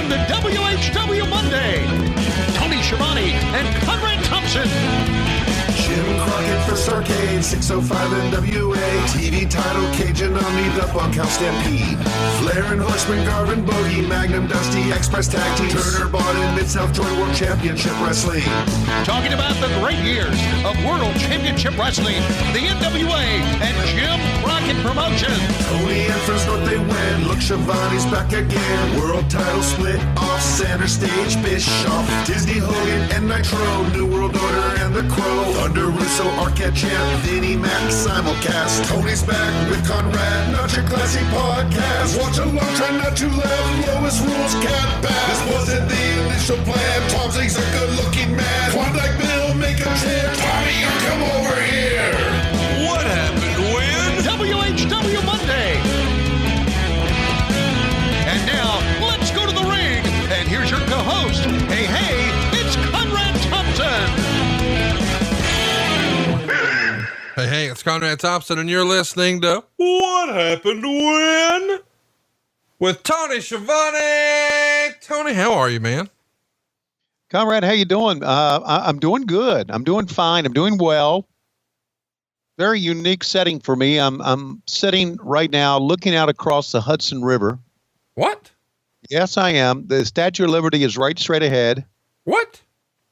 on the WHW Monday. Tony Schiavone and Conrad Thompson. Jim Crockett for Starcade, 605 NWA. TV title, Cajun Omni, the Bunkhouse Stampede. Flair and Horseman, Garvin, Bogey, Magnum, Dusty, Express Tag Team. Turner, Bond, and Mid-South Joint World Championship Wrestling. Talking about the great years of World Championship Wrestling, the NWA, and Jim Crockett Promotions. Tony and Friends North, they win. Look, Schiavone's back again. World title split off center stage. Bischoff, Disney, Hogan, and Nitro. New World Order and the Crow. Thunder, Russo, Arquette Champ, Vinnie Mac, simulcast. Tony's back with Conrad, not your classy podcast. Watch along, try not to laugh. Lowest rules can't pass. This wasn't the initial plan. Tom Zigg's a good-looking man. Klondike Bill, make a trip. Tommy, you come over here. What happened when? WHW Monday. And now, let's go to the ring. And here's your co-host. Hey, it's Conrad Thompson. Hey, it's Conrad Thompson, and you're listening to What Happened When? With Tony Schiavone. Tony, how are you, man? Conrad, how you doing? I'm doing good. I'm doing fine. I'm doing well. Very unique setting for me. I'm sitting right now looking out across the Hudson River. What? Yes, I am. The Statue of Liberty is right straight ahead. What?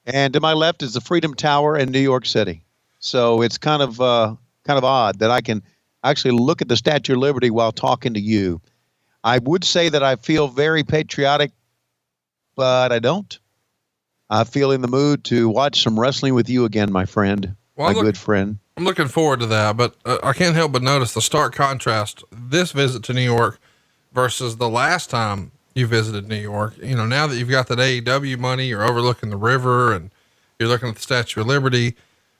And to my left is the Freedom Tower in New York City. So it's kind of odd that I can actually look at the Statue of Liberty while talking to you. I would say that I feel very patriotic, but I don't. I feel in the mood to watch some wrestling with you again, my friend, good friend. I'm looking forward to that, but I can't help but notice the stark contrast, this visit to New York versus the last time you visited New York. You know, now that you've got that AEW money, you're overlooking the river and you're looking at the Statue of Liberty.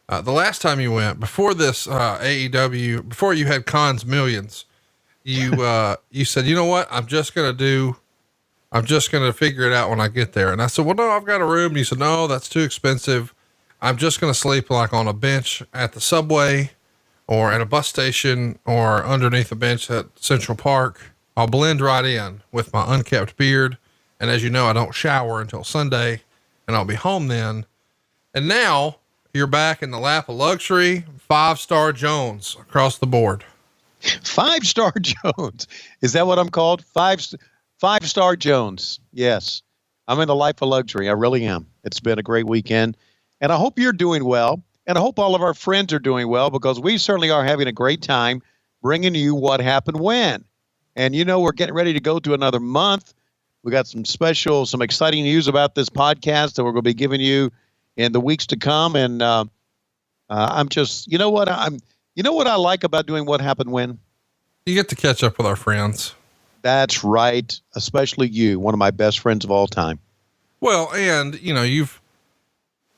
The last time you went, before this AEW, before you had Khan's Millions, you said, you know what, I'm just going to figure it out when I get there. And I said, well, no, I've got a room. And you said, no, that's too expensive. I'm just going to sleep like on a bench at the subway or at a bus station or underneath a bench at Central Park. I'll blend right in with my unkept beard. And as you know, I don't shower until Sunday and I'll be home then. And now you're back in the lap of luxury, 5-star Jones across the board. 5-star Jones. Is that what I'm called? Five-star Jones. Yes. I'm in the life of luxury. I really am. It's been a great weekend and I hope you're doing well. And I hope all of our friends are doing well because we certainly are having a great time bringing you What Happened When. And you know, we're getting ready to go to another month. We got some exciting news about this podcast that we're going to be giving you in the weeks to come. And I'm just, you know what I like about doing What Happened When? You get to catch up with our friends. That's right. Especially you, one of my best friends of all time. Well, and you know,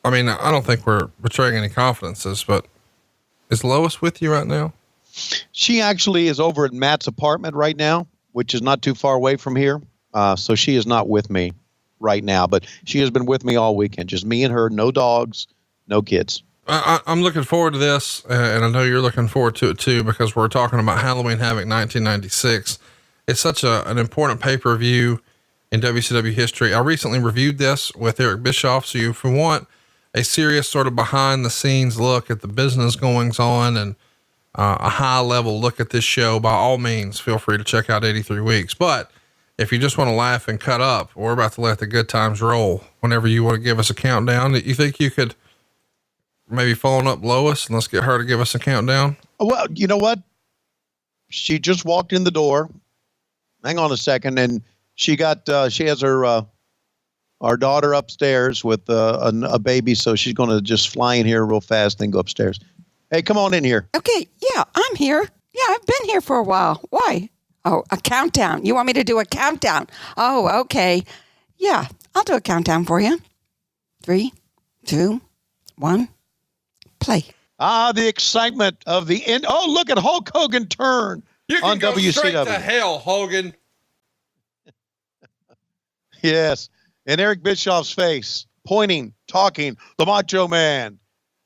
I don't think we're betraying any confidences, but is Lois with you right now? She actually is over at Matt's apartment right now, which is not too far away from here. So she is not with me right now, but she has been with me all weekend. Just me and her, no dogs, no kids. I'm looking forward to this. And I know you're looking forward to it too, because we're talking about Halloween Havoc 1996. It's such an important pay-per-view in WCW history. I recently reviewed this with Eric Bischoff. So if you want a serious sort of behind the scenes look at the business goings on and a high level look at this show, by all means, feel free to check out 83 Weeks. But if you just want to laugh and cut up, we're about to let the good times roll. Whenever you want to give us a countdown, you think you could maybe phone up Lois and let's get her to give us a countdown? Well, you know what? She just walked in the door. Hang on a second. And she has our daughter upstairs with a baby. So she's going to just fly in here real fast and go upstairs. Hey, come on in here. Okay. Yeah, I'm here. Yeah, I've been here for a while. Why? Oh, a countdown. You want me to do a countdown? Oh, okay. Yeah, I'll do a countdown for you. 3, 2, 1, play. The excitement of the end. Oh, look at Hulk Hogan turn on WCW. You can go straight to hell, Hogan. Yes. And Eric Bischoff's face, pointing, talking, the Macho Man.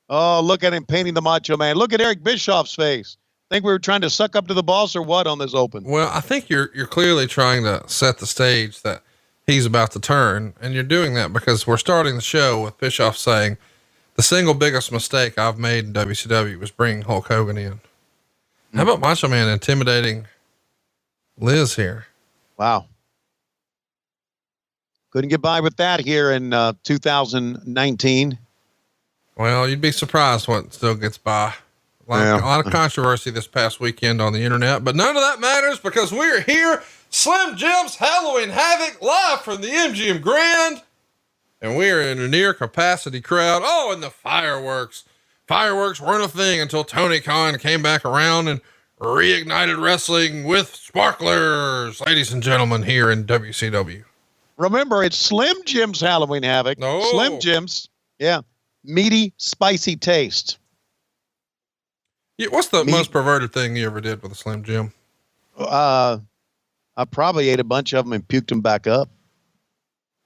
Oh, look at him painting the Macho Man. Look at Eric Bischoff's face. Think we were trying to suck up to the boss or what on this open? Well, I think you're clearly trying to set the stage that he's about to turn. And you're doing that because we're starting the show with Bischoff saying the single biggest mistake I've made in WCW was bringing Hulk Hogan in. How about Macho Man intimidating Liz here? Wow. Couldn't get by with that here in 2019. Well, you'd be surprised what still gets by. A lot of controversy this past weekend on the internet, but none of that matters because we're here. Slim Jim's Halloween Havoc live from the MGM Grand. And we're in a near capacity crowd. Oh, and the fireworks. Fireworks weren't a thing until Tony Khan came back around and reignited wrestling with sparklers. Ladies and gentlemen, here in WCW. Remember, it's Slim Jim's Halloween Havoc. No. Slim Jim's. Yeah. Meaty, spicy taste. Yeah, what's the most perverted thing you ever did with a Slim Jim? I probably ate a bunch of them and puked them back up.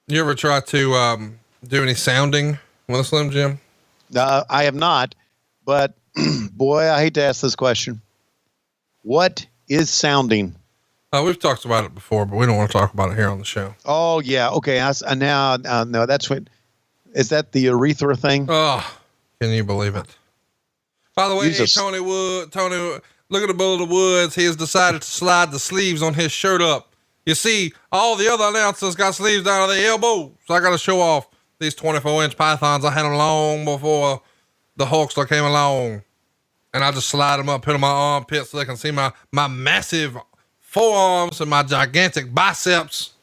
You ever try to do any sounding with a Slim Jim? I have not, but boy, I hate to ask this question. What is sounding? We've talked about it before, but we don't want to talk about it here on the show. Oh yeah. Okay. Now, no, that's what, is that the urethra thing? Oh, can you believe it? By the way, Tony, look at the Bull of the Woods. He has decided to slide the sleeves on his shirt up. You see, all the other announcers got sleeves down to their elbows. So I got to show off these 24-inch pythons. I had them long before the Hulkster came along. And I just slide them up, put them in my armpits so they can see my massive forearms and my gigantic biceps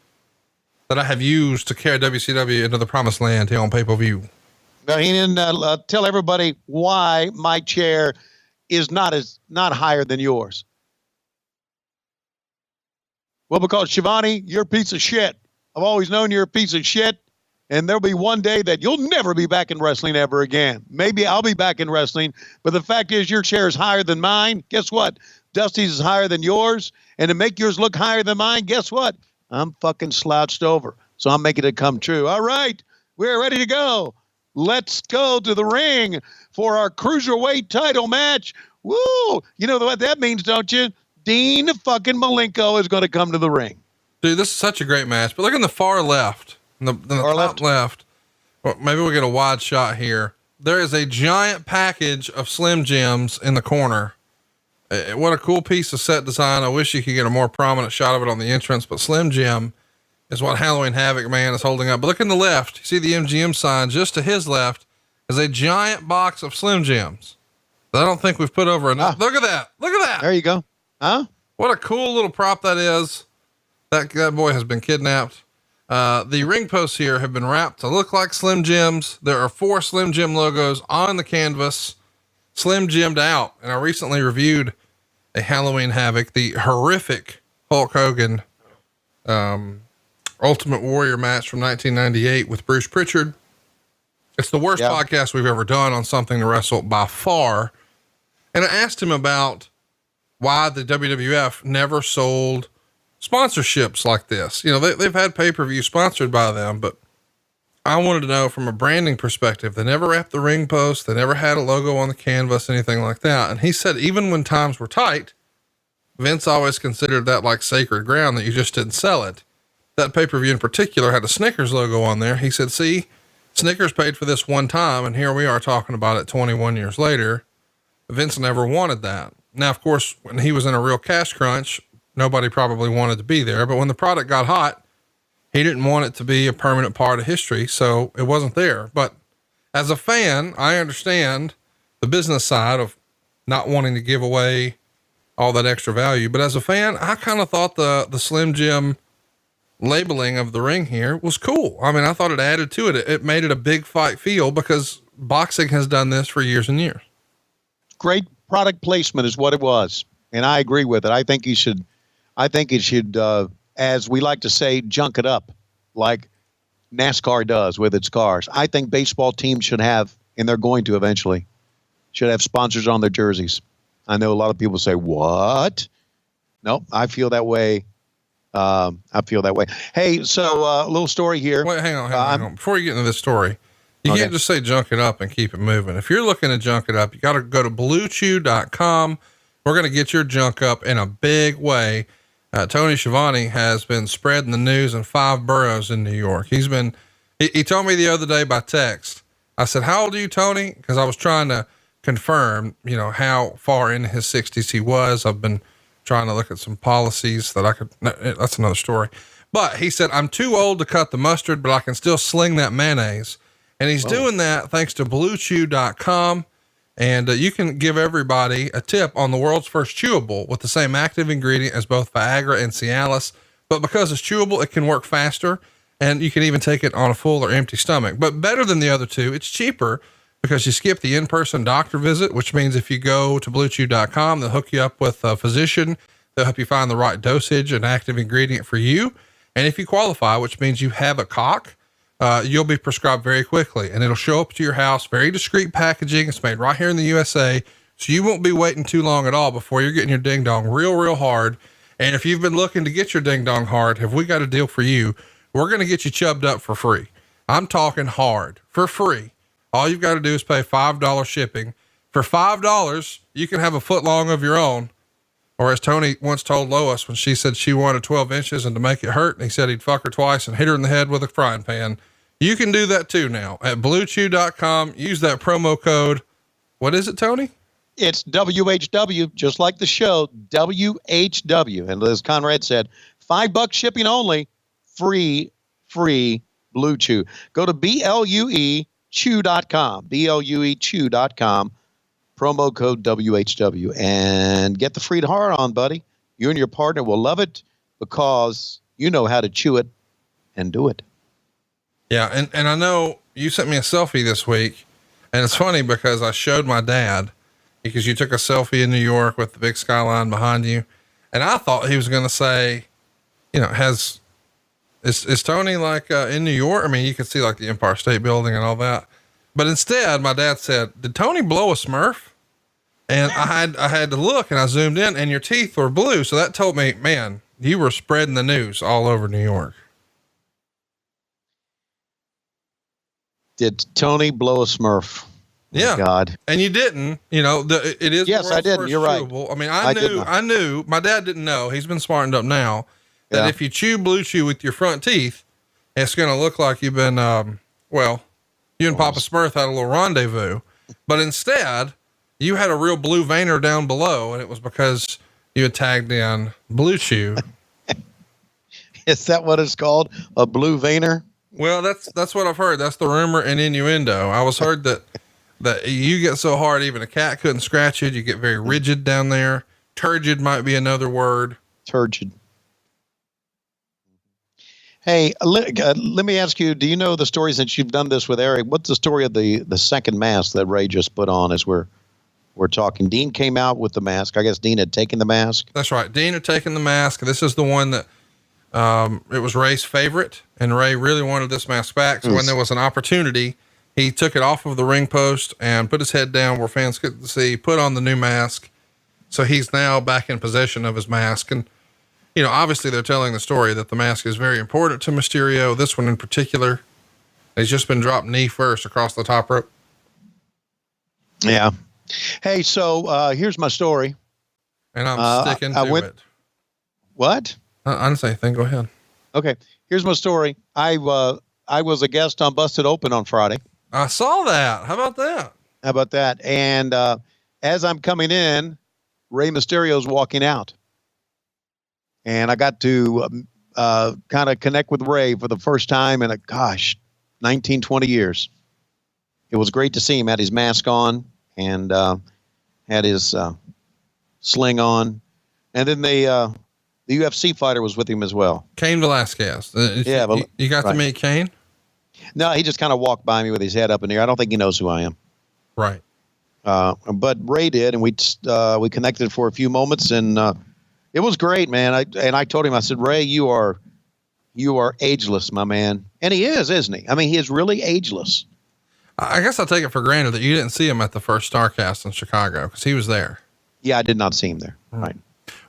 that I have used to carry WCW into the promised land here on pay-per-view. Now, Heenan, tell everybody why my chair is not higher than yours. Well, because Schiavone, you're a piece of shit. I've always known you're a piece of shit. And there'll be one day that you'll never be back in wrestling ever again. Maybe I'll be back in wrestling, but the fact is your chair is higher than mine. Guess what? Dusty's is higher than yours. And to make yours look higher than mine, guess what? I'm fucking slouched over. So I'm making it come true. All right. We're ready to go. Let's go to the ring for our cruiserweight title match. Woo! You know what that means, don't you? Dean fucking Malenko is going to come to the ring. Dude, this is such a great match. But look in the far left. In the top left. Well, maybe we'll get a wide shot here. There is a giant package of Slim Jims in the corner. What a cool piece of set design. I wish you could get a more prominent shot of it on the entrance, but Slim Jim is what Halloween Havoc man is holding up. But look in the left. You see the MGM sign just to his left is a giant box of Slim Jims that I don't think we've put over enough. Look at that. Look at that. There you go. Huh? What a cool little prop that is. That boy has been kidnapped. The ring posts here have been wrapped to look like Slim Jims. There are 4 Slim Jim logos on the canvas, Slim Jimmed out. And I recently reviewed a Halloween Havoc, the horrific Hulk Hogan, Ultimate Warrior match from 1998 with Bruce Pritchard. It's the worst podcast we've ever done on something to wrestle by far. And I asked him about why the WWF never sold sponsorships like this. You know, they've had pay-per-view sponsored by them, but I wanted to know from a branding perspective, they never wrapped the ring post. They never had a logo on the canvas, anything like that. And he said, even when times were tight, Vince always considered that like sacred ground that you just didn't sell it. That pay-per-view in particular had a Snickers logo on there. He said, see, Snickers paid for this one time. And here we are talking about it 21 years later. Vince never wanted that. Now, of course, when he was in a real cash crunch, nobody probably wanted to be there, but when the product got hot, he didn't want it to be a permanent part of history. So it wasn't there. But as a fan, I understand the business side of not wanting to give away all that extra value. But as a fan, I kind of thought the Slim Jim labeling of the ring here was cool. I mean, I thought it added to it. It made it a big fight feel because boxing has done this for years and years. Great product placement is what it was. And I agree with it. I think it should, as we like to say, junk it up like NASCAR does with its cars. I think baseball teams should have, and they're going to eventually, should have sponsors on their jerseys. I know a lot of people say, what? No, I feel that way. Hey, so a little story here. Wait, hang on. Before you get into this story, you can't just say junk it up and keep it moving. If you're looking to junk it up, you got to go to bluechew.com. We're going to get your junk up in a big way. Tony Schiavone has been spreading the news in 5 boroughs in New York. He told me the other day by text. I said, "How old are you, Tony?" Because I was trying to confirm, how far into his 60s he was. I've been trying to look at some policies that's another story. But he said, "I'm too old to cut the mustard, but I can still sling that mayonnaise." And he's doing that thanks to BlueChew.com. And you can give everybody a tip on the world's first chewable with the same active ingredient as both Viagra and Cialis. But because it's chewable, it can work faster, and you can even take it on a full or empty stomach. But better than the other two, it's cheaper because you skip the in-person doctor visit, which means if you go to BlueChew.com, they'll hook you up with a physician. They'll help you find the right dosage and active ingredient for you. And if you qualify, which means you have a cock, you'll be prescribed very quickly, and it'll show up to your house. Very discreet packaging. It's made right here in the USA. So you won't be waiting too long at all before you're getting your ding dong real hard. And if you've been looking to get your ding dong hard, have we got a deal for you? We're going to get you chubbed up for free. I'm talking hard for free. All you've got to do is pay $5 shipping. For $5, you can have a foot long of your own. Or as Tony once told Lois when she said she wanted 12 inches and to make it hurt, and he said he'd fuck her twice and hit her in the head with a frying pan. You can do that too now at BlueChew.com. Use that promo code. What is it, Tony? It's WHW, just like the show, WHW. And as Conrad said, $5 shipping only, free Blue Chew. Go to BLUEChew.com, BLUEChew.com. Promo code WHW and get the free to hard on, buddy. You and your partner will love it because you know how to chew it and do it. Yeah. And I know you sent me a selfie this week, and it's funny because I showed my dad because you took a selfie in New York with the big skyline behind you. And I thought he was going to say, is Tony like, in New York? I mean, you can see like the Empire State Building and all that. But instead, my dad said, "Did Tony blow a Smurf?" And I had to look, and I zoomed in, and your teeth were blue. So that told me, man, you were spreading the news all over New York. Did Tony blow a Smurf? Yeah. Oh, God. And you didn't, it is. Yes, I didn't. You're right. I mean, I knew my dad didn't know. He's been smartened up now that if you chew Blue Chew with your front teeth, it's going to look like you've been, you and Papa Smurf had a little rendezvous, but instead you had a real blue veiner down below, and it was because you had tagged in Blue Chew. Is that what it's called? A blue veiner? Well, that's what I've heard. That's the rumor and innuendo. I was heard that you get so hard, even a cat couldn't scratch it. You get very rigid down there. Turgid might be another word. Turgid. Hey, let me ask you, do you know the story, since you've done this with Eric? What's the story of the second mask that Ray just put on as we're talking? Dean came out with the mask. I guess Dean had taken the mask. That's right. Dean had taken the mask. This is the one that, it was Ray's favorite, and Ray really wanted this mask back. So when there was an opportunity, he took it off of the ring post and put his head down where fans couldn't see, put on the new mask. So he's now back in possession of his mask. And, obviously they're telling the story that the mask is very important to Mysterio. This one in particular, he's just been dropped knee first across the top rope. Yeah. Hey, so, here's my story. And I'm sticking to it. What? I didn't say anything. Go ahead. Okay. Here's my story. I was a guest on Busted Open on Friday. I saw that. How about that? And, as I'm coming in, Rey Mysterio's walking out. And I got to kind of connect with Ray for the first time in 19, 20 years. It was great to see him. Had his mask on and had his sling on. And then the UFC fighter was with him as well. Cain Velasquez. You got to meet Cain? No, he just kind of walked by me with his head up in the air. I don't think he knows who I am. Right. But Ray did, and we connected for a few moments, and it was great, man. I told him, I said, Ray, you are ageless, my man. And he is, isn't he? I mean, he is really ageless. I guess I'll take it for granted that you didn't see him at the first StarCast in Chicago because he was there. Yeah, I did not see him there. Right.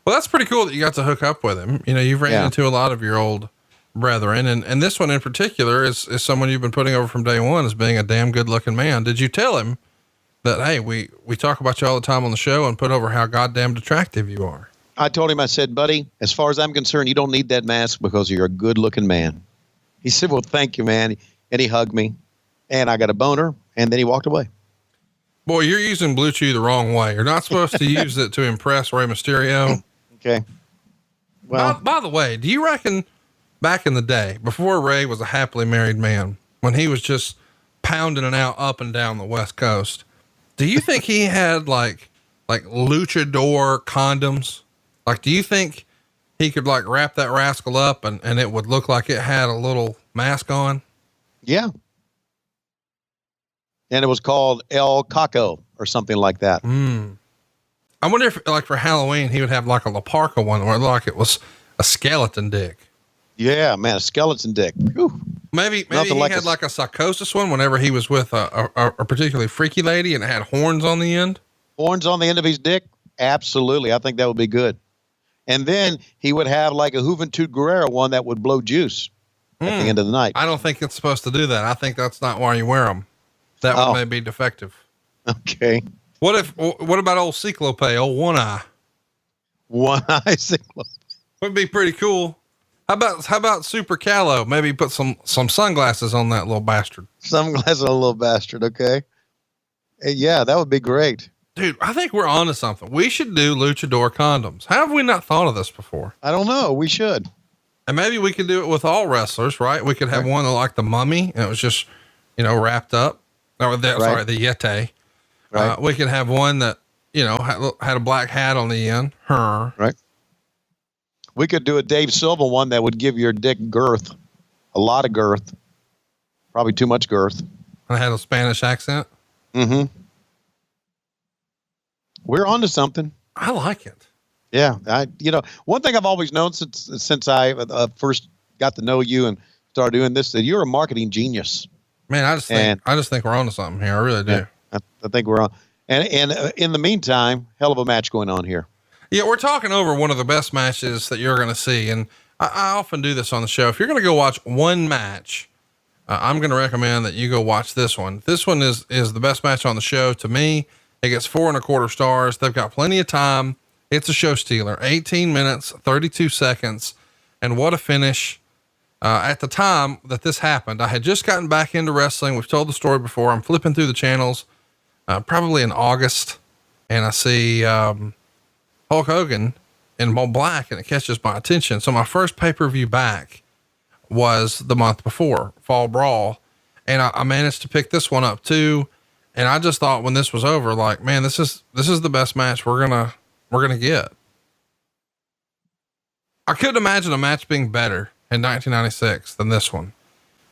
Well, that's pretty cool that you got to hook up with him. You've ran into a lot of your old brethren, and this one in particular is someone you've been putting over from day one as being a damn good looking man. Did you tell him that, hey, we talk about you all the time on the show and put over how goddamn attractive you are? I told him, I said, buddy, as far as I'm concerned, you don't need that mask because you're a good looking man. He said, well, thank you, man. And he hugged me and I got a boner and then he walked away. Boy, you're using Blue Chew the wrong way. You're not supposed to use it to impress Rey Mysterio. Okay. Well, by the way, do you reckon back in the day, before Rey was a happily married man, when he was just pounding it out up and down the West Coast, do you think he had like Luchador condoms? Like, do you think he could like wrap that rascal up and it would look like it had a little mask on? yeah. And it was called El Caco or something like that. I wonder if like for Halloween, he would have like a La Parka one where like it was a skeleton dick. Yeah, man, a skeleton dick. Whew. Maybe Nothing he like had like a psychosis one whenever he was with a particularly freaky lady and it had horns on the end. Horns on the end of his dick? Absolutely. I think that would be good. And then he would have like a Juventud Guerrero one that would blow juice at the end of the night. I don't think it's supposed to do that. I think that's not why you wear them. That one may be defective. Okay. What about old Cyclope, old One Eye? One eye cyclone. Would be pretty cool. How about Super Callow? Maybe put some sunglasses on that little bastard. Sunglasses on a little bastard. Okay. Yeah, that would be great. Dude, I think we're onto something. We should do luchador condoms. How have we not thought of this before? I don't know. We should. And maybe we could do it with all wrestlers, right? We could have one like the Mummy and it was just, wrapped up. Or the Yeti. Right. We could have one that, had a black hat on the end. Her. Right. We could do a Dave Silva one that would give your dick girth, a lot of girth, probably too much girth. And it had a Spanish accent. Mm-hmm. We're onto something. I like it. Yeah. One thing I've always known since I first got to know you and started doing this, that you're a marketing genius. Man, I just think we're onto something here. I really do. Yeah, I think we're on. And in the meantime, hell of a match going on here. Yeah, we're talking over one of the best matches that you're going to see. And I often do this on the show. If you're going to go watch one match, I'm going to recommend that you go watch this one. This one is the best match on the show. To me, it gets 4.25 stars. They've got plenty of time. It's a show stealer, 18 minutes, 32 seconds. And what a finish. At the time that this happened, I had just gotten back into wrestling. We've told the story before. I'm flipping through the channels, probably in August, and I see Hulk Hogan in all black, and it catches my attention. So my first pay-per-view back was the month before, Fall Brawl, and I managed to pick this one up too. And I just thought when this was over, like, man, this is the best match we're gonna get. I couldn't imagine a match being better in 1996 than this one.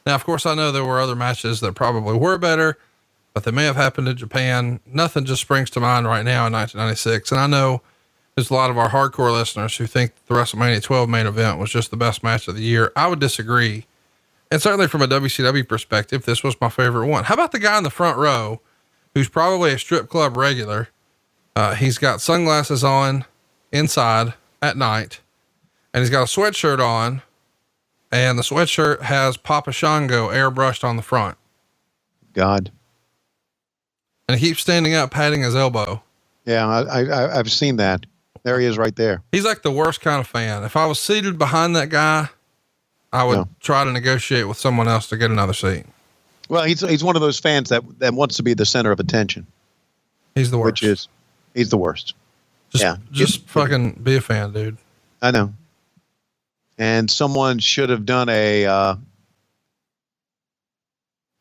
Now, of course, I know there were other matches that probably were better, but they may have happened in Japan. Nothing just springs to mind right now in 1996. And I know there's a lot of our hardcore listeners who think the WrestleMania 12 main event was just the best match of the year. I would disagree. And certainly from a WCW perspective, this was my favorite one. How about the guy in the front row who's probably a strip club regular? He's got sunglasses on inside at night, and he's got a sweatshirt on, and the sweatshirt has Papa Shango airbrushed on the front. God. And he keeps standing up, patting his elbow. Yeah. I've seen that. There he is right there. He's like the worst kind of fan. If I was seated behind that guy, I would try to negotiate with someone else to get another seat. Well, he's one of those fans that wants to be the center of attention. He's the worst. He's the worst. Just fucking be a fan, dude. I know. And someone should have done a,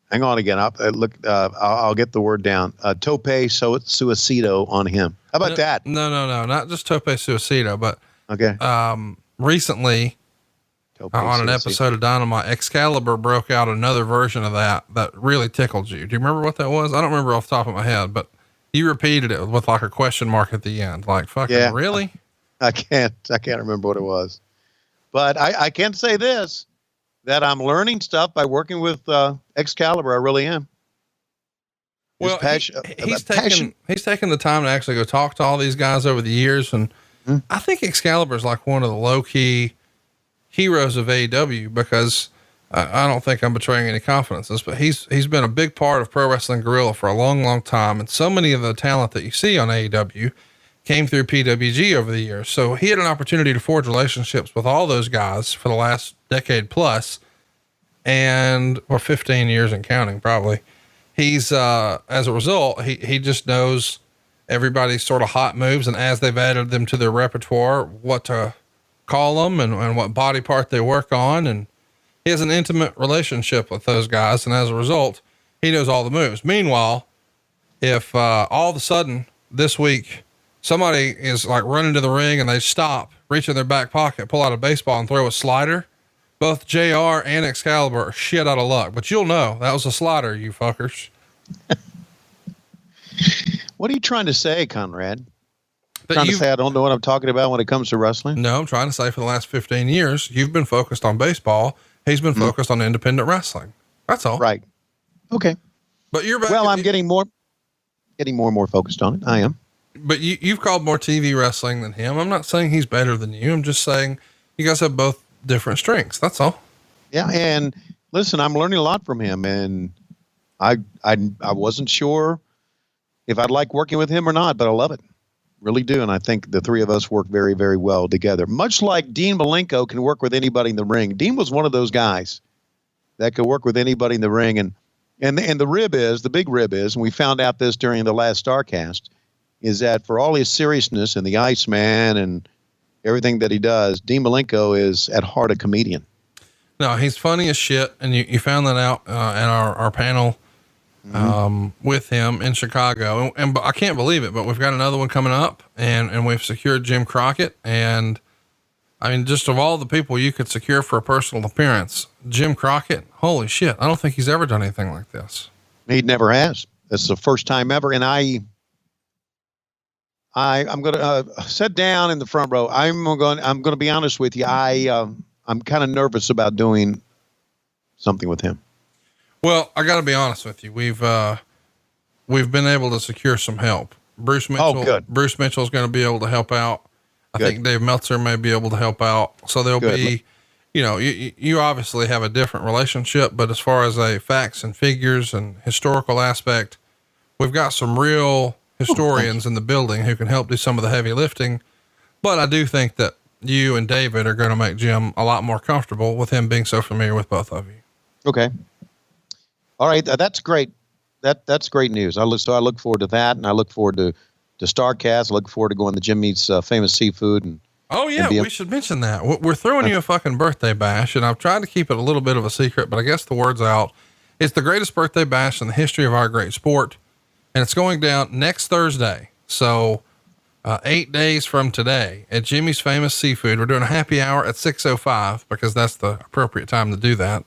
hang on again. I'll get the word down. Tope Suicido on him. How about that? No. Not just Tope Suicido, but, okay. Recently on an episode of Dynamite, Excalibur broke out another version of that really tickled you. Do you remember what that was? I don't remember off the top of my head, but you repeated it with like a question mark at the end. Like, fucking really? I can't remember what it was. But I can say this, that I'm learning stuff by working with Excalibur. I really am. Well, he's taken the time to actually go talk to all these guys over the years. And I think Excalibur is like one of the low key heroes of AEW because I don't think I'm betraying any confidences, but he's been a big part of Pro Wrestling Guerrilla for a long, long time. And so many of the talent that you see on AEW came through PWG over the years. So he had an opportunity to forge relationships with all those guys for the last decade plus, or 15 years and counting probably. He's, as a result, he just knows everybody's sort of hot moves, and as they've added them to their repertoire, what to call them and what body part they work on. And he has an intimate relationship with those guys. And as a result, he knows all the moves. Meanwhile, if, all of a sudden this week, somebody is like running to the ring and they stop, reach in their back pocket, pull out a baseball and throw a slider, both JR and Excalibur are shit out of luck, but you'll know that was a slider, you fuckers. What are you trying to say, Conrad? That Trying to say I don't know what I'm talking about when it comes to wrestling? No, I'm trying to say for the last 15 years, you've been focused on baseball. He's been focused on independent wrestling. That's all. Right. Okay. But you're back. Well, I'm getting more and more focused on it. I am. But you've called more TV wrestling than him. I'm not saying he's better than you. I'm just saying you guys have both different strengths. That's all. Yeah. And listen, I'm learning a lot from him, and I wasn't sure if I'd like working with him or not, but I love it. Really do. And I think the three of us work very, very well together. Much like Dean Malenko can work with anybody in the ring. Dean was one of those guys that could work with anybody in the ring. And the big rib is, and we found out this during the last StarCast, is that for all his seriousness and the Iceman and everything that he does, Dean Malenko is at heart a comedian. No, he's funny as shit. And you found that out at our panel with him in Chicago. And I can't believe it, but we've got another one coming up, and we've secured Jim Crockett. And I mean, just of all the people you could secure for a personal appearance, Jim Crockett, holy shit. I don't think he's ever done anything like this. He never has. This is the first time ever. And I'm going to sit down in the front row. I'm going to be honest with you. I'm kind of nervous about doing something with him. Well, I got to be honest with you. We've been able to secure some help. Bruce Mitchell. Oh, good. Bruce Mitchell's going to be able to help out. I Good. think Dave Meltzer may be able to help out. So there'll Good. be, you obviously have a different relationship, but as far as a facts and figures and historical aspect, we've got some real historians in the building who can help do some of the heavy lifting. But I do think that you and David are going to make Jim a lot more comfortable with him being so familiar with both of you. Okay. All right. That's great. That's great news. I look forward to that. And I look forward to StarCast. I look forward to going to Jim Meat's Famous Seafood. And oh yeah, we should mention that. We're throwing you a fucking birthday bash, and I've tried to keep it a little bit of a secret, but I guess the word's out. It's the greatest birthday bash in the history of our great sport. And it's going down next Thursday. So, 8 days from today at Jimmy's Famous Seafood. We're doing a happy hour at 6:05 because that's the appropriate time to do that.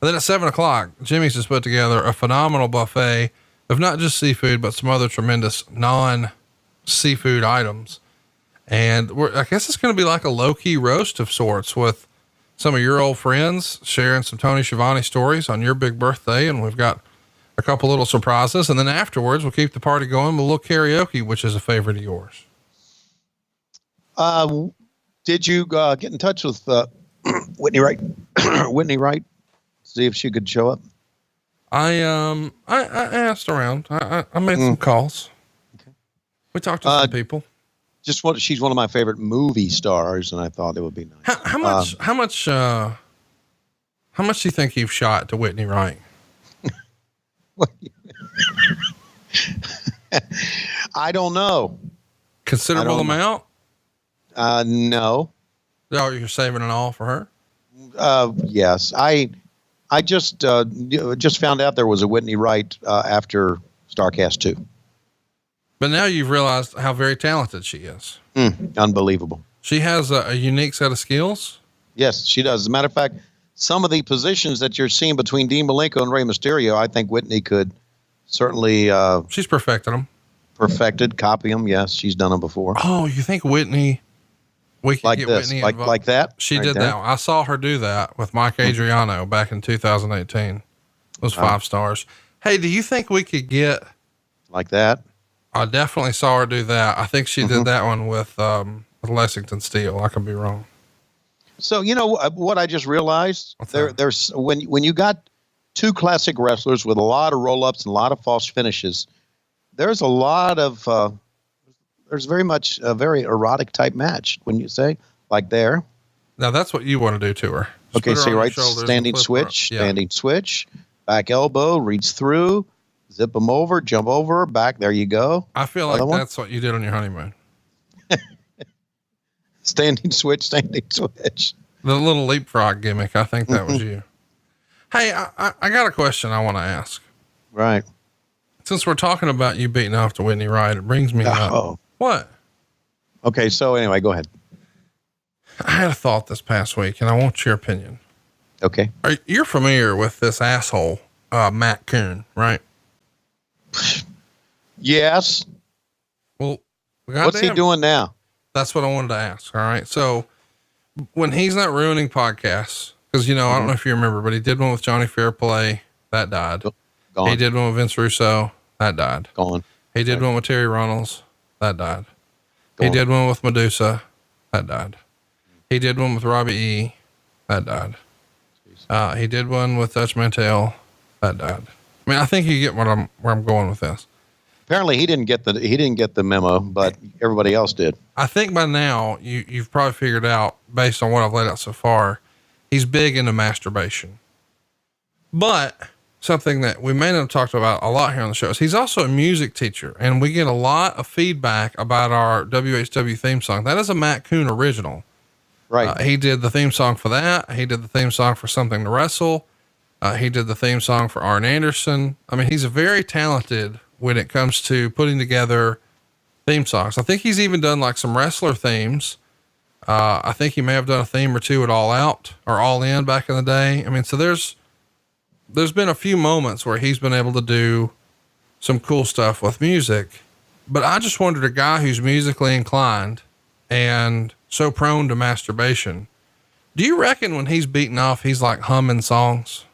And then at 7:00, Jimmy's has put together a phenomenal buffet of not just seafood, but some other tremendous non-seafood items. And I guess it's going to be like a low-key roast of sorts with some of your old friends sharing some Tony Schiavone stories on your big birthday. And we've got a couple little surprises. And then afterwards, we'll keep the party going with a little karaoke, which is a favorite of yours. Did you get in touch with Whitney Wright? Whitney Wright? See if she could show up. I asked around. I made some calls. Okay. We talked to some people. She's one of my favorite movie stars, and I thought it would be nice. How much do you think you've shot to Whitney Wright? I don't know. Considerable amount? No. Oh, you're saving it all for her? Yes. I just found out there was a Whitney Wright after StarCast 2. But now you've realized how very talented she is. Unbelievable. She has a unique set of skills. Yes, she does. As a matter of fact, some of the positions that you're seeing between Dean Malenko and Rey Mysterio, I think Whitney could certainly she's perfected them. Copy them. Yes, she's done them before. Oh, you think Whitney? We could Like get this, Whitney like that. She right did there. that. I saw her do that with Mike Adriano back in 2018. It was 5 stars. Hey, do you think we could get Like that. I definitely saw her do that. I think she did that one with Lexington Steel. I could be wrong. So, you know what I just realized? There's when you got two classic wrestlers with a lot of roll-ups and a lot of false finishes, there's a lot of there's very much a very erotic type match, wouldn't you say? Like there. Now that's what you want to do to her. Just Okay, put her so on your right, shoulders and standing flip her up. switch, Yeah. standing switch, back elbow, reach through, zip them over, jump over, back. There you go. I feel Another like one? that's what you did on your honeymoon. Standing switch, standing switch. The little leapfrog gimmick. I think that was you. Hey, I got a question I want to ask. Right. Since we're talking about you beating off to Whitney Wright, it brings me up. Oh. What? Okay, so anyway, go ahead. I had a thought this past week and I want your opinion. Okay. You're familiar with this asshole, Matt Coon, right? Yes. Well, What's he goddamn, doing now? That's what I wanted to ask. All right. So when he's not ruining podcasts, cause you know, I don't know if you remember, but he did one with Johnny Fairplay that died. Gone. He did one with Vince Russo that died. Gone. He did one with Terry Runnels that died. Go He on. did one with Medusa that died. He did one with Robbie E that died. He did one with Dutch Mantel that died. I mean, I think you get where I'm going with this. Apparently he didn't get the memo, but everybody else did. I think by now you've probably figured out, based on what I've laid out so far, he's big into masturbation. But something that we may not have talked about a lot here on the show is he's also a music teacher, and we get a lot of feedback about our WHW theme song. That is a Matt Coon original. Right. He did the theme song for that. He did the theme song for Something to Wrestle. He did the theme song for Arn Anderson. I mean, he's very talented when it comes to putting together theme songs. I think he's even done like some wrestler themes. I think he may have done a theme or two at All Out or All In back in the day. I mean, so there's been a few moments where he's been able to do some cool stuff with music, but I just wondered, a guy who's musically inclined and so prone to masturbation, do you reckon when he's beating off, he's like humming songs?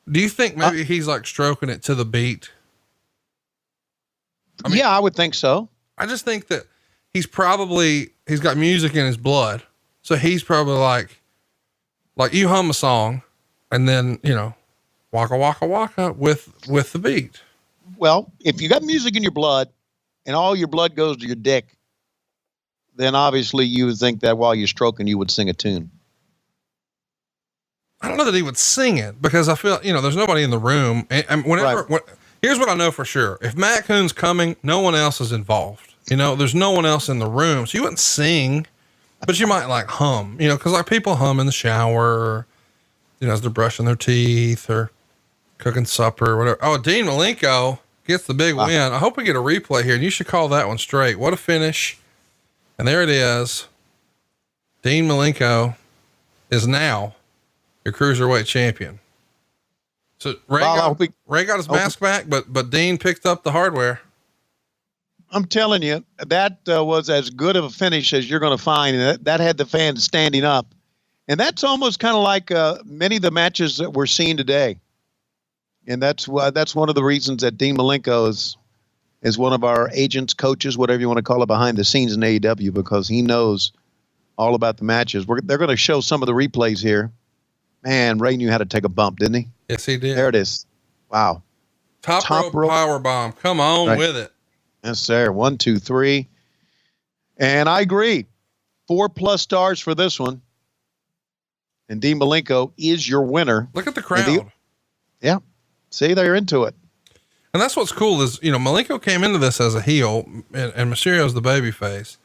Do you think maybe he's like stroking it to the beat? I mean, yeah, I would think so. I just think that he's got music in his blood. So he's probably like you hum a song and then, you know, waka, waka, waka with the beat. Well, if you got music in your blood and all your blood goes to your dick, then obviously you would think that while you're stroking, you would sing a tune. I don't know that he would sing it because I feel, you know, there's nobody in the room. And here's what I know for sure. If Matt Coon's coming, no one else is involved. You know, there's no one else in the room. So you wouldn't sing, but you might like hum, you know, cause like people hum in the shower, or, you know, as they're brushing their teeth or cooking supper or whatever. Oh, Dean Malenko gets the big win. I hope we get a replay here, and you should call that one straight. What a finish. And there it is. Dean Malenko is now your cruiserweight champion. So Ray got his mask back, but Dean picked up the hardware. I'm telling you, that was as good of a finish as you're going to find. And that had the fans standing up. And that's almost kind of like many of the matches that we're seeing today. And that's one of the reasons that Dean Malenko is one of our agents, coaches, whatever you want to call it, behind the scenes in AEW, because he knows all about the matches. They're going to show some of the replays here. Man, Ray knew how to take a bump, didn't he? Yes, he did. There it is. Wow. Top rope power bomb. Come on with it. Yes, sir. 1, 2, 3. And I agree. 4+ stars for this one. And Dean Malenko is your winner. Look at the crowd. Yeah. See, they're into it. And that's what's cool is, you know, Malenko came into this as a heel and Mysterio's the baby face.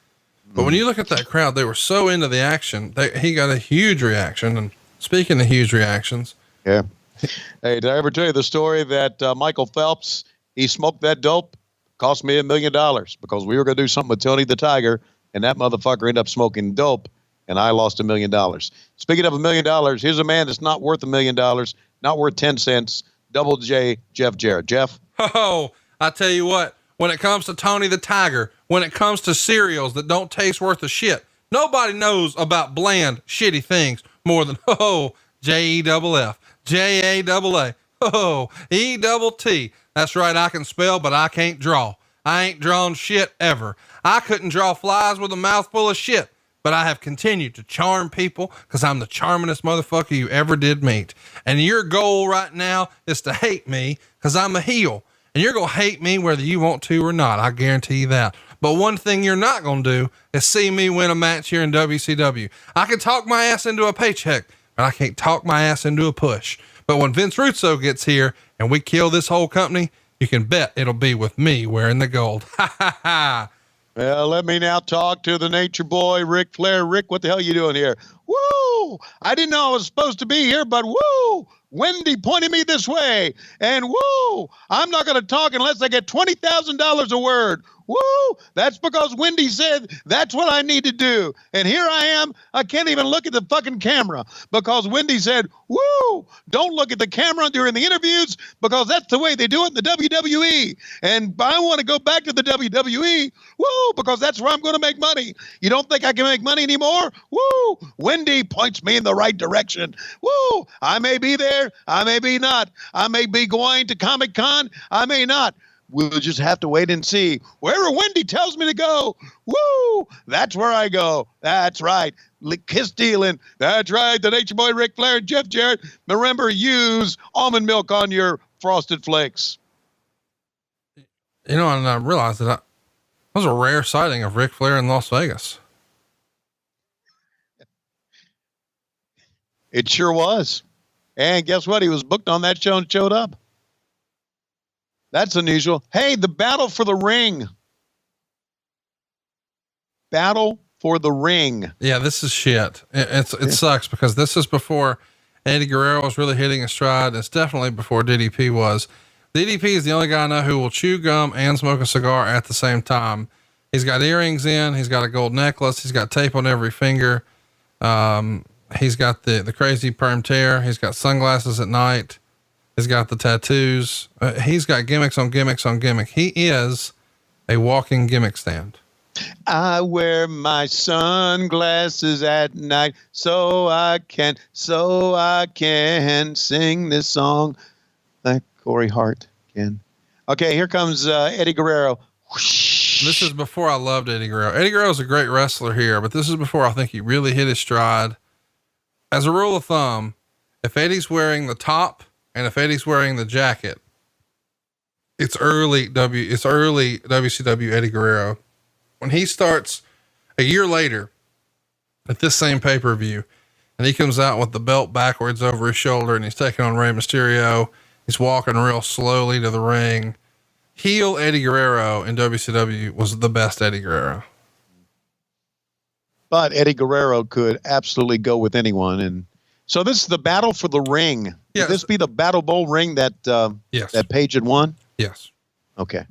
But when you look at that crowd, they were so into the action. He got a huge reaction. And speaking of huge reactions. Yeah. Hey, did I ever tell you the story that Michael Phelps, he smoked that dope, cost me $1 million because we were going to do something with Tony the Tiger, and that motherfucker ended up smoking dope, and I lost $1 million. Speaking of $1 million, here's a man that's not worth $1 million, not worth 10 cents. Double J, Jeff Jarrett. Jeff? Oh, I tell you what, when it comes to Tony the Tiger, when it comes to cereals that don't taste worth a shit, nobody knows about bland, shitty things more than, Jeff, J-A-A-A, E-double-T. That's right, I can spell, but I can't draw. I ain't drawn shit ever. I couldn't draw flies with a mouthful of shit, but I have continued to charm people because I'm the charmingest motherfucker you ever did meet. And your goal right now is to hate me because I'm a heel. and you're going to hate me whether you want to or not. I guarantee you that. But one thing you're not going to do is see me win a match here in WCW. I can talk my ass into a paycheck, but I can't talk my ass into a push. But when Vince Russo gets here and we kill this whole company, you can bet it'll be with me wearing the gold. Ha ha ha. Well, let me now talk to the nature boy, Ric Flair. Rick, what the hell are you doing here? Woo! I didn't know I was supposed to be here, but woo! Wendy pointed me this way. And woo! I'm not going to talk unless I get $20,000 a word. Woo! That's because Wendy said that's what I need to do. And here I am. I can't even look at the fucking camera because Wendy said, woo! Don't look at the camera during the interviews because that's the way they do it in the WWE. And I want to go back to the WWE. Woo! Because that's where I'm going to make money. You don't think I can make money anymore? Woo! Wendy points me in the right direction. Woo! I may be there. I may be not. I may be going to Comic-Con. I may not. We'll just have to wait and see. Wherever Wendy tells me to go, woo, that's where I go. That's right. Kiss stealing. That's right. The Nature Boy, Ric Flair, and Jeff Jarrett. Remember, use almond milk on your Frosted Flakes. You know, and I realized that was a rare sighting of Ric Flair in Las Vegas. It sure was. And guess what? He was booked on that show and showed up. That's unusual. Hey, the battle for the ring. Battle for the ring. Yeah, this is shit. It sucks because this is before Eddie Guerrero was really hitting a stride. It's definitely before DDP was. DDP is the only guy I know who will chew gum and smoke a cigar at the same time. He's got earrings in. He's got a gold necklace. He's got tape on every finger. He's got the crazy perm tear. He's got sunglasses at night. He's got the tattoos. He's got gimmicks on gimmicks on gimmick. He is a walking gimmick stand. I wear my sunglasses at night so I can sing this song like Corey Hart can. Okay, here comes Eddie Guerrero. Whoosh. This is before I loved Eddie Guerrero. Eddie Guerrero is a great wrestler here, but this is before I think he really hit his stride. As a rule of thumb, if Eddie's wearing the top and if Eddie's wearing the jacket, it's early WCW Eddie Guerrero. When he starts a year later at this same pay-per-view and he comes out with the belt backwards over his shoulder and he's taking on Rey Mysterio, he's walking real slowly to the ring. Heel Eddie Guerrero in WCW was the best Eddie Guerrero. But Eddie Guerrero could absolutely go with anyone. And so this is the battle for the ring. Yes. Would this be the Battle Bowl ring that, Yes. that Page had won? Yes. Okay.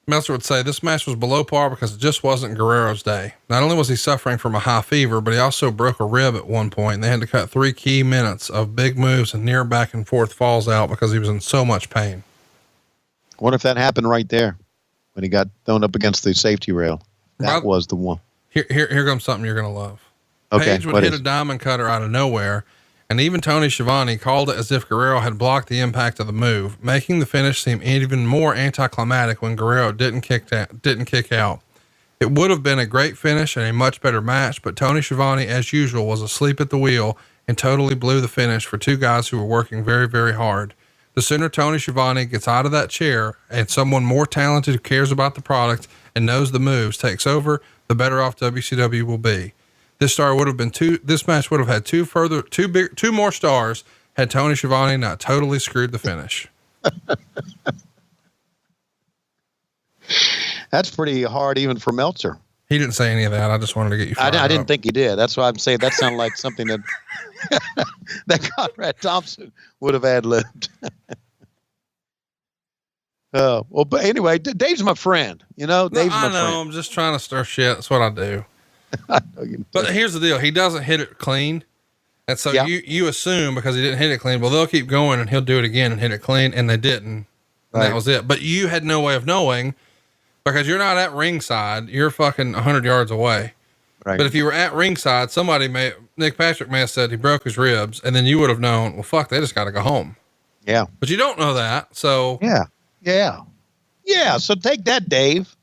Meltzer would say this match was below par because it just wasn't Guerrero's day. Not only was he suffering from a high fever, but he also broke a rib at one point. And they had to cut 3 key minutes of big moves and near back and forth falls out because he was in so much pain. I wonder if that happened right there when he got thrown up against the safety rail. That was the one. Here comes something you're going to love. Okay. Page would hit a diamond cutter out of nowhere. And even Tony Schiavone called it as if Guerrero had blocked the impact of the move, making the finish seem even more anticlimactic when Guerrero didn't kick out. It would have been a great finish and a much better match, but Tony Schiavone, as usual, was asleep at the wheel and totally blew the finish for 2 guys who were working very, very hard. The sooner Tony Schiavone gets out of that chair and someone more talented who cares about the product and knows the moves takes over, the better off WCW will be. This match would have had 2 more stars had Tony Schiavone not totally screwed the finish. That's pretty hard even for Meltzer. He didn't say any of that. I just wanted to get you fired I didn't up. think he did. That's why I'm saying that sounded like something that that Conrad Thompson would have ad-libbed. Well, but anyway, Dave's my friend. You know, Dave's my friend. I'm just trying to stir shit. That's what I do. But here's the deal. He doesn't hit it clean. And so you assume because he didn't hit it clean, well, they'll keep going and he'll do it again and hit it clean. And they didn't. And that was it. But you had no way of knowing because you're not at ringside. You're fucking 100 yards away. Right. But if you were at ringside, Nick Patrick may have said he broke his ribs and then you would have known, well, fuck, they just got to go home. Yeah. But you don't know that. So Yeah. So take that, Dave.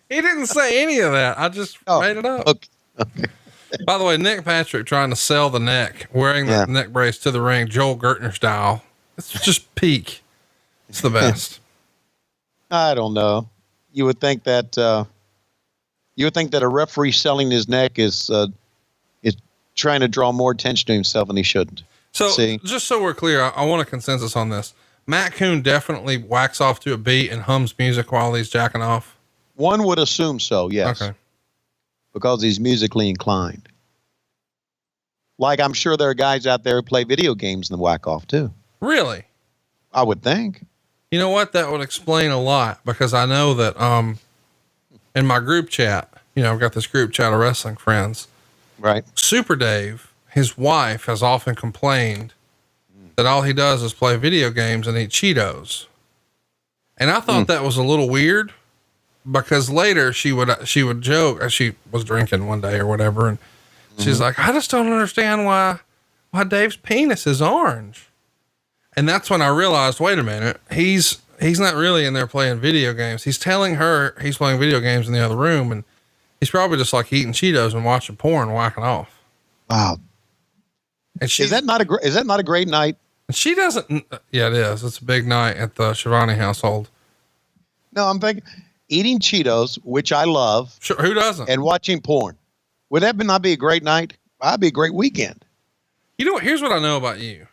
he didn't say any of that. I just made it up. Okay. By the way, Nick Patrick trying to sell the neck, wearing the neck brace to the ring, Joel Gertner style. It's just peak. It's the best. I don't know. You would think that a referee selling his neck is trying to draw more attention to himself, and he shouldn't. So See? just so we're clear, I want a consensus on this. Matt Coon definitely whacks off to a beat and hums music while he's jacking off. One would assume so, yes. Okay. Because he's musically inclined. Like, I'm sure there are guys out there who play video games and whack off too. Really? I would think. You know what? That would explain a lot, because I know that, in my group chat, I've got this group chat of wrestling friends, Right. Super Dave, his wife has often complained that all he does is play video games and eat Cheetos. And I thought that was a little weird, because later she would joke, as she was drinking one day or whatever. And she's like, I just don't understand why Dave's penis is orange. And that's when I realized, wait a minute, he's not really in there playing video games. He's telling her he's playing video games in the other room, and he's probably just like eating Cheetos and watching porn and whacking off. Wow. And Is that not a great night? she doesn't. Yeah, it is. It's a big night at the Schiavone household. No, I'm thinking eating Cheetos, which I love, Sure. Who doesn't? and watching porn. Would that not be a great night? That'd be a great weekend. You know what? Here's what I know about you.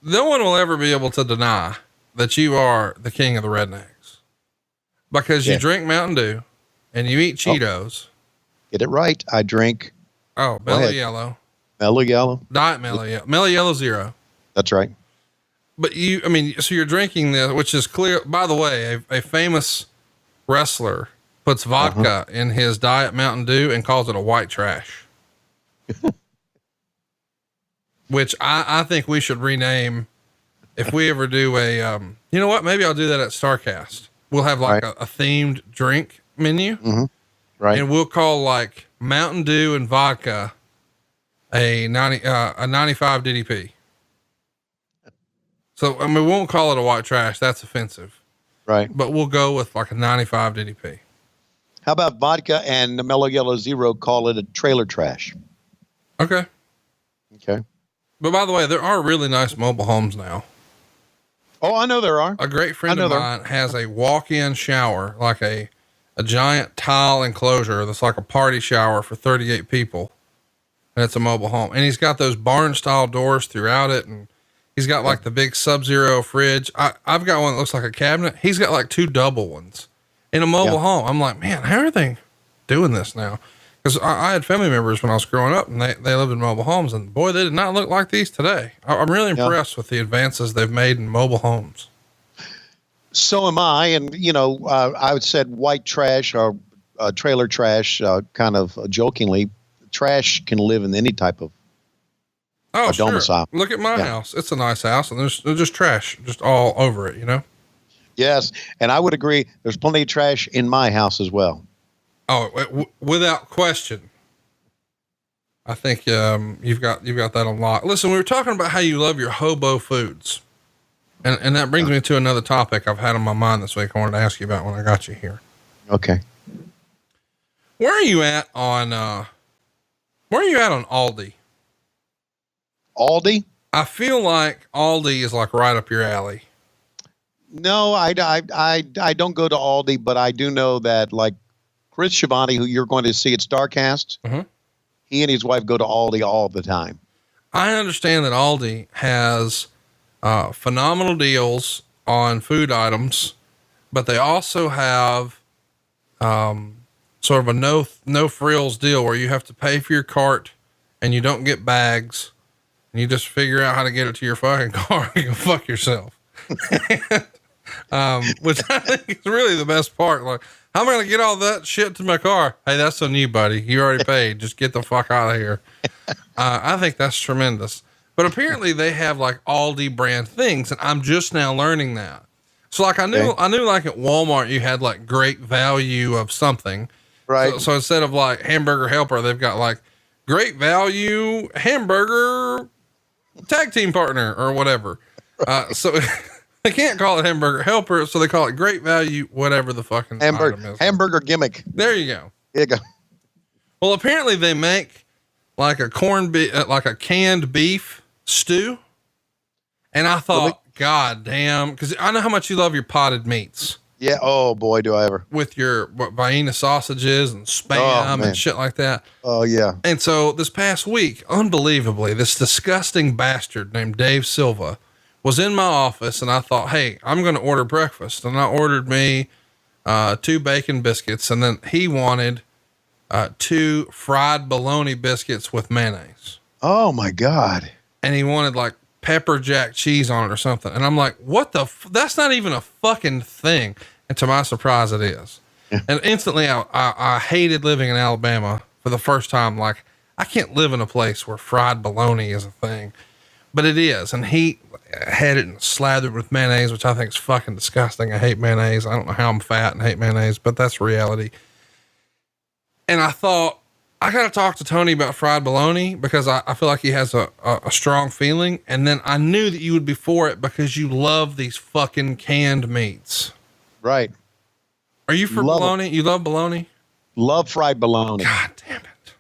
No one will ever be able to deny that you are the king of the rednecks, because you drink Mountain Dew and you eat Cheetos. Get it right. I drink Mellow Yellow, Mellow Yellow. Diet Mellow Yellow, Mellow Yellow Zero. That's right. But so you're drinking this, which is clear. By the way, a famous wrestler puts vodka in his Diet Mountain Dew and calls it a white trash. Which I think we should rename if we ever do a, you know what? Maybe I'll do that at StarCast. We'll have like a themed drink menu, Right. and we'll call like Mountain Dew and vodka a 95 DDP. So, we won't call it a white trash. That's offensive, Right. but we'll go with like a 95 DDP. How about vodka and the Mellow Yellow Zero? Call it a trailer trash. Okay. Okay. But by the way, there are really nice mobile homes now. Oh, I know there are. A great friend of mine has a walk-in shower, like a giant tile enclosure that's like a party shower for 38 people. And it's a mobile home. And he's got those barn style doors throughout it. And he's got like the big Sub-Zero fridge. I've got one that looks like a cabinet. He's got like two double ones in a mobile home. I'm like, man, how are they doing this now? Because I had family members when I was growing up, and they lived in mobile homes, and boy, they did not look like these today. I'm really impressed with the advances they've made in mobile homes. So am I. And, I would said white trash or trailer trash, kind of jokingly. Trash can live in any type of domicile. Look at my house. It's a nice house, and there's just trash just all over it, Yes. And I would agree. There's plenty of trash in my house as well. Oh, without question. I think you've got that a lot. Listen, we were talking about how you love your hobo foods, and that brings me to another topic I've had on my mind this week. I wanted to ask you about when I got you here. Okay. Where are you at on Aldi? Aldi? I feel like Aldi is like right up your alley. No, I don't go to Aldi, but I do know that like Chris Schiavone, who you're going to see at StarCast, he and his wife go to Aldi all the time. I understand that Aldi has phenomenal deals on food items, but they also have sort of a no frills deal where you have to pay for your cart and you don't get bags, and you just figure out how to get it to your fucking car. You can fuck yourself. Which I think is really the best part. Like, how am I going to get all that shit to my car? Hey, that's on you, buddy. You already paid. Just get the fuck out of here. I think that's tremendous. But apparently they have like Aldi brand things, and I'm just now learning that. So like I knew like at Walmart you had like great value of something. Right. So instead of like Hamburger Helper, they've got like great value hamburger tag team partner or whatever. So they can't call it Hamburger Helper, so they call it great value, whatever the fucking item is. Hamburger gimmick. There you go. Here you go. Well, apparently they make like a canned beef stew. And I thought, god damn, because I know how much you love your potted meats. Yeah. Oh boy, do I ever. With your Vienna sausages and spam and shit like that. Oh yeah. And so this past week, unbelievably, this disgusting bastard named Dave Silva was in my office, and I thought, hey, I'm going to order breakfast. And I ordered me 2 bacon biscuits, and then he wanted 2 fried bologna biscuits with mayonnaise. Oh my God. And he wanted like pepper jack cheese on it or something. And I'm like, what the, that's not even a fucking thing. And to my surprise, it is. Yeah. And instantly I hated living in Alabama for the first time. Like, I can't live in a place where fried bologna is a thing, but it is. And he had it slathered with mayonnaise, which I think is fucking disgusting. I hate mayonnaise. I don't know how I'm fat and hate mayonnaise, but that's reality. And I thought, I got to talk to Tony about fried bologna because I feel like he has a strong feeling. And then I knew that you would be for it because you love these fucking canned meats. Right. Are you for bologna? You love bologna? Love fried bologna. God damn it.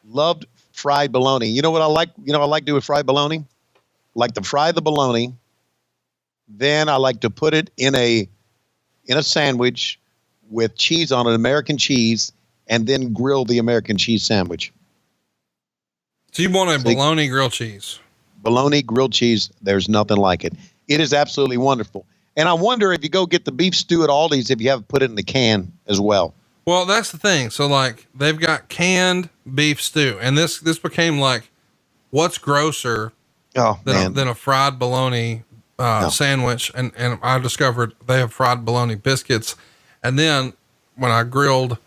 Loved fried bologna. You know what I like? You know what I like to do with fried bologna? Like to fry the bologna. Then I like to put it in a sandwich with cheese on it, American cheese, and then grill the American cheese sandwich. So you want a bologna grilled cheese? Bologna grilled cheese. There's nothing like it. It is absolutely wonderful. And I wonder if you go get the beef stew at Aldi's, if you have put it in the can as well. Well, that's the thing. So like they've got canned beef stew, and this became like, what's grosser than a fried bologna sandwich. And I discovered they have fried bologna biscuits. And then when I grilled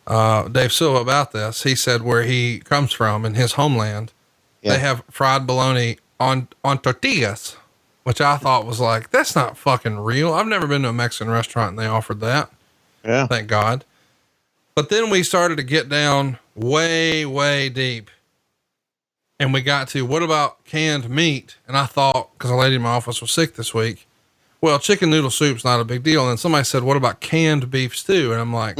Dave Silva about this, he said where he comes from in his homeland, they have fried bologna on tortillas, which I thought was like, that's not fucking real. I've never been to a Mexican restaurant and they offered that. Yeah. Thank God. But then we started to get down way, way deep. And we got to, what about canned meat? And I thought, cause a lady in my office was sick this week. Well, chicken noodle soup's not a big deal. And then somebody said, what about canned beef stew? And I'm like,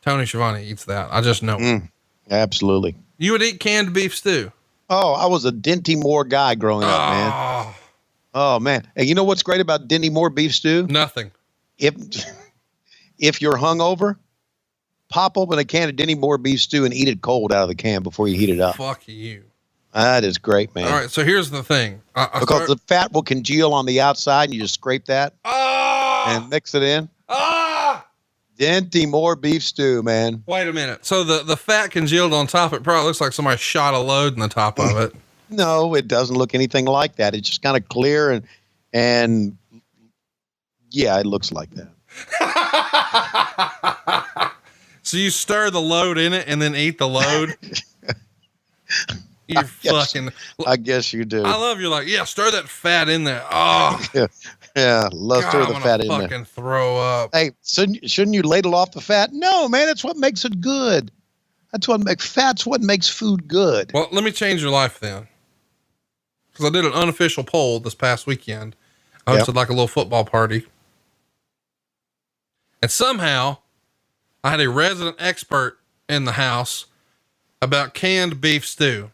Tony Schiavone eats that. I just know. Absolutely. You would eat canned beef stew? Oh, I was a Dinty Moore guy growing up, man. Oh man. And you know what's great about Dinty Moore beef stew? Nothing. If you're hungover, pop open a can of Dinty Moore beef stew and eat it cold out of the can before you heat it up. Fuck you. That is great, man. All right. So here's the thing. Because the fat will congeal on the outside and you just scrape that and mix it in. Dinty Moore beef stew, man. Wait a minute. So the fat congealed on top, it probably looks like somebody shot a load in the top of it. No, it doesn't look anything like that. It's just kind of clear and yeah, it looks like that. So you stir the load in it and then eat the load? I guess you do. I love you. Like, yeah, stir that fat in there. Oh, yeah. Love stir the fat in there. Fucking throw up. Hey, shouldn't you ladle off the fat? No, man, it's what makes it good. Fat's what makes food good. Well, let me change your life then. Cause I did an unofficial poll this past weekend. I hosted like a little football party. And somehow I had a resident expert in the house about canned beef stew.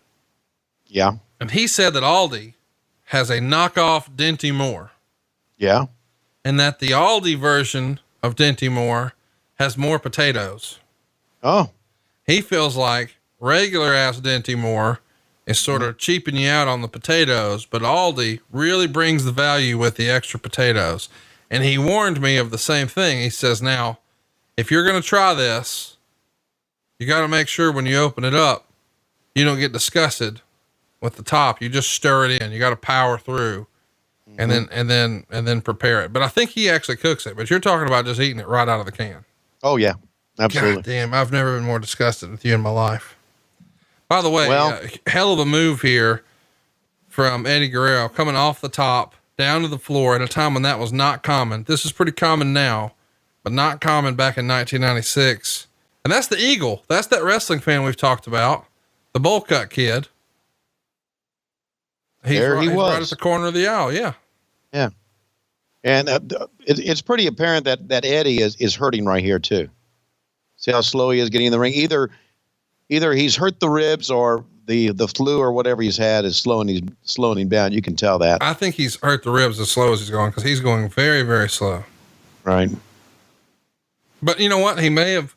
Yeah. And he said that Aldi has a knockoff Dinty Moore. Yeah. And that the Aldi version of Dinty Moore has more potatoes. Oh. He feels like regular ass Dinty Moore is sort of cheaping you out on the potatoes, but Aldi really brings the value with the extra potatoes. And he warned me of the same thing. He says, now, if you're going to try this, you got to make sure when you open it up, you don't get disgusted with the top. You just stir it in. You got to power through and then prepare it. But I think he actually cooks it, but you're talking about just eating it right out of the can. Oh yeah, absolutely. God damn. I've never been more disgusted with you in my life. By the way, hell of a move here from Eddie Guerrero, coming off the top down to the floor at a time when that was not common. This is pretty common now, but not common back in 1996. And that's the Eagle. That's that wrestling fan we've talked about. The bowl cut kid. He's was right at the corner of the aisle. Yeah. Yeah. And it's pretty apparent that Eddie is hurting right here too. See how slow he is getting in the ring. Either he's hurt the ribs or the flu or whatever he's had is slowing him down. You can tell that. I think he's hurt the ribs as slow as he's going, because he's going very, very slow. Right. But you know what? He may have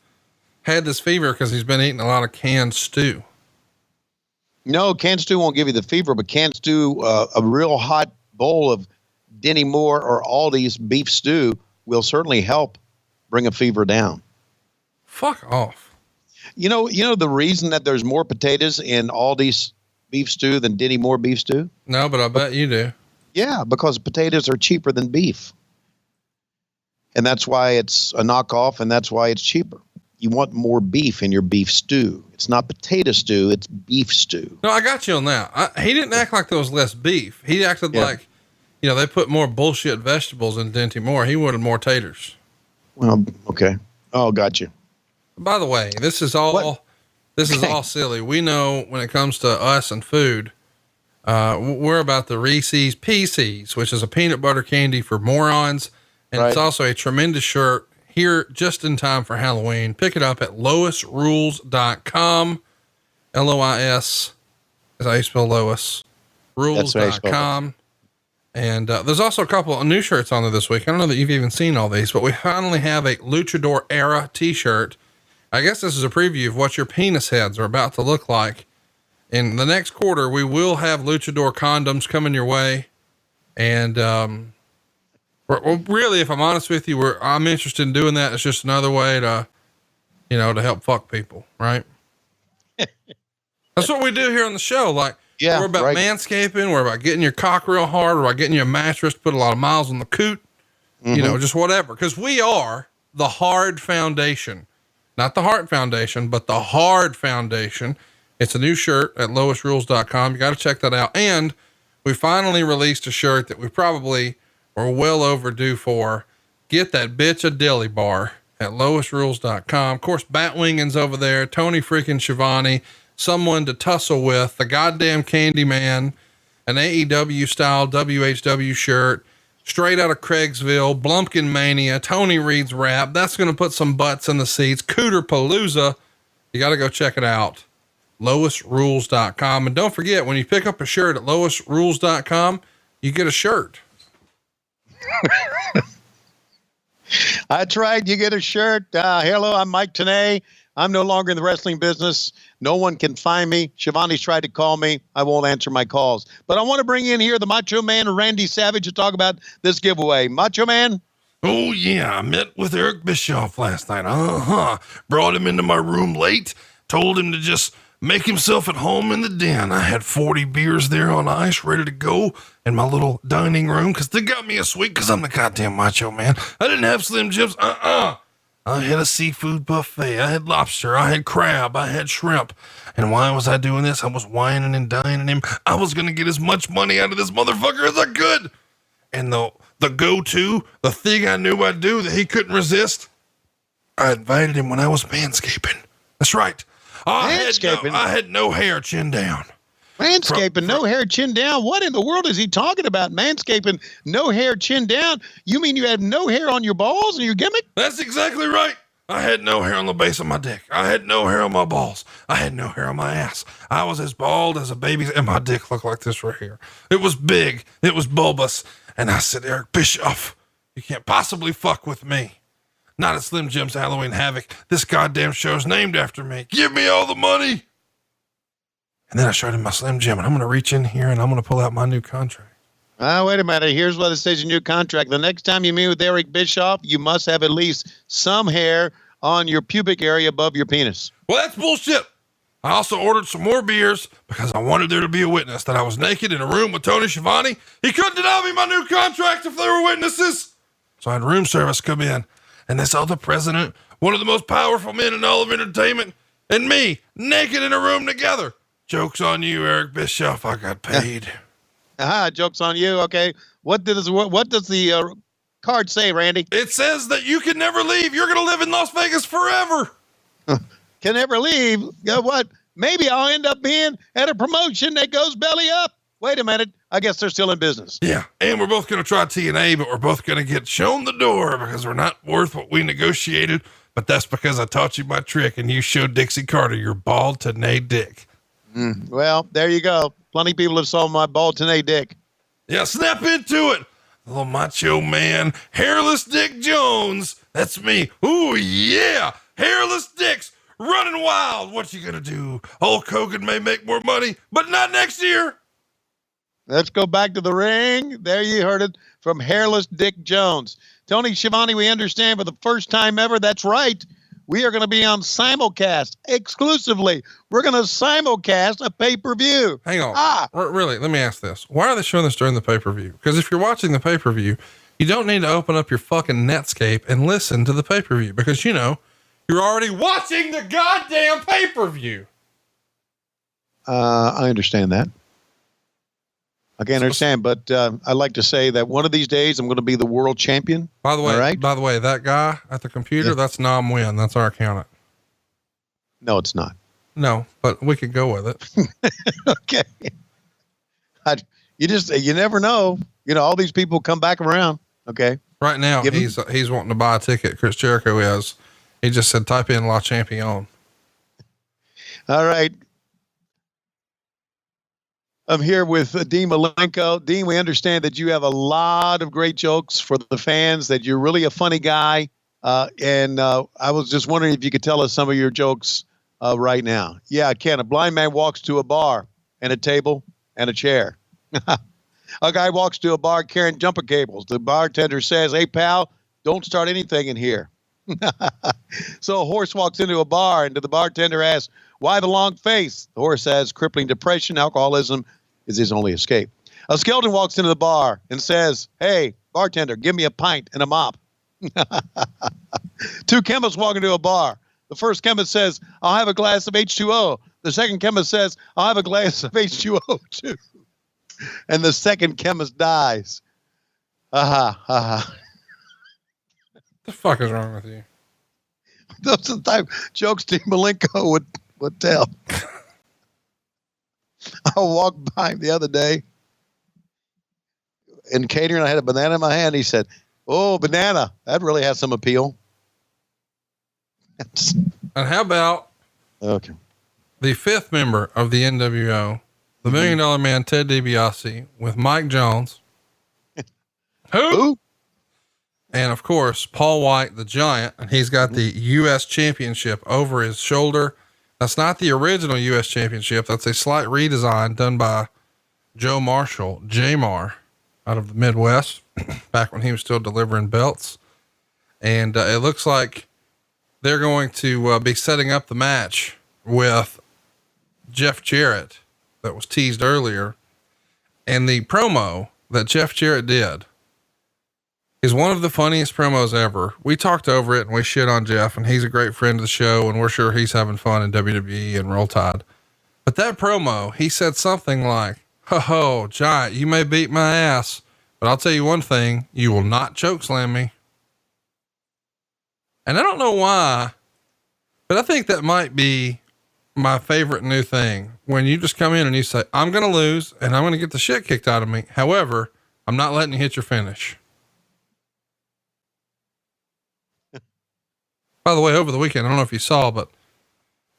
had this fever because he's been eating a lot of canned stew. No, canned stew won't give you the fever, but canned stew, a real hot bowl of Denny Moore or Aldi's beef stew will certainly help bring a fever down. Fuck off. You know the reason that there's more potatoes in Aldi's beef stew than Denny Moore beef stew? No, but I bet you do. Yeah, because potatoes are cheaper than beef. And that's why it's a knockoff, and that's why it's cheaper. You want more beef in your beef stew. It's not potato stew, it's beef stew. No, I got you on that. He didn't act like there was less beef. He acted like, they put more bullshit vegetables in Denny Moore. He wanted more taters. Well, okay. Oh, got you. By the way, this is all silly. We know when it comes to us and food, we're about the Reese's Pieces, which is a peanut butter candy for morons. And It's also a tremendous shirt here just in time for Halloween. Pick it up at LoisRules.com. LOIS is how you spell Lois. Rules.com. And there's also a couple of new shirts on there this week. I don't know that you've even seen all these, but we finally have a Luchador era t-shirt. I guess this is a preview of what your penis heads are about to look like. In the next quarter, we will have Luchador condoms coming your way. And, really, if I'm honest with you, I'm interested in doing that. It's just another way to, to help fuck people. Right. That's what we do here on the show. Like, we're about manscaping. We're about getting your cock real hard. We're about getting you a mattress to put a lot of miles on the coot, just whatever. Cause we are the hard foundation. Not the Heart Foundation, but the Hard Foundation. It's a new shirt at LoisRules.com. You got to check that out. And we finally released a shirt that we probably were well overdue for. Get that bitch a dilly bar at LoisRules.com. Of course, Batwingin's over there. Tony freaking Schiavone, someone to tussle with, the goddamn Candyman, an AEW style WHW shirt. Straight out of Craigsville, Blumpkin Mania, Tony Reed's rap. That's going to put some butts in the seats. Cooter Palooza. You got to go check it out. LoisRules.com. And don't forget, when you pick up a shirt at LoisRules.com, you get a shirt. I tried. You get a shirt. Hello, I'm Mike Tenay. I'm no longer in the wrestling business. No one can find me. Schiavone's tried to call me. I won't answer my calls. But I want to bring in here the Macho Man, Randy Savage, to talk about this giveaway. Macho Man? Oh, yeah. I met with Eric Bischoff last night. Brought him into my room late. Told him to just make himself at home in the den. I had 40 beers there on ice, ready to go in my little dining room, because they got me a suite, because I'm the goddamn Macho Man. I didn't have Slim Jims. I had a seafood buffet. I had lobster. I had crab. I had shrimp. And why was I doing this? I was whining and dining him. I was going to get as much money out of this motherfucker as I could. And the go-to, the thing I knew I'd do that he couldn't resist, I invited him when I was manscaping. That's right. I had no hair, chin down. Manscaping, no hair, chin down. What in the world is he talking about? Manscaping, no hair, chin down. You mean you had no hair on your balls and your gimmick? That's exactly right. I had no hair on the base of my dick. I had no hair on my balls. I had no hair on my ass. I was as bald as a baby's, and my dick looked like this right here. It was big. It was bulbous. And I said, Eric Bischoff, you can't possibly fuck with me. Not at Slim Jim's Halloween Havoc. This goddamn show's named after me. Give me all the money. And then I showed him my Slim Jim, and I'm going to reach in here and I'm going to pull out my new contract. Wait a minute. Here's what it says in your contract. The next time you meet with Eric Bischoff, you must have at least some hair on your pubic area above your penis. Well, that's bullshit. I also ordered some more beers because I wanted there to be a witness that I was naked in a room with Tony Schiavone. He couldn't deny me my new contract if there were witnesses. So I had room service come in, and this other president, one of the most powerful men in all of entertainment, and me, naked in a room together. Joke's on you, Eric Bischoff. I got paid. Joke's on you. Okay. What does the card say, Randy? It says that you can never leave. You're going to live in Las Vegas forever. Can never leave. You know what? Maybe I'll end up being at a promotion that goes belly up. Wait a minute. I guess they're still in business. Yeah. And we're both going to try TNA, but we're both going to get shown the door because we're not worth what we negotiated. But that's because I taught you my trick and you showed Dixie Carter your bald Tenay dick. Well, there you go. Plenty of people have saw my ball today, Dick. Yeah, snap into it. Little macho man, hairless Dick Jones. That's me. Ooh, yeah. Hairless Dicks running wild. What you gonna do? Hulk Hogan may make more money, but not next year. Let's go back to the ring. There you heard it from hairless Dick Jones. Tony Schiavone, we understand for the first time ever, that's right. We are going to be on simulcast exclusively. We're going to simulcast a pay-per-view. Hang on. Really, let me ask this. Why are they showing this during the pay-per-view? Because if you're watching the pay-per-view, you don't need to open up your fucking Netscape and listen to the pay-per-view because, you know, you're already watching the goddamn pay-per-view. I understand that. I can't understand, but I'd like to say that one of these days I'm going to be the world champion. By the way, all right? That guy at the computer, that's Nam Win. That's our accountant. No, it's not. No, but we could go with it. Okay. You never know. You know, all these people come back around. Okay. Right now, he's wanting to buy a ticket. Chris Jericho is. He just said, type in La Champion. All right. I'm here with Dean Malenko. Dean, we understand that you have a lot of great jokes for the fans, that you're really a funny guy. And I was just wondering if you could tell us some of your jokes right now. Yeah, I can. A blind man walks to a bar and a table and a chair. A guy walks to a bar carrying jumper cables. The bartender says, "Hey, pal, don't start anything in here." So a horse walks into a bar and the bartender asks, "Why the long face?" The horse says, "Crippling depression, alcoholism is his only escape." A skeleton walks into the bar and says, "Hey, bartender, give me a pint and a mop." Two chemists walk into a bar. The first chemist says, "I'll have a glass of H2O. The second chemist says, "I'll have a glass of H2O too." And the second chemist dies. The fuck is wrong with you? Those are the type of jokes Steve Malenko would tell. I walked by him the other day in catering. I had a banana in my hand. He said, "Oh, banana, that really has some appeal." And how about the fifth member of the NWO, the $1 Million Man, Ted DiBiase, with Mike Jones? Who? And of course, Paul White, the Giant, and he's got the U.S. Championship over his shoulder. That's not the original U.S. Championship. That's a slight redesign done by Joe Marshall, J-Mar, out of the Midwest, back when he was still delivering belts. And it looks like they're going to be setting up the match with Jeff Jarrett that was teased earlier. And the promo that Jeff Jarrett did is one of the funniest promos ever. We talked over it and we shit on Jeff, and he's a great friend of the show, and we're sure he's having fun in WWE and Roll Tide. But that promo, he said something like, "Ho ho, Giant, you may beat my ass, but I'll tell you one thing, you will not choke slam me." And I don't know why, but I think that might be my favorite new thing. When you just come in and you say, "I'm going to lose and I'm going to get the shit kicked out of me. However, I'm not letting you hit your finish." By the way, over the weekend, I don't know if you saw, but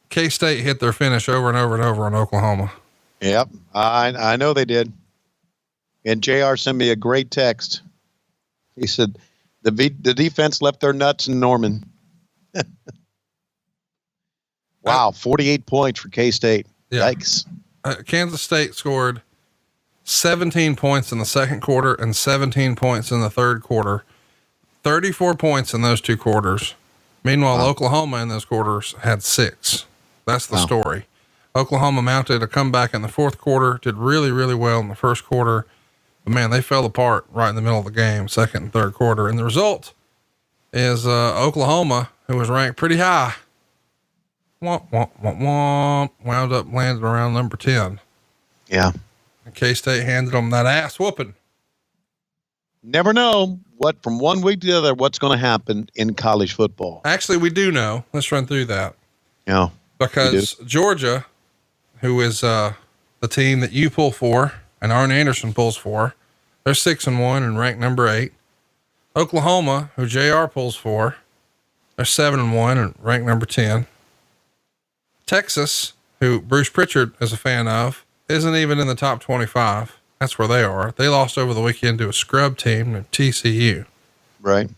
K-State hit their finish over and over and over on Oklahoma. Yep. I know they did. And JR sent me a great text. He said, the defense left their nuts in Norman. Wow. 48 points for K-State. Yeah. Yikes. Kansas State scored 17 points in the second quarter and 17 points in the third quarter, 34 points in those two quarters. Meanwhile, Oklahoma in those quarters had 6. That's the story. Oklahoma mounted a comeback in the fourth quarter, did really, really well in the first quarter, but man, they fell apart right in the middle of the game, second and third quarter. And the result is, Oklahoma, who was ranked pretty high, wound up landing around number 10. Yeah. And K-State handed them that ass whooping. Never know from one week to the other, what's going to happen in college football. Actually, we do know. Let's run through that. Yeah. Because Georgia, who is, the team that you pull for and Arn Anderson pulls for, they're 6-1 and ranked number 8. Oklahoma, who JR pulls for, they're 7-1 and ranked number 10. Texas, who Bruce Pritchard is a fan of, isn't even in the top 25. That's where they are. They lost over the weekend to a scrub team named TCU. Right.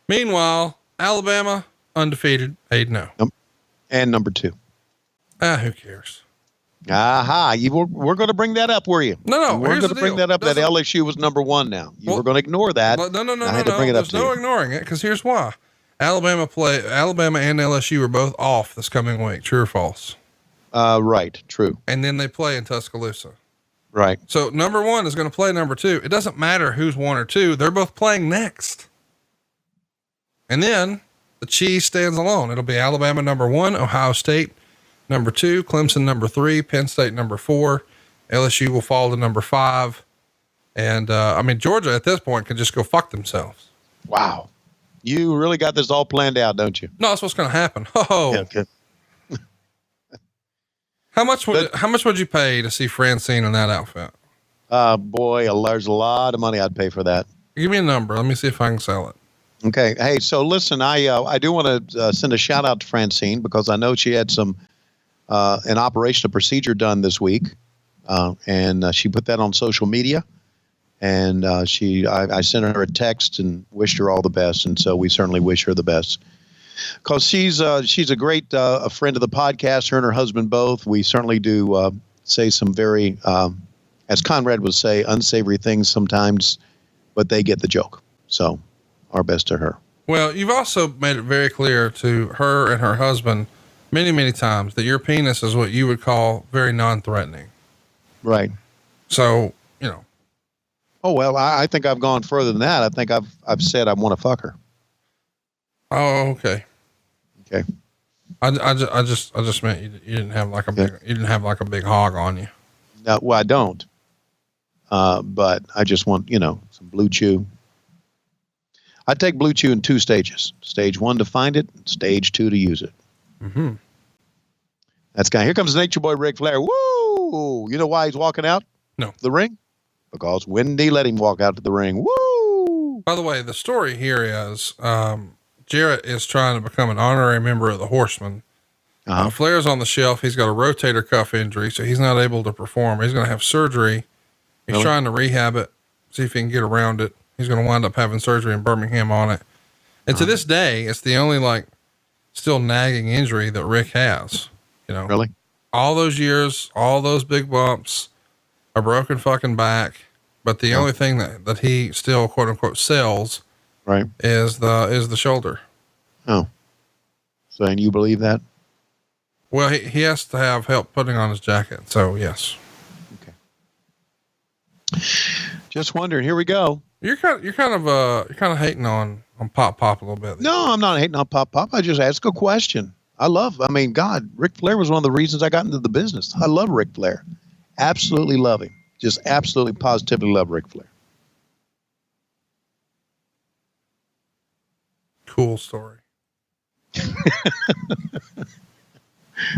Meanwhile, Alabama, undefeated, 8-0. And number 2. Who cares? Aha. We're going to bring that up, were you? No, we're here's going to the bring deal. that up. That LSU was number 1 now. You were going to ignore that. No. I had to bring it up There's to no you. ignoring it, because here's why. Alabama and LSU are both off this coming week. True or false? Right. True. And then they play in Tuscaloosa. Right. So number 1 is going to play number 2. It doesn't matter who's 1 or 2. They're both playing next. And then the cheese stands alone. It'll be Alabama number 1, Ohio State number 2, Clemson number 3, Penn State number 4. LSU will fall to number 5. And, Georgia at this point can just go fuck themselves. Wow. You really got this all planned out, don't you? No, that's what's going to happen. Oh, Yeah, okay. how much would you pay to see Francine in that outfit? Boy, there's a lot of money I'd pay for that. Give me a number. Let me see if I can sell it. Okay. Hey, so listen, I do want to send a shout out to Francine because I know she had an operational procedure done this week. And she put that on social media, and I sent her a text and wished her all the best. And so we certainly wish her the best because she's a great a friend of the podcast, her and her husband both. We certainly do say some very, as Conrad would say, unsavory things sometimes, but they get the joke. So our best to her. Well, you've also made it very clear to her and her husband many, many times that your penis is what you would call very non-threatening. Right. So, Oh, well, I think I've gone further than that. I think I've said I want to fuck her. Oh, okay. Okay. I just meant you didn't have like a big hog on you. No, well, I don't. But I just want, some Blue Chew. I take Blue Chew in 2 stages. Stage 1 to find it, stage 2 to use it. Mm-hmm. Here comes Nature Boy Ric Flair. Woo! You know why he's walking out? No. The ring? Because Wendy let him walk out to the ring. Woo! By the way, the story here is, Jarrett is trying to become an honorary member of the Horsemen. Flair's on the shelf. He's got a rotator cuff injury, so he's not able to perform. He's going to have surgery. He's Really? trying to rehab it, see if he can get around it. He's going to wind up having surgery in Birmingham on it. And to this day, it's the only still nagging injury that Rick has, Really? all those years, all those big bumps, a broken fucking back. But the only thing that he still quote unquote sells Right. is the shoulder. Oh. So, and you believe that? Well, he has to have help putting on his jacket. So yes. Okay. Just wondering. Here we go. You're kind of hating on Pop a little bit. No, I'm not hating on Pop. I just ask a question. God, Ric Flair was one of the reasons I got into the business. I love Ric Flair. Absolutely love him. Just absolutely positively love Ric Flair. Cool story.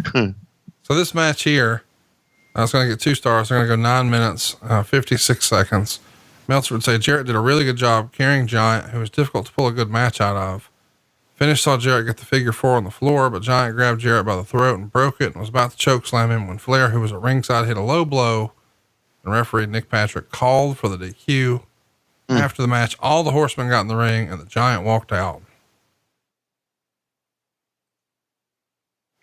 So this match here, I was going to get 2 stars. They're going to go 9 minutes, 56 seconds. Meltzer would say Jarrett did a really good job carrying Giant, who was difficult to pull a good match out of. Finish saw Jarrett get the figure 4 on the floor, but Giant grabbed Jarrett by the throat and broke it and was about to choke slam him when Flair, who was at ringside, hit a low blow, and referee Nick Patrick called for the DQ. After the match, all the Horsemen got in the ring and the Giant walked out.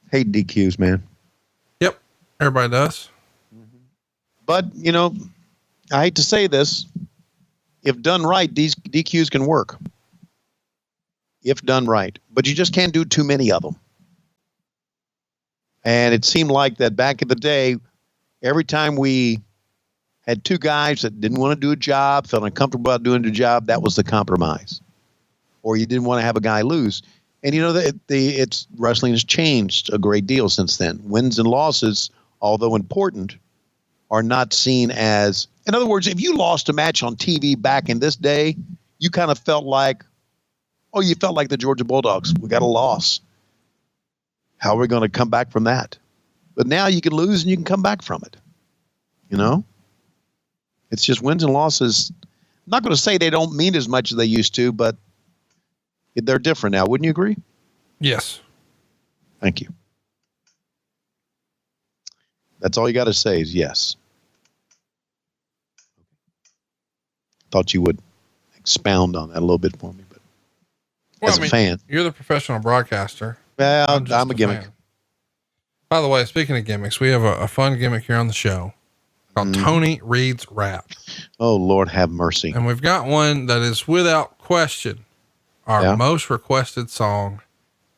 Hate DQs, man. Yep. Everybody does. But, I hate to say this. If done right, these DQs can work. If done right. But you just can't do too many of them. And it seemed like that back in the day, every time we had 2 guys that didn't want to do a job, felt uncomfortable about doing the job, that was the compromise. Or you didn't want to have a guy lose. And wrestling has changed a great deal since then. Wins and losses, although important, are not seen as, in other words, if you lost a match on TV back in this day, you kind of felt like, you felt like the Georgia Bulldogs. We got a loss. How are we going to come back from that? But now you can lose and you can come back from it. It's just wins and losses. I'm not going to say they don't mean as much as they used to, but they're different now. Wouldn't you agree? Yes. Thank you. That's all you got to say is yes. Thought you would expound on that a little bit for me, but as a fan, you're the professional broadcaster. well, just I'm a gimmick. fan. By the way, speaking of gimmicks, we have a fun gimmick here on the show called Tony Reads Rap. Oh, Lord have mercy. And we've got one that is without question our most requested song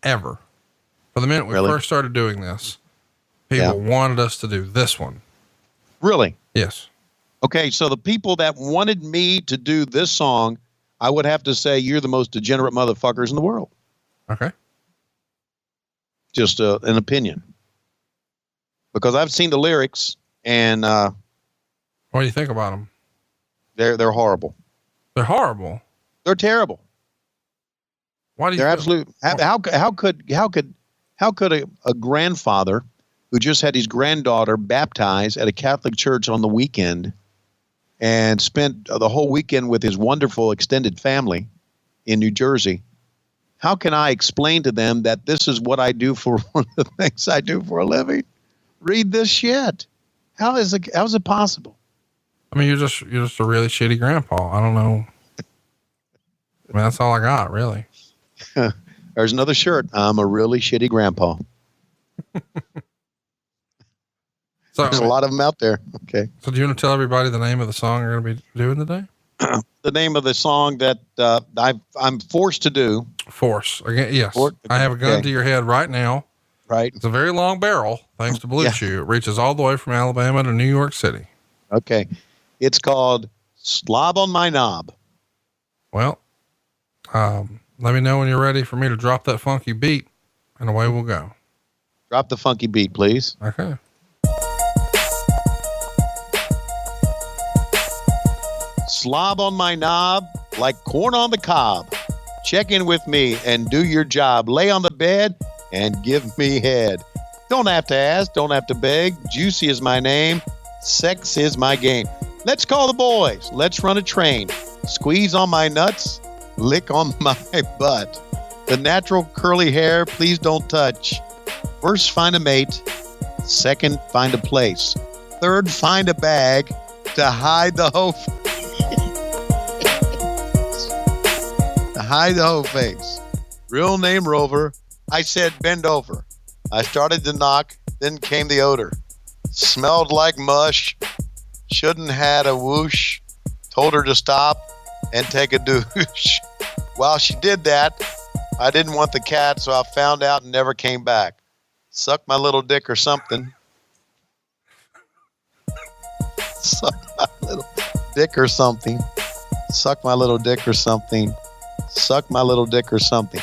ever. For the minute we first started doing this, people wanted us to do this one. Really? Yes. Okay, so the people that wanted me to do this song, I would have to say you're the most degenerate motherfuckers in the world. Okay. Just an opinion. Because I've seen the lyrics, and what do you think about them? They're horrible. They're horrible. They're terrible. Why do you? They're absolute. How could a grandfather who just had his granddaughter baptized at a Catholic church on the weekend and spent the whole weekend with his wonderful extended family in New Jersey? How can I explain to them that this is what I do for one of the things I do for a living? Read this shit. How is it possible? I mean, you're just a really shitty grandpa. I don't know. I mean, that's all I got, really. There's another shirt. I'm a really shitty grandpa. So, there's a lot of them out there. Okay. So do you want to tell everybody the name of the song you're going to be doing today? The name of the song that I'm forced to do. Force. Again, yes. I have a gun to your head right now. Right. It's a very long barrel, thanks to Blue Chew. It reaches all the way from Alabama to New York City. Okay. It's called Slob on My Knob. Well, let me know when you're ready for me to drop that funky beat, and away we'll go. Drop the funky beat, please. Okay. Slob on my knob like corn on the cob. Check in with me and do your job. Lay on the bed and give me head. Don't have to ask, don't have to beg. Juicy is my name. Sex is my game. Let's call the boys. Let's run a train. Squeeze on my nuts. Lick on my butt. The natural curly hair, please don't touch. First, find a mate. Second, find a place. Third, find a bag to hide the hoe. To hide the hoe face. Real name Rover. I said bend over. I started to knock, then came the odor. Smelled like mush. Shouldn't had a whoosh. Told her to stop and take a douche. While she did that, I didn't want the cat, so I found out and never came back. Suck my little dick or something. Suck my little dick or something. Suck my little dick or something. Suck my little dick or something.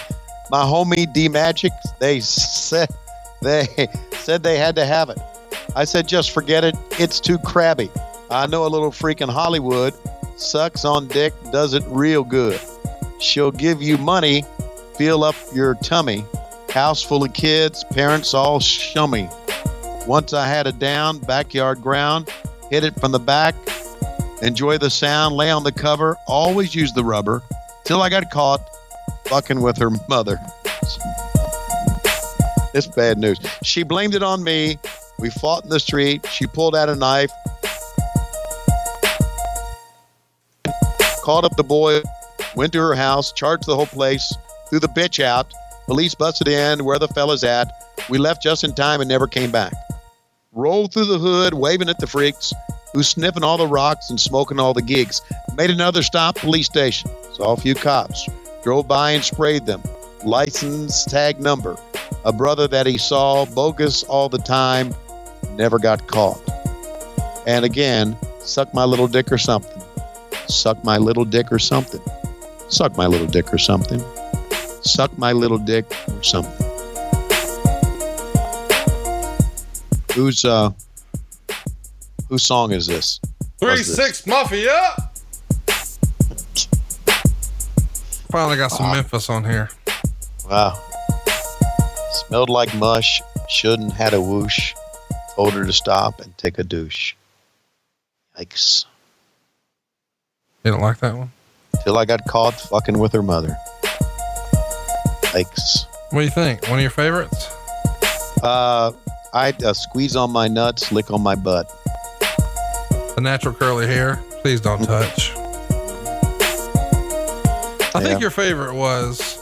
My homie D Magic, they said they had to have it. I said, just forget it. It's too crabby. I know a little freak in Hollywood sucks on dick, does it real good. She'll give you money, fill up your tummy. House full of kids, parents all shummy. Once I had it down, backyard ground, hit it from the back, enjoy the sound, lay on the cover, always use the rubber, till I got caught fucking with her mother. It's bad news. She blamed it on me. We fought in the street. She pulled out a knife, called up the boy, went to her house, charged the whole place, threw the bitch out. Police busted in where the fella's at. We left just in time and never came back. Rolled through the hood, waving at the freaks who's sniffing all the rocks and smoking all the gigs. Made another stop, police station. Saw a few cops. Drove by and sprayed them. License tag number. A brother that he saw, bogus all the time, never got caught. And again, suck my little dick or something. Suck my little dick or something. Suck my little dick or something. Suck my little dick or something. Whose song is this? 3-6 Mafia. Finally got some Memphis on here. Wow. Smelled like mush. Shouldn't had a whoosh. Told her to stop and take a douche. Yikes. You don't like that one? Till I got caught fucking with her mother. Yikes. What do you think? One of your favorites? I I'd squeeze on my nuts, lick on my butt. The natural curly hair, please don't touch. I think your favorite was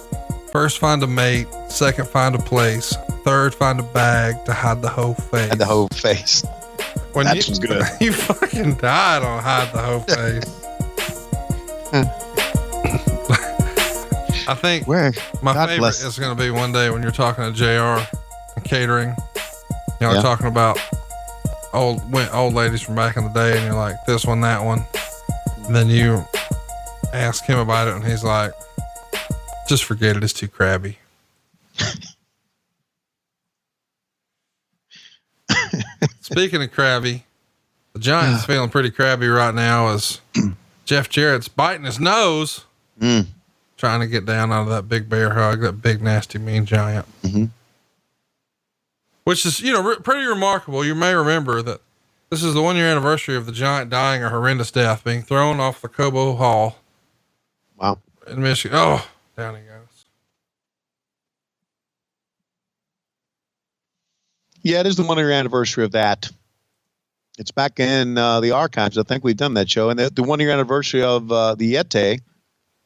first find a mate, second find a place, third find a bag to hide the whole face. And the whole face. When That was good. You fucking died on hide the whole face. I think my God favorite bless. is going to be one day when you're talking to JR and catering. You know, talking about old ladies from back in the day, and you're like, this one, that one. And then you ask him about it, and he's like, just forget it. It's too crabby. Speaking of crabby, the Giant's feeling pretty crabby right now as Jeff Jarrett's biting his nose, trying to get down out of that big bear hug, that big, nasty, mean Giant. Mm-hmm. Which is, pretty remarkable. You may remember that this is the 1 year anniversary of the Giant dying a horrendous death, being thrown off the Cobo Hall. Wow. In Michigan. Oh, down he goes. Yeah, it is the 1 year anniversary of that. It's back in the archives. I think we've done that show. And the 1 year anniversary of the Yeti,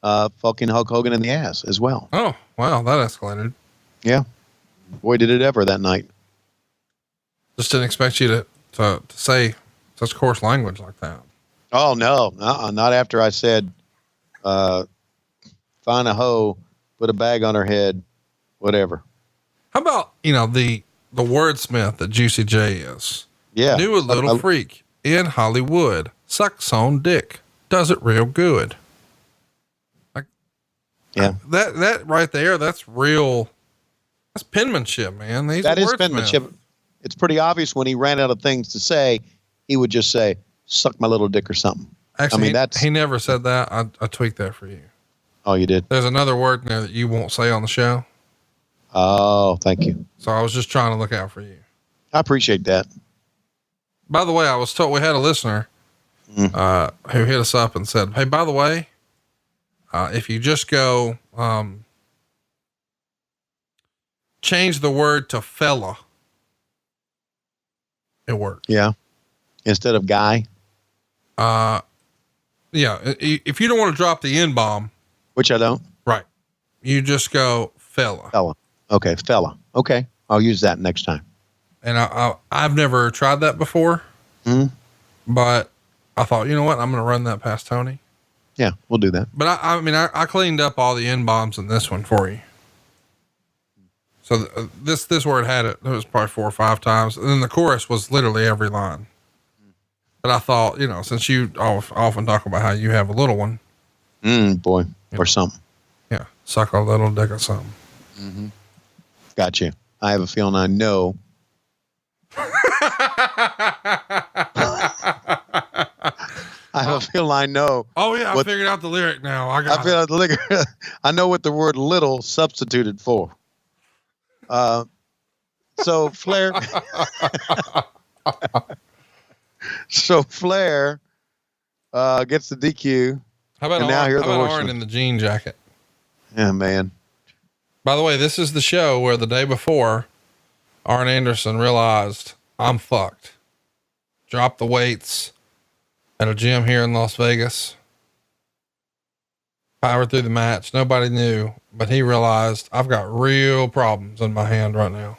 fucking Hulk Hogan in the ass as well. Oh, wow. That escalated. Yeah. Boy, did it ever that night. Just didn't expect you to say such coarse language like that. Oh, no. Not after I said, find a hoe, put a bag on her head, whatever. How about, the wordsmith that Juicy J is? Yeah. Knew a little freak in Hollywood, sucks on dick, does it real good. Yeah. That right there, that's real. That's penmanship, man. He's That a is wordsmith. penmanship. It's pretty obvious when he ran out of things to say, he would just say, suck my little dick or something. Actually, that's. he never said that. I tweaked that for you. Oh, you did? There's another word in there that you won't say on the show. Oh, thank you. So I was just trying to look out for you. I appreciate that. By the way, I was told we had a listener who hit us up and said, hey, by the way, if you just go, change the word to fella, it works. Yeah. Instead of guy. Yeah. If you don't want to drop the N-bomb, Which I don't. right, you just go fella. Fella. Okay. Fella. Okay. I'll use that next time. And I've never tried that before, but I thought, you know what? I'm going to run that past Tony. Yeah, we'll do that. But I cleaned up all the N-bombs in this one for you. So this word had it. It was probably 4 or 5 times. And then the chorus was literally every line. But I thought, since you often talk about how you have a little one. Boy. Or something. Yeah. Suck a little dick or something. Got you. I have a feeling I know. I have a feeling I know. Oh yeah. I figured out the lyric now. I feel like I know what the word little substituted for. So Flair. So Flair gets the DQ. How about Arn in the jean jacket? Yeah, man. By the way, this is the show where the day before Arn Anderson realized I'm fucked. Dropped the weights at a gym here in Las Vegas. Powered through the match. Nobody knew, but he realized I've got real problems in my hand right now.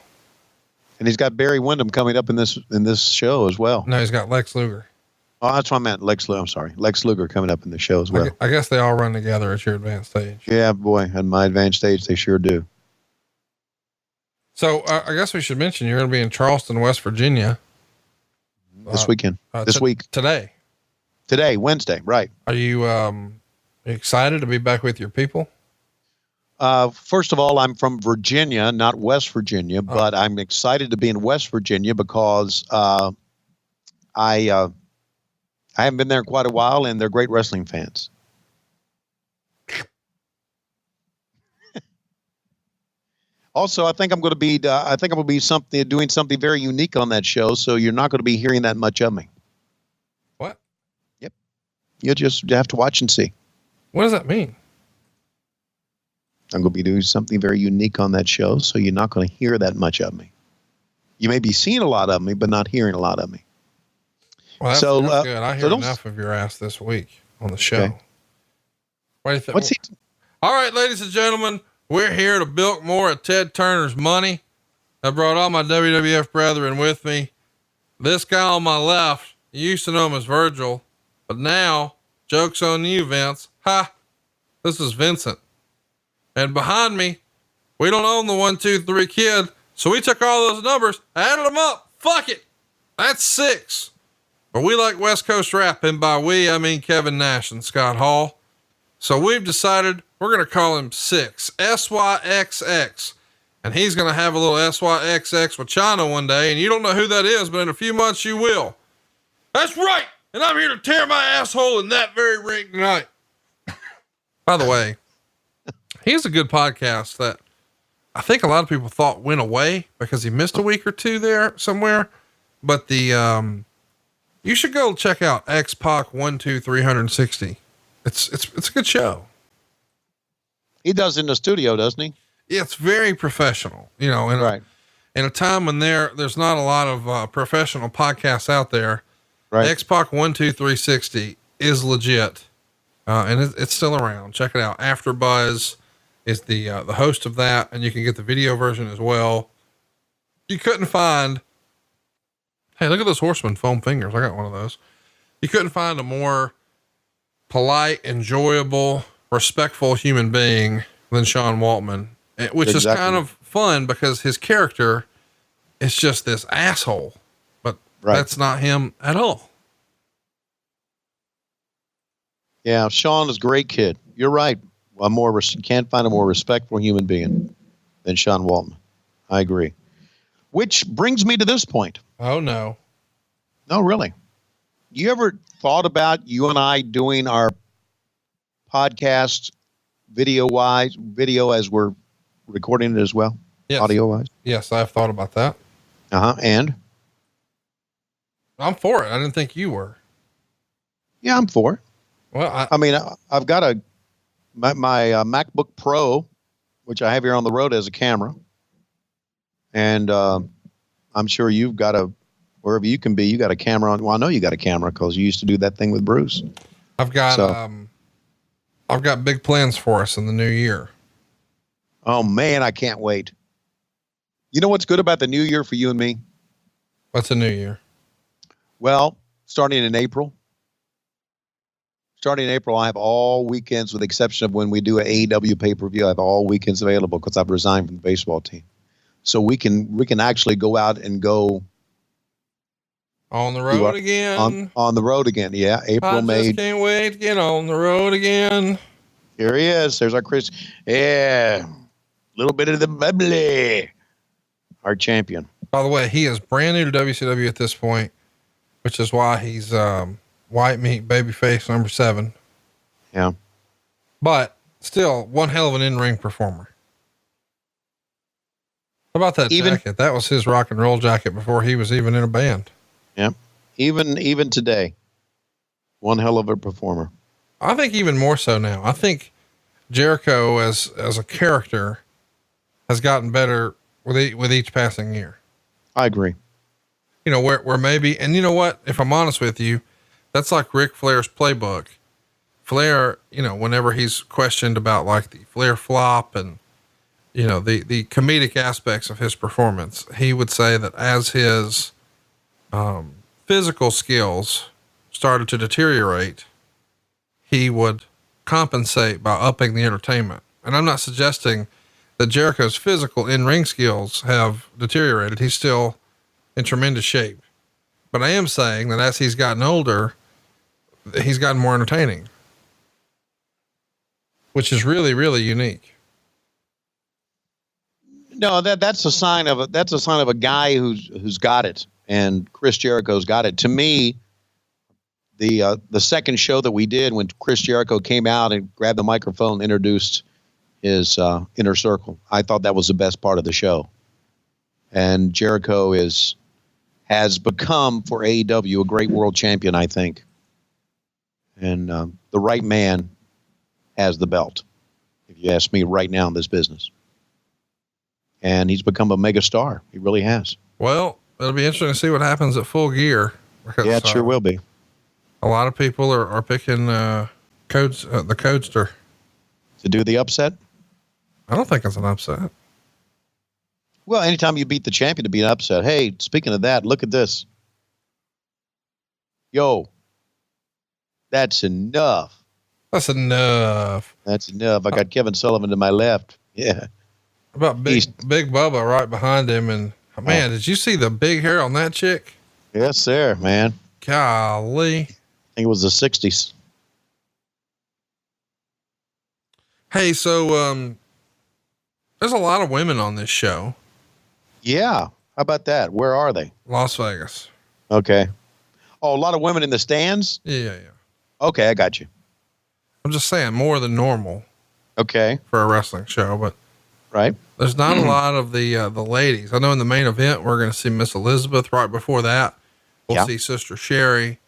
And he's got Barry Windham coming up in this show as well. No, he's got Lex Luger. Oh, that's what I meant. Lex Luger. I'm sorry. Lex Luger coming up in the show as well. I guess they all run together at your advanced stage. Yeah, boy. At my advanced stage, they sure do. So I guess we should mention you're going to be in Charleston, West Virginia. This weekend. This week. Today, Wednesday. Right. Are you excited to be back with your people? First of all, I'm from Virginia, not West Virginia, but I'm excited to be in West Virginia because I haven't been there in quite a while, and they're great wrestling fans. Also, I think I'm going to be doing something very unique on that show, so you're not going to be hearing that much of me. What? Yep. You have to watch and see. What does that mean? I'm going to be doing something very unique on that show, so you're not going to hear that much of me. You may be seeing a lot of me, but not hearing a lot of me. Well, that's, So, that's good. I hear so enough of your ass this week on the show. Okay. What do you think? What's he? All right, ladies and gentlemen, we're here to bilk more of Ted Turner's money. I brought all my WWF brethren with me. This guy on my left, you used to know him as Virgil, but now, joke's on you, Vince. Ha! This is Vincent. And behind me, we don't own the 1, 2, 3 kid, so we took all those numbers, added them up. Fuck it. That's 6. But we like West Coast rap, and by we, I mean Kevin Nash and Scott Hall. So we've decided we're going to call him 6, SYXX. And he's going to have a little SYXX with China one day, and you don't know who that is, but in a few months you will. That's right. And I'm here to tear my asshole in that very ring tonight. By the way, he's a good podcast that I think a lot of people thought went away because he missed a week or two there somewhere. But the, you should go check out X-Pac 1-2-360. It's a good show. He does in the studio, doesn't he? Yeah, it's very professional, you know, in a time when there's not a lot of, professional podcasts out there. Right. X-Pac 1-2-360 is legit. And it's still around. Check it out. AfterBuzz is the host of that, and you can get the video version as well. You couldn't find, hey, look at those Horseman foam fingers. I got one of those. You couldn't find a more polite, enjoyable, respectful human being than Sean Waltman, which is kind of fun because his character is just this asshole, but that's not him at all. Yeah. Sean is a great kid. You're right. Can't find a more respectful human being than Sean Waltman. I agree. Which brings me to this point. Oh no. No, really. You ever thought about you and I doing our podcast video as we're recording it as well? Yes. Audio wise? Yes, I've thought about that. And? I'm for it. I didn't think you were. Yeah, I'm for it. Well, I mean, I've got my MacBook Pro, which I have here on the road as a camera. And I'm sure you've got wherever you can be, you got a camera on. Well, I know you got a camera because you used to do that thing with Bruce. I've got big plans for us in the new year. Oh man, I can't wait. You know what's good about the new year for you and me? What's a new year? Well, starting in April, I have all weekends with the exception of when we do an AEW pay-per-view. I have all weekends available because I've resigned from the baseball team. So we can actually go out and go on the road again. On the road again. Yeah. April, May. I just can't wait to get on the road again. Here he is. There's our Chris. Yeah. A little bit of the bubbly. Our champion. By the way, he is brand new to WCW at this point, which is why he's white meat babyface number 7. Yeah. But still one hell of an in-ring performer. How about that jacket? That was his rock and roll jacket before he was even in a band. Yeah. Even today, one hell of a performer. I think even more so now. I think Jericho as a character has gotten better with each passing year. I agree. You know, where maybe, and you know what, if I'm honest with you, that's like Ric Flair's playbook. Flair, you know, whenever he's questioned about like the Flair flop and, you know, the comedic aspects of his performance, he would say that as his physical skills started to deteriorate, he would compensate by upping the entertainment. And I'm not suggesting that Jericho's physical in-ring skills have deteriorated. He's still in tremendous shape, but I am saying that as he's gotten older, he's gotten more entertaining, which is really, really unique. No, that's a sign of a guy who's got it, and Chris Jericho's got it. To me, the second show that we did when Chris Jericho came out and grabbed the microphone and introduced his Inner Circle, I thought that was the best part of the show. And Jericho has become for AEW a great world champion, I think. And the right man has the belt, if you ask me right now in this business. And he's become a mega star. He really has. Well, it'll be interesting to see what happens at Full Gear. Because, Yeah, it sure will be. A lot of people are picking, the Codester. To do the upset? I don't think it's an upset. Well, anytime you beat the champion to be an upset. Hey, speaking of that, look at this. Yo, that's enough. That's enough. That's enough. I got Kevin Sullivan to my left. Yeah. About Big Bubba right behind him. And man, did you see the big hair on that chick? Yes, sir, man. Golly. I think it was the 60s. Hey, so, there's a lot of women on this show. Yeah. How about that? Where are they? Las Vegas. Okay. Oh, a lot of women in the stands? Yeah. Okay, I got you. I'm just saying more than normal Okay. for a wrestling show, but Right. there's not a lot of the ladies. I know in the main event, we're going to see Miss Elizabeth. Right before that, we'll see Sister Sherry.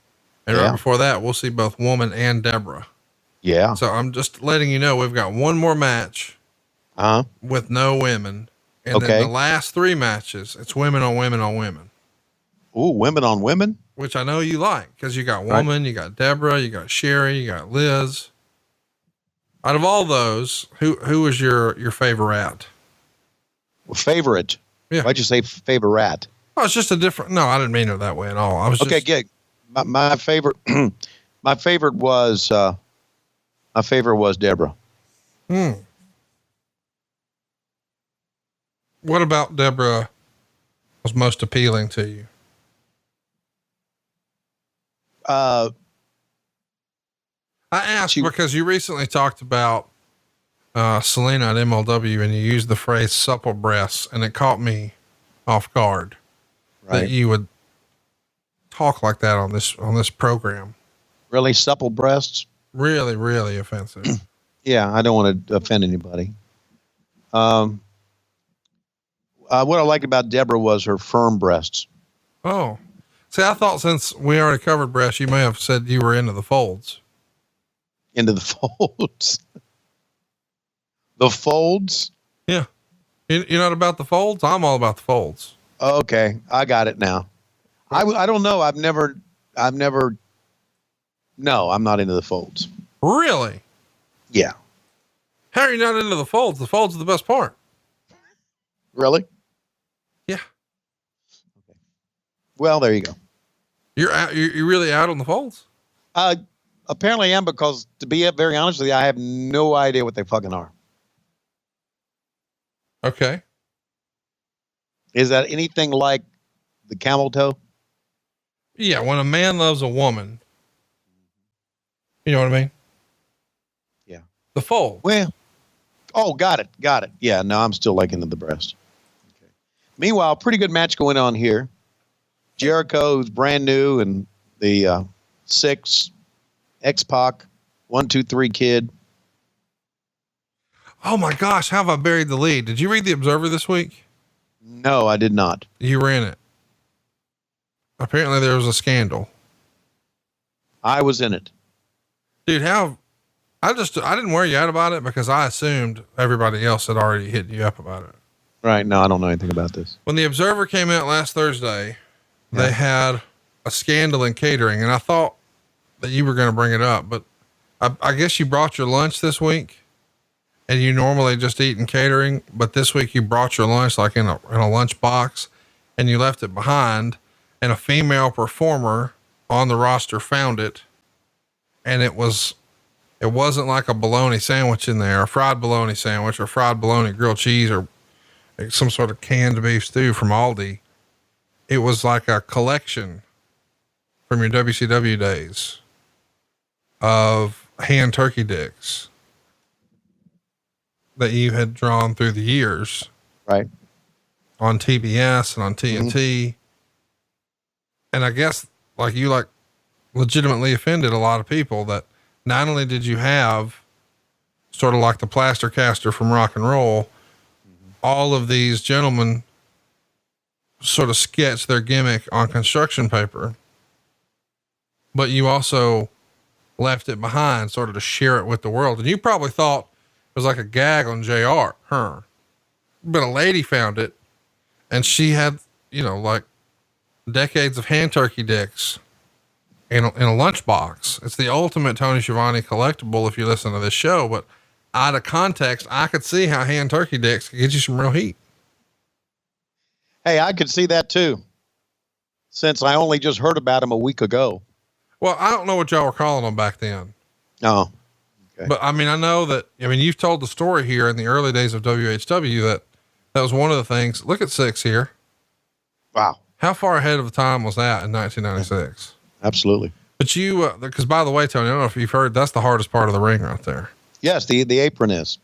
And right before that, we'll see both Woman and Deborah. Yeah. So I'm just letting you know, we've got one more match with no women. And then the last 3 matches, it's women on women on women. Ooh, women on women? Which I know you like, because you got Woman, you got Deborah, you got Sherry, you got Liz. Out of all those, who was your favorite? Favorite? Yeah. Why'd you say favorite? Oh, it's just a different. No, I didn't mean it that way at all. I was Okay, just, good. My favorite, my favorite was Deborah. What about Deborah was most appealing to you? Uh, I asked because you recently talked about Selena at MLW, and you used the phrase supple breasts, and it caught me off guard that you would talk like that on this program. Really supple breasts? Really, really offensive. Yeah, I don't want to offend anybody. What I liked about Deborah was her firm breasts. Oh, see, I thought since we already covered breasts, you may have said you were into the folds. Into the folds. The folds? Yeah. You're not about the folds? I'm all about the folds. Okay. I got it now. I don't know. No, I'm not into the folds. Really? Yeah. How are you not into the folds? The folds are the best part. Really? Yeah. Okay. Well, there you go. You're out, you're really out on the folds? Apparently I am, because to be very honest with you, I have no idea what they fucking are. Okay. Is that anything like the camel toe? Yeah. When a man loves a woman, you know what I mean? Yeah. The fold. Well, got it. Yeah. No, I'm still liking the breast. Okay. Meanwhile, pretty good match going on here. Jericho, who's brand new, and the 6 X-Pac 1, 2, 3 kid. Oh my gosh. How have I buried the lead? Did you read the Observer this week? No, I did not. You were in it. Apparently there was a scandal. I was in it. Dude, I didn't wear you out about it because I assumed everybody else had already hit you up about it. Right. No, I don't know anything about this. When the Observer came out last Thursday, they had a scandal in catering, and I thought that you were going to bring it up, but I guess you brought your lunch this week, and you normally just eat in catering, but this week you brought your lunch like in a lunch box, and you left it behind, and a female performer on the roster found it, and it wasn't like a bologna sandwich in there, a fried bologna sandwich or fried bologna grilled cheese or some sort of canned beef stew from Aldi. It was like a collection from your WCW days of hand turkey dicks that you had drawn through the years. Right. On TBS and on TNT. And I guess you legitimately offended a lot of people that not only did you have sort of like the plaster caster from rock and roll, all of these gentlemen sort of sketch their gimmick on construction paper, but you also left it behind sort of to share it with the world. And you probably thought it was like a gag on JR, but a lady found it and she had like decades of hand turkey dicks in a lunchbox. It's the ultimate Tony Schiavone collectible if you listen to this show, but out of context, I could see how hand turkey dicks could get you some real heat. Hey, I could see that too, since I only just heard about him a week ago. Well, I don't know what y'all were calling them back then. Oh, okay. But I mean, I know that, you've told the story here in the early days of WHW that was one of the things. Look at 6 here. Wow. How far ahead of the time was that in 1996? Absolutely. But you, because by the way, Tony, I don't know if you've heard, that's the hardest part of the ring right there. Yes, the apron is.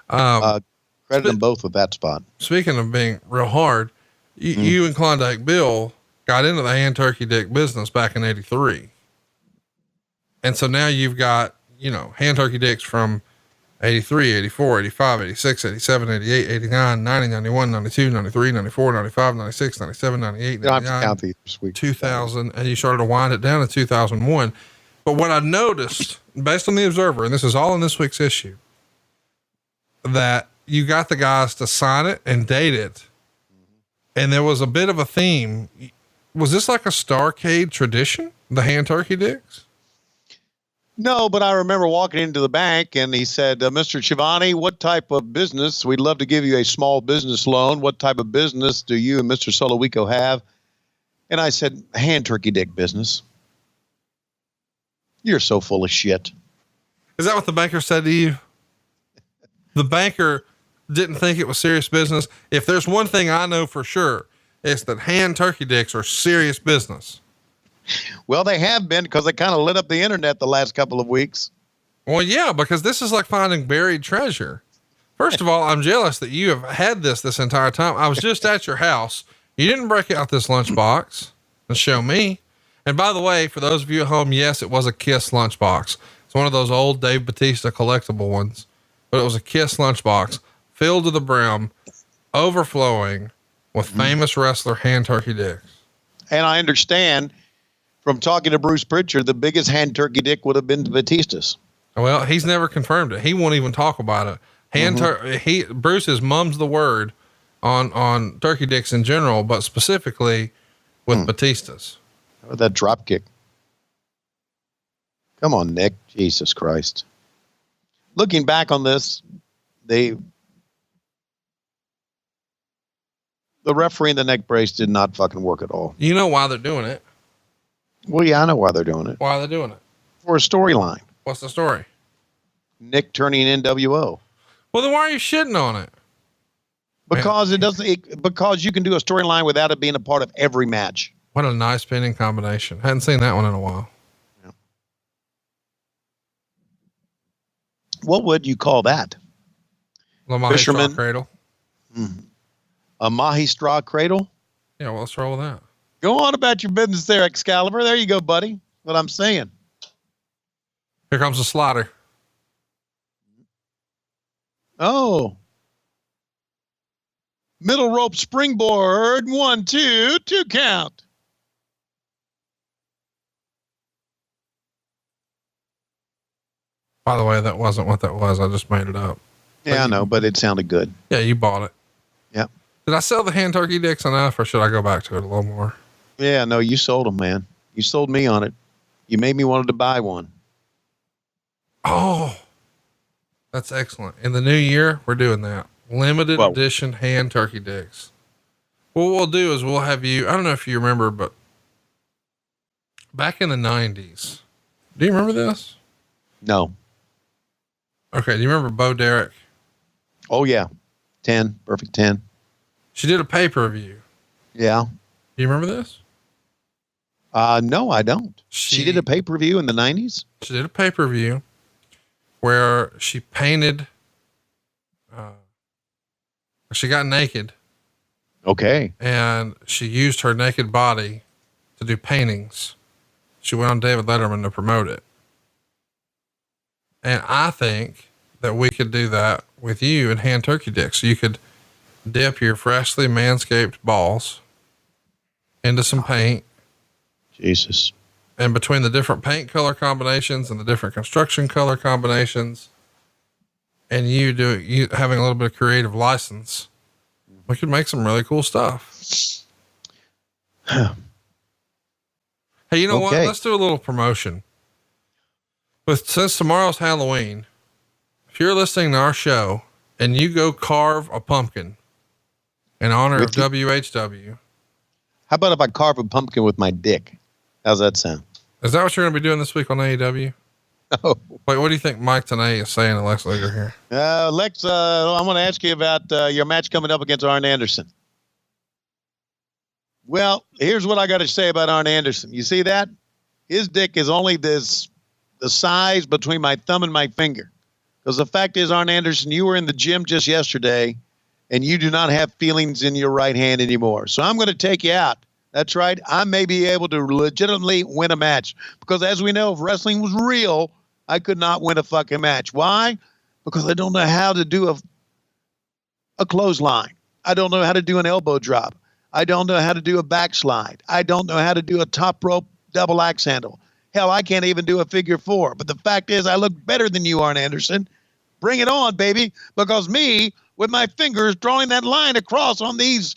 Credit them both with that spot. Speaking of being real hard, you and Klondike Bill got into the hand turkey dick business back in 83. And so now you've got, hand turkey dicks from 83, 84, 85, 86, 87, 88, 89, 90, 91, 92, 93, 94, 95, 96, 97, 98, 99, 2000. And you started to wind it down in 2001. But what I noticed based on the Observer, and this is all in this week's issue, that you got the guys to sign it and date it. And there was a bit of a theme. Was this like a Starcade tradition, the hand turkey dicks? No, but I remember walking into the bank and he said, Mr. Schiavone, what type of business? We'd love to give you a small business loan. What type of business do you and Mr. Solowico have? And I said, hand turkey dick business. You're so full of shit. Is that what the banker said to you? The banker didn't think it was serious business. If there's one thing I know for sure, it's that hand turkey dicks are serious business. Well, they have been, because they kind of lit up the internet the last couple of weeks. Well, yeah, because this is like finding buried treasure. First of all, I'm jealous that you have had this entire time. I was just at your house. You didn't break out this lunchbox and show me. And by the way, for those of you at home, yes, it was a Kiss lunchbox. It's one of those old Dave Bautista collectible ones, but it was a Kiss lunchbox filled to the brim, overflowing with famous wrestler hand turkey dicks. And I understand from talking to Bruce Pritchard, the biggest hand turkey dick would have been Batista's. Well, he's never confirmed it. He won't even talk about it. Bruce's mum's the word on turkey dicks in general, but specifically with Batista's. Oh, that drop kick. Come on, Nick. Jesus Christ. Looking back on this, the referee in the neck brace did not fucking work at all. You know why they're doing it? Well, yeah, I know why they're doing it. Why are they doing it? For a storyline. What's the story? Nick turning NWO. Well, then why are you shitting on it? Because because you can do a storyline without it being a part of every match. What a nice pinning combination. Hadn't seen that one in a while. Yeah. What would you call that? The Mahi straw cradle. A Mahi straw cradle? Yeah, well, let's roll with that. Go on about your business there, Excalibur. There you go, buddy. What I'm saying. Here comes the slider. Oh. Middle rope springboard. 1, 2 count. By the way, that wasn't what that was. I just made it up. Yeah, I know, but it sounded good. Yeah, you bought it. Yeah. Did I sell the hand turkey dicks enough, or should I go back to it a little more? Yeah, no, you sold them, man. You sold me on it. You made me wanted to buy one. Oh, that's excellent. In the new year, we're doing that. Limited edition hand turkey dicks. What we'll do is we'll have you, I don't know if you remember, but back in the 90s, do you remember this? No. Okay. Do you remember Bo Derek? Oh yeah. 10, perfect 10. She did a pay-per-view. Yeah. Do you remember this? No, I don't. She did a pay-per-view in the 90s? She did a pay-per-view where she painted, she got naked. Okay. And she used her naked body to do paintings. She went on David Letterman to promote it. And I think that we could do that with you and hand turkey dicks. You could dip your freshly manscaped balls into some paint. Jesus. And between the different paint color combinations and the different construction color combinations, and you having a little bit of creative license, we could make some really cool stuff. Hey, you know what? Okay. Let's do a little promotion. Since tomorrow's Halloween, if you're listening to our show and you go carve a pumpkin in honor of WHW. How about if I carve a pumpkin with my dick? How's that sound? Is that what you're going to be doing this week on AEW? Oh, Wait, what do you think Mike Tenay is saying to Lex Luger here? Lex, I want to ask you about your match coming up against Arn Anderson. Well, here's what I got to say about Arn Anderson. You see that? His dick is only the size between my thumb and my finger. Because the fact is, Arn Anderson, you were in the gym just yesterday, and you do not have feelings in your right hand anymore. So I'm going to take you out. That's right. I may be able to legitimately win a match. Because as we know, if wrestling was real, I could not win a fucking match. Why? Because I don't know how to do a clothesline. I don't know how to do an elbow drop. I don't know how to do a backslide. I don't know how to do a top rope double axe handle. Hell, I can't even do a figure four. But the fact is, I look better than you, Arn Anderson. Bring it on, baby. Because me, with my fingers drawing that line across on these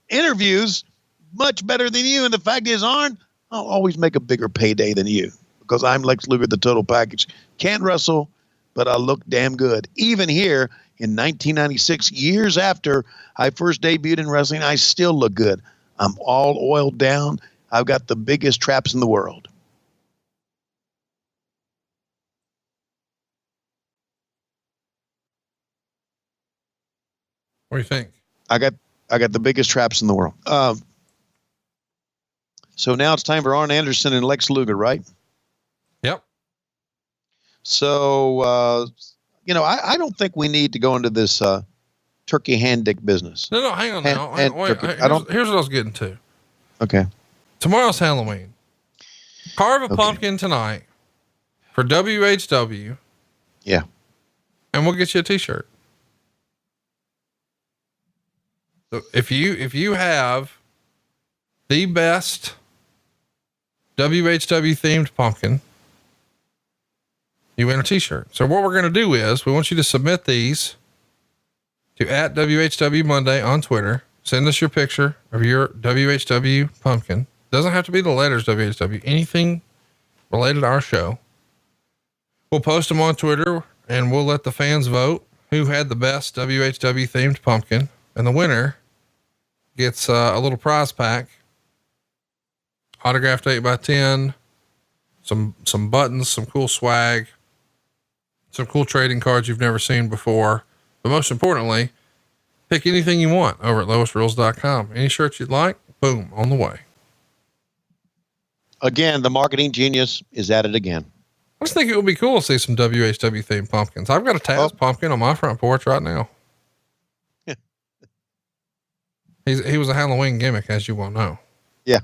interviews, much better than you. And the fact is, Arn, I'll always make a bigger payday than you. Because I'm Lex Luger, the total package. Can't wrestle, but I look damn good. Even here in 1996, years after I first debuted in wrestling, I still look good. I'm all oiled down. I've got the biggest traps in the world. What do you think? I got the biggest traps in the world. So now it's time for Arn Anderson and Lex Luger, right? Yep. So, I don't think we need to go into this turkey hand dick business. No, hang on now. Wait, here's what I was getting to. Okay. Tomorrow's Halloween. Carve a pumpkin tonight for WHW. Yeah. And we'll get you a t-shirt. So if you have the best WHW themed pumpkin, you win a t-shirt. So what we're going to do is we want you to submit these to @WHW Monday on Twitter. Send us your picture of your WHW pumpkin. Doesn't have to be the letters WHW, anything related to our show. We'll post them on Twitter and we'll let the fans vote who had the best WHW themed pumpkin. And the winner gets a little prize pack, autographed 8x10, some buttons, some cool swag, some cool trading cards you've never seen before. But most importantly, pick anything you want over at lowestrules.com. Any shirts you'd like, boom, on the way. Again, the marketing genius is at it again. I just think it would be cool to see some WHW themed pumpkins. I've got a Taz pumpkin on my front porch right now. He was a Halloween gimmick, as you well know. Yeah.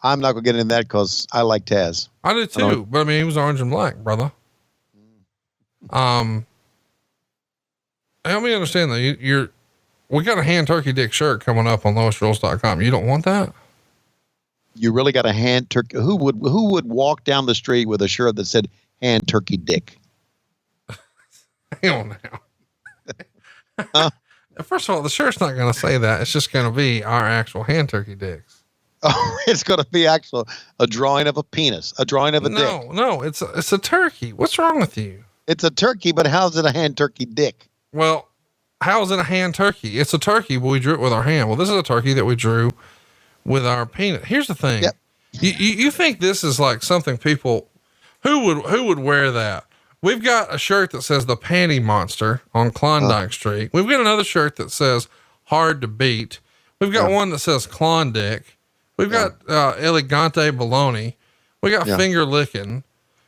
I'm not going to get into that because I like Taz. I do too, but I mean, he was orange and black, brother. Help me understand though. We got a hand turkey dick shirt coming up on lowestrules.com. You don't want that? You really got a hand turkey. Who would walk down the street with a shirt that said hand turkey dick? Hang on now. First of all, the shirt's not going to say that. It's just going to be our actual hand turkey dicks. Oh, it's going to be a drawing of a penis, a drawing of a dick. No, it's a turkey. What's wrong with you? It's a turkey, but how's it a hand turkey dick? Well, how is it a hand turkey? It's a turkey, but we drew it with our hand. Well, this is a turkey that we drew with our penis. Here's the thing. Yep. You think this is like something people, who would wear that? We've got a shirt that says the Panty Monster on Klondike Street. We've got another shirt that says hard to beat. We've got one that says Klondike. We've got Elegante Baloney. We got finger licking.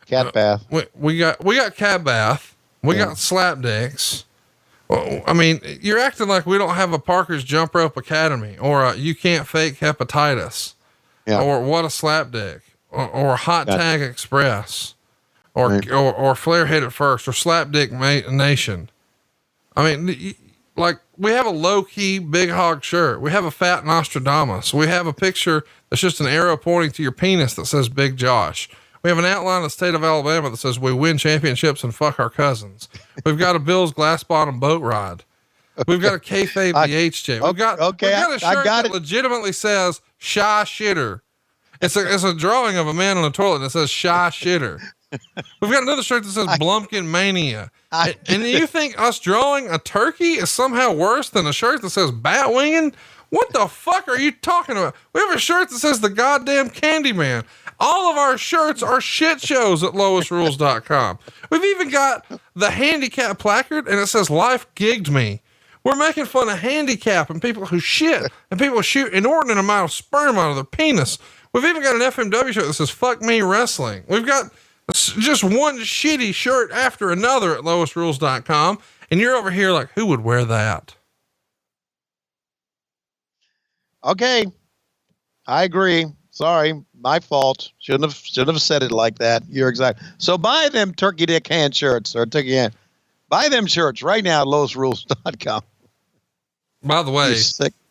Cat bath. We got cat bath. We got slap dicks. Well, I mean, you're acting like we don't have a Parker's Jump Rope Academy or a You Can't Fake Hepatitis or What a Slap Dick or Hot Tag Express or Flare Hit It First or Slap Dick Nation. I mean, like we have a low key big hog shirt. We have a fat Nostradamus. We have a picture that's just an arrow pointing to your penis that says Big Josh. We have an outline of the state of Alabama that says we win championships and fuck our cousins. We've got a Bill's glass bottom boat ride. We've got a kayfabe VHJ. We've got a shirt that legitimately says "Shy Shitter." It's a drawing of a man on a toilet that says "Shy Shitter." We've got another shirt that says "Blumpkin Mania." And you think us drawing a turkey is somehow worse than a shirt that says "Bat Winging"? What the fuck are you talking about? We have a shirt that says "The Goddamn Candyman." All of our shirts are shit shows at lowestrules.com. We've even got the handicap placard and it says "Life gigged me." We're making fun of handicap and people who shit and people who shoot inordinate amount of sperm out of their penis. We've even got an FMW shirt that says "Fuck Me Wrestling." We've got just one shitty shirt after another at lowestrules.com. And you're over here like, who would wear that? Okay. I agree. Sorry. My fault. Shouldn't have said it like that. You're exactly. So buy them turkey dick hand shirts or turkey hand. Buy them shirts right now at lowestrules.com. By the way,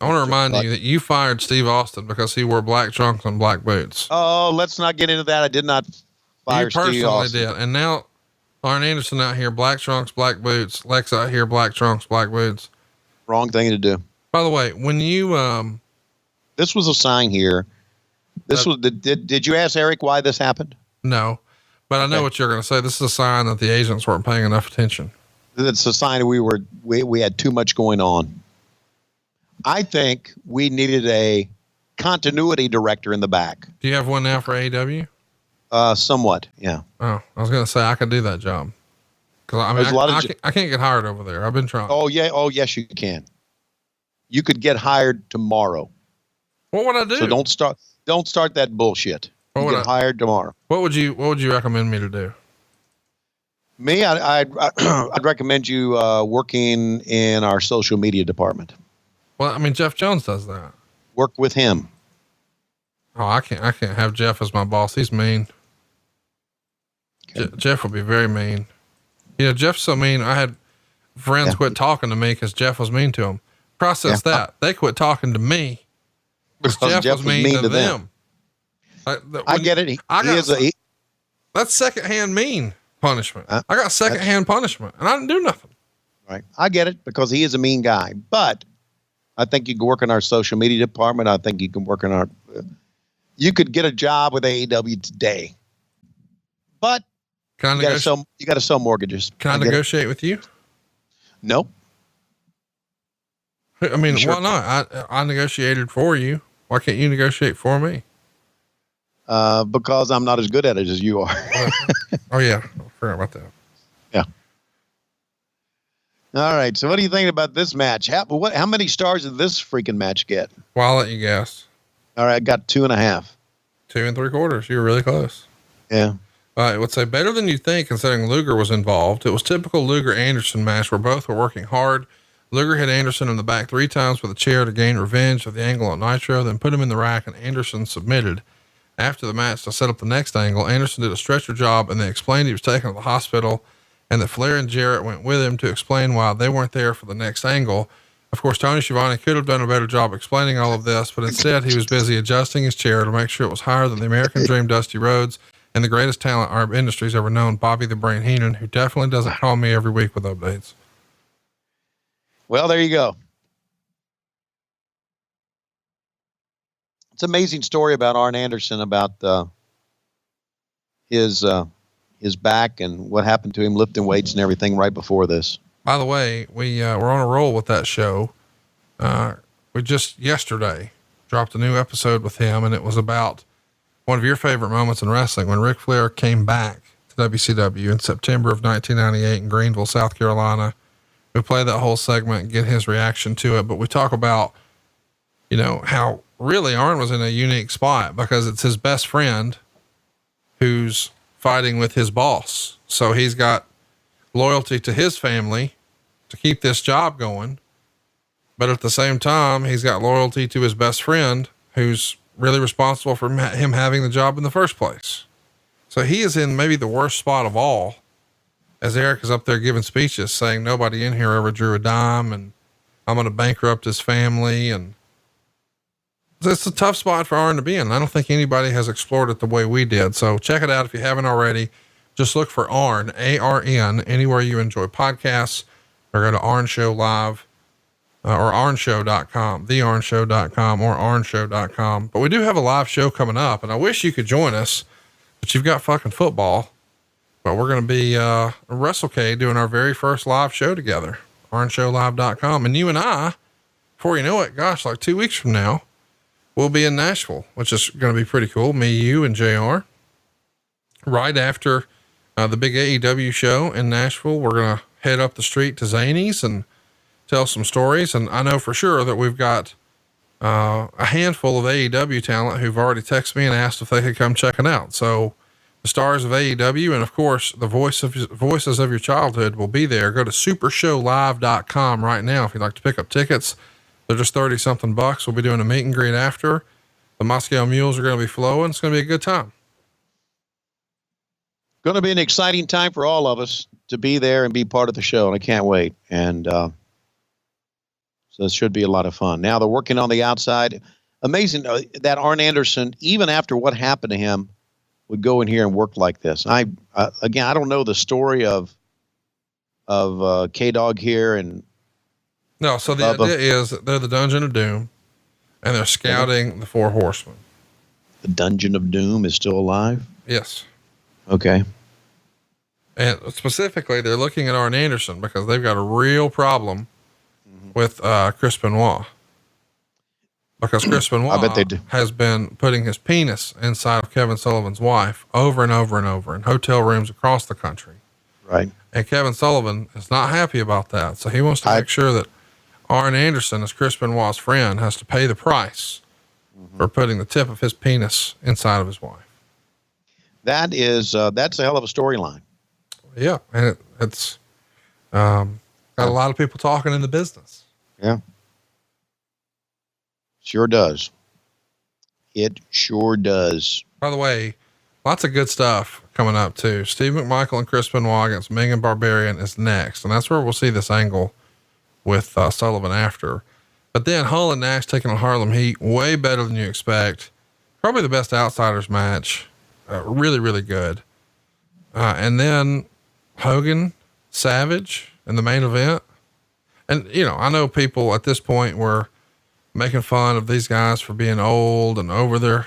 I want to remind you that you fired Steve Austin because he wore black trunks and black boots. Oh, let's not get into that. I did not fire Steve Austin. You personally did. And now Arn Anderson out here, black trunks, black boots. Lex out here, black trunks, black boots. Wrong thing to do. By the way, when you, this was a sign here. This was did you ask Eric why this happened? No, but I know what you're going to say. This is a sign that the agents weren't paying enough attention. It's a sign we had too much going on. I think we needed a continuity director in the back. Do you have one now for AEW? Somewhat, yeah. Oh, I was going to say I could do that job. Cause I mean, I can't get hired over there. I've been trying. Oh yeah. Oh yes, you can. You could get hired tomorrow. What would I do? So don't start that bullshit. Get hired tomorrow. What would you recommend me to do? Me, I'd recommend you working in our social media department. Well, I mean, Jeff Jones does that. Work with him. Oh, I can't have Jeff as my boss. He's mean. Okay. Jeff would be very mean. You know, Jeff's so mean. I had friends quit talking to me because Jeff was mean to them. Process that. They quit talking to me because Jeff was mean to them. I get it. That's secondhand mean punishment. I got secondhand punishment and I didn't do nothing. Right. I get it because he is a mean guy, but I think you can work in our social media department. I think you can work in you could get a job with AEW today, but you got to sell mortgages. Can I negotiate with you? No. I mean, why not? I negotiated for you. Why can't you negotiate for me? Because I'm not as good at it as you are. Oh yeah. I forgot about that. Yeah. All right. So what do you think about this match? How many stars did this freaking match get? Well, I'll let you guess. All right. I got 2.5. 2 3/4. You were really close. Yeah. I would say better than you think considering Luger was involved. It was typical Luger Anderson match where both were working hard. Luger hit Anderson in the back 3 times with a chair to gain revenge of the angle on Nitro, then put him in the rack and Anderson submitted. After the match to set up the next angle, Anderson did a stretcher job and they explained he was taken to the hospital and that Flair and Jarrett went with him to explain why they weren't there for the next angle. Of course, Tony Schiavone could have done a better job explaining all of this, but instead he was busy adjusting his chair to make sure it was higher than the American Dream Dusty Rhodes and the greatest talent our industry's ever known, Bobby the Brain Heenan, who definitely doesn't call me every week with updates. Well, there you go. It's an amazing story about Arn Anderson, about his back and what happened to him lifting weights and everything right before this. By the way, we're on a roll with that show. We just yesterday dropped a new episode with him, and it was about one of your favorite moments in wrestling when Ric Flair came back to WCW in September of 1998 in Greenville, South Carolina. We play that whole segment and get his reaction to it, but we talk about, you know, how really Arn was in a unique spot because it's his best friend who's fighting with his boss. So he's got loyalty to his family to keep this job going. But at the same time, he's got loyalty to his best friend who's really responsible for him having the job in the first place. So he is in maybe the worst spot of all, as Eric is up there giving speeches saying nobody in here ever drew a dime and I'm going to bankrupt his family. And it's a tough spot for Arn to be in. I don't think anybody has explored it the way we did. So check it out. If you haven't already, just look for Arn, ARN, anywhere you enjoy podcasts, or go to Arn Show Live or arnshow.com, thearnshow.com or arnshow.com. But we do have a live show coming up, and I wish you could join us, but you've got fucking football. But we're going to be, WrestleCade doing our very first live show together, arnshowlive.com. And you and I, before you know it, gosh, like 2 weeks from now, we'll be in Nashville, which is going to be pretty cool. Me, you, and JR. Right after the big AEW show in Nashville, we're going to head up the street to Zany's and tell some stories. And I know for sure that we've got a handful of AEW talent who've already texted me and asked if they could come check it out. So the stars of AEW and of course the voices of your childhood will be there. Go to supershowlive.com right now if you'd like to pick up tickets. They're just 30 something bucks. We'll be doing a meet and greet after. The Moscow Mules are going to be flowing. It's going to be a good time. Going to be an exciting time for all of us to be there and be part of the show. And I can't wait. And, so it should be a lot of fun. Now they're working on the outside. Amazing that Arn Anderson, even after what happened to him, would go in here and work like this. Again, I don't know the story of K-Dog here and no. So the idea is that they're the Dungeon of Doom and they're scouting the Four Horsemen. The Dungeon of Doom is still alive. Yes. Okay. And specifically they're looking at Arn Anderson because they've got a real problem with Chris Benoit, because Chris Benoit I bet they do. has been putting his penis inside of Kevin Sullivan's wife over and over and over in hotel rooms across the country. Right. And Kevin Sullivan is not happy about that. So he wants to make sure that Arn Anderson, as Chris Benoit's friend, has to pay the price for putting the tip of his penis inside of his wife. That is, that's a hell of a storyline. Yeah. And it's got a lot of people talking in the business. Yeah. Sure does. It sure does. By the way, lots of good stuff coming up too. Steve McMichael and Chris Benoit against Ming and Barbarian is next. And that's where we'll see this angle with Sullivan after. But then Hull and Nash taking on Harlem Heat, way better than you expect. Probably the best outsiders match. Really, really good. And then Hogan, Savage in the main event. And, you know, I know people at this point were making fun of these guys for being old and over their,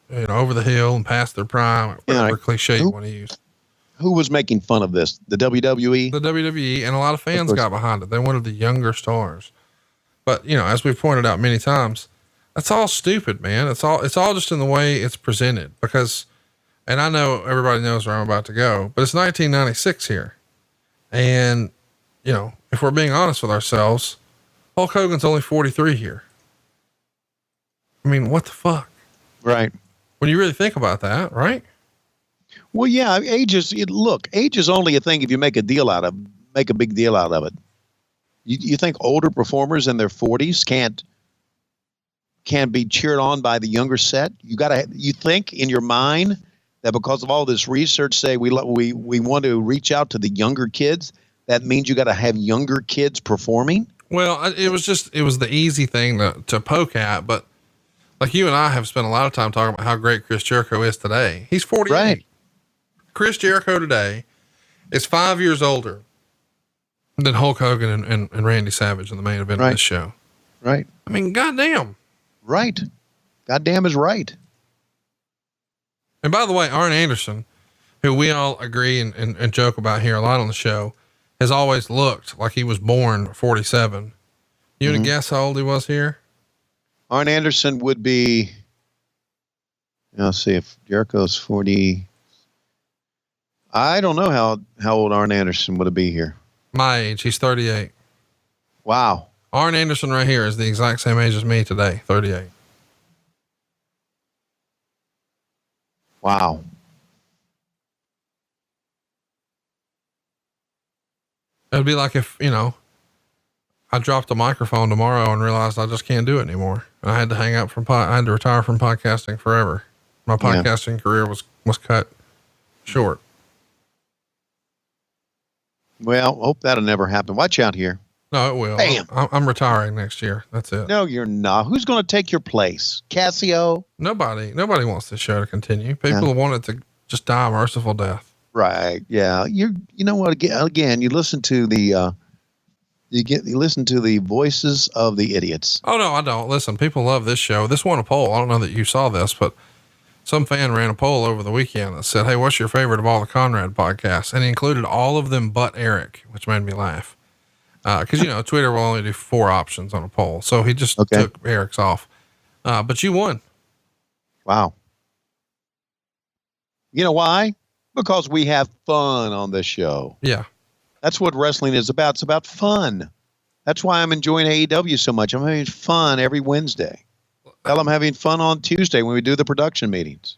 you know, over the hill and past their prime, whatever cliche you want to use. Who was making fun of this? The WWE? The WWE, and a lot of fans got behind it. They wanted the younger stars. But, you know, as we've pointed out many times, that's all stupid, man. It's all just in the way it's presented because, and I know everybody knows where I'm about to go, but it's 1996 here. And, you know, if we're being honest with ourselves, Hulk Hogan's only 43 here. I mean, what the fuck? Right. When you really think about that, right? Well, yeah, age is only a thing if you make a big deal out of it. You think older performers in their 40s can't be cheered on by the younger set? You think in your mind that because of all this research say we want to reach out to the younger kids, that means you got to have younger kids performing? Well, it was the easy thing to poke at, but like you and I have spent a lot of time talking about how great Chris Jericho is today. He's 48. Right. Chris Jericho today is 5 years older than Hulk Hogan and Randy Savage in the main event of this show. Right. I mean, goddamn. Right. Goddamn is right. And by the way, Arn Anderson, who we all agree and joke about here a lot on the show, has always looked like he was born 47. You want to guess how old he was here? Arn Anderson would be, let's see if Jericho's 40. I don't know how old Arn Anderson would be here. My age. He's 38. Wow. Arn Anderson right here is the exact same age as me today, 38. Wow. It'd be like if, you know, I dropped a microphone tomorrow and realized I just can't do it anymore. And I had to hang up I had to retire from podcasting forever. My podcasting career was cut short. Well, hope that'll never happen. Watch out here. No, it will. Bam. I'm retiring next year. That's it. No, you're not. Who's going to take your place? Casio? Nobody wants this show to continue. People want it to just die a merciful death. Right. Yeah. You know what? Again, you listen to the You listen to the voices of the idiots. Oh no, I don't. Listen, people love this show. This won a poll. I don't know that you saw this, but some fan ran a poll over the weekend that said, "Hey, what's your favorite of all the Conrad podcasts?" And he included all of them but Eric, which made me laugh. Cause Twitter will only do 4 options on a poll. So he just took Eric's off. But you won. Wow. You know why? Because we have fun on this show. Yeah. That's what wrestling is about. It's about fun. That's why I'm enjoying AEW so much. I'm having fun every Wednesday. Hell, I'm having fun on Tuesday when we do the production meetings.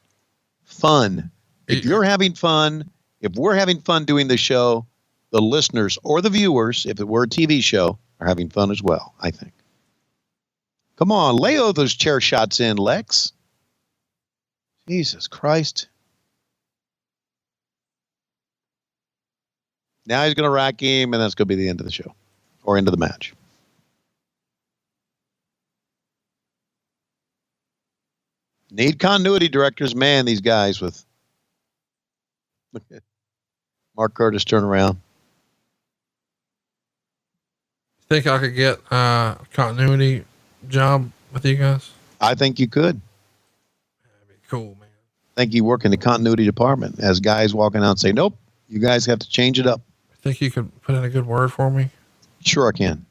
Fun. If you're having fun, if we're having fun doing the show, the listeners or the viewers, if it were a TV show, are having fun as well, I think. Come on, lay all those chair shots in, Lex. Jesus Christ. Now he's going to rack him, and that's going to be the end of the show or end of the match. Need continuity directors. Man, these guys with look at Mark Curtis turn around. Think I could get a continuity job with you guys? I think you could. That'd be cool, man. I think you work in the continuity department as guys walking out and say, nope, you guys have to change it up. Think you could put in a good word for me? Sure, I can.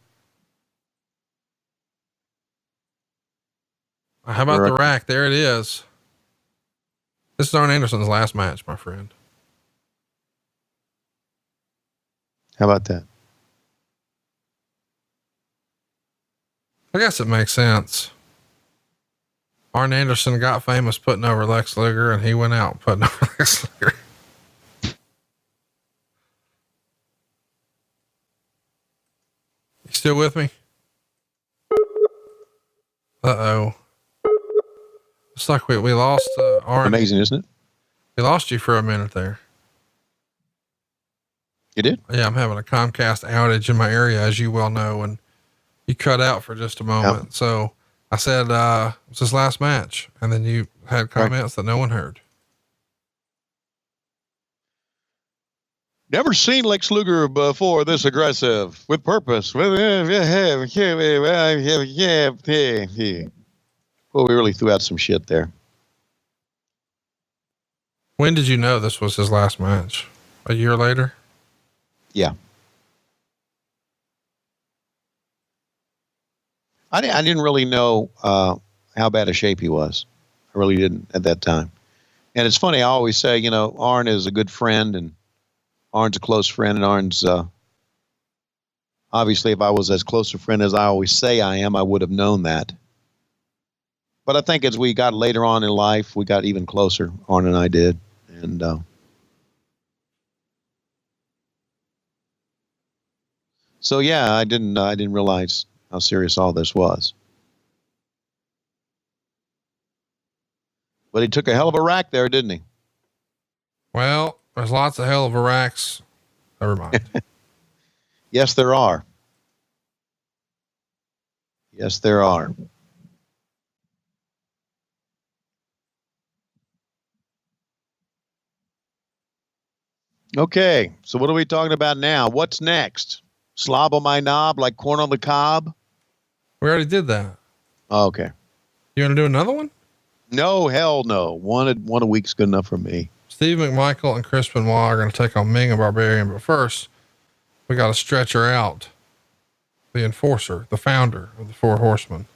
How about the rack? There it is. This is Arn Anderson's last match, my friend. How about that? I guess it makes sense. Arn Anderson got famous putting over Lex Luger, and he went out putting over Lex Luger. You still with me? Uh-oh. It's like we lost Arn. Amazing, isn't it? We lost you for a minute there. You did? Yeah, I'm having a Comcast outage in my area, as you well know, and you cut out for just a moment. Yep. So I said, it's his last match. And then you had comments that no one heard. Never seen Lex Luger before this aggressive with purpose. Well, we really threw out some shit there. When did you know this was his last match? A year later? Yeah. I didn't really know how bad a shape he was. I really didn't at that time. And it's funny, I always say, Arn is a good friend, and Arn's a close friend, and Arn's obviously, if I was as close a friend as I always say I am, I would have known that. But I think as we got later on in life, we got even closer. Arn and I did. And so, yeah, I didn't realize how serious all this was. But he took a hell of a rack there, didn't he? Well, there's lots of hell of a racks. Never mind. Yes, there are. Yes, there are. Okay, so what are we talking about now? What's next? Slob on my knob like corn on the cob? We already did that. Oh, okay. You want to do another one? No, hell no. One a week's good enough for me. Steve McMichael and Chris Benoit are going to take on Ming and Barbarian, but first we got to stretch her out. The enforcer, the founder of the Four Horsemen.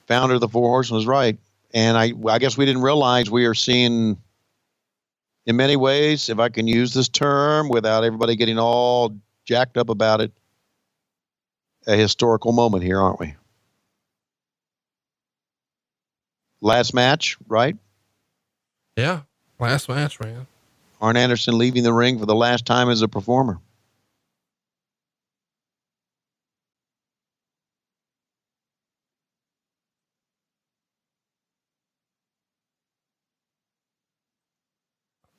Founder of the Four Horsemen was right. And I guess we didn't realize we are seeing, in many ways, if I can use this term without everybody getting all jacked up about it, a historical moment here, aren't we? Last match, right? Yeah, last match, man. Arn Anderson leaving the ring for the last time as a performer.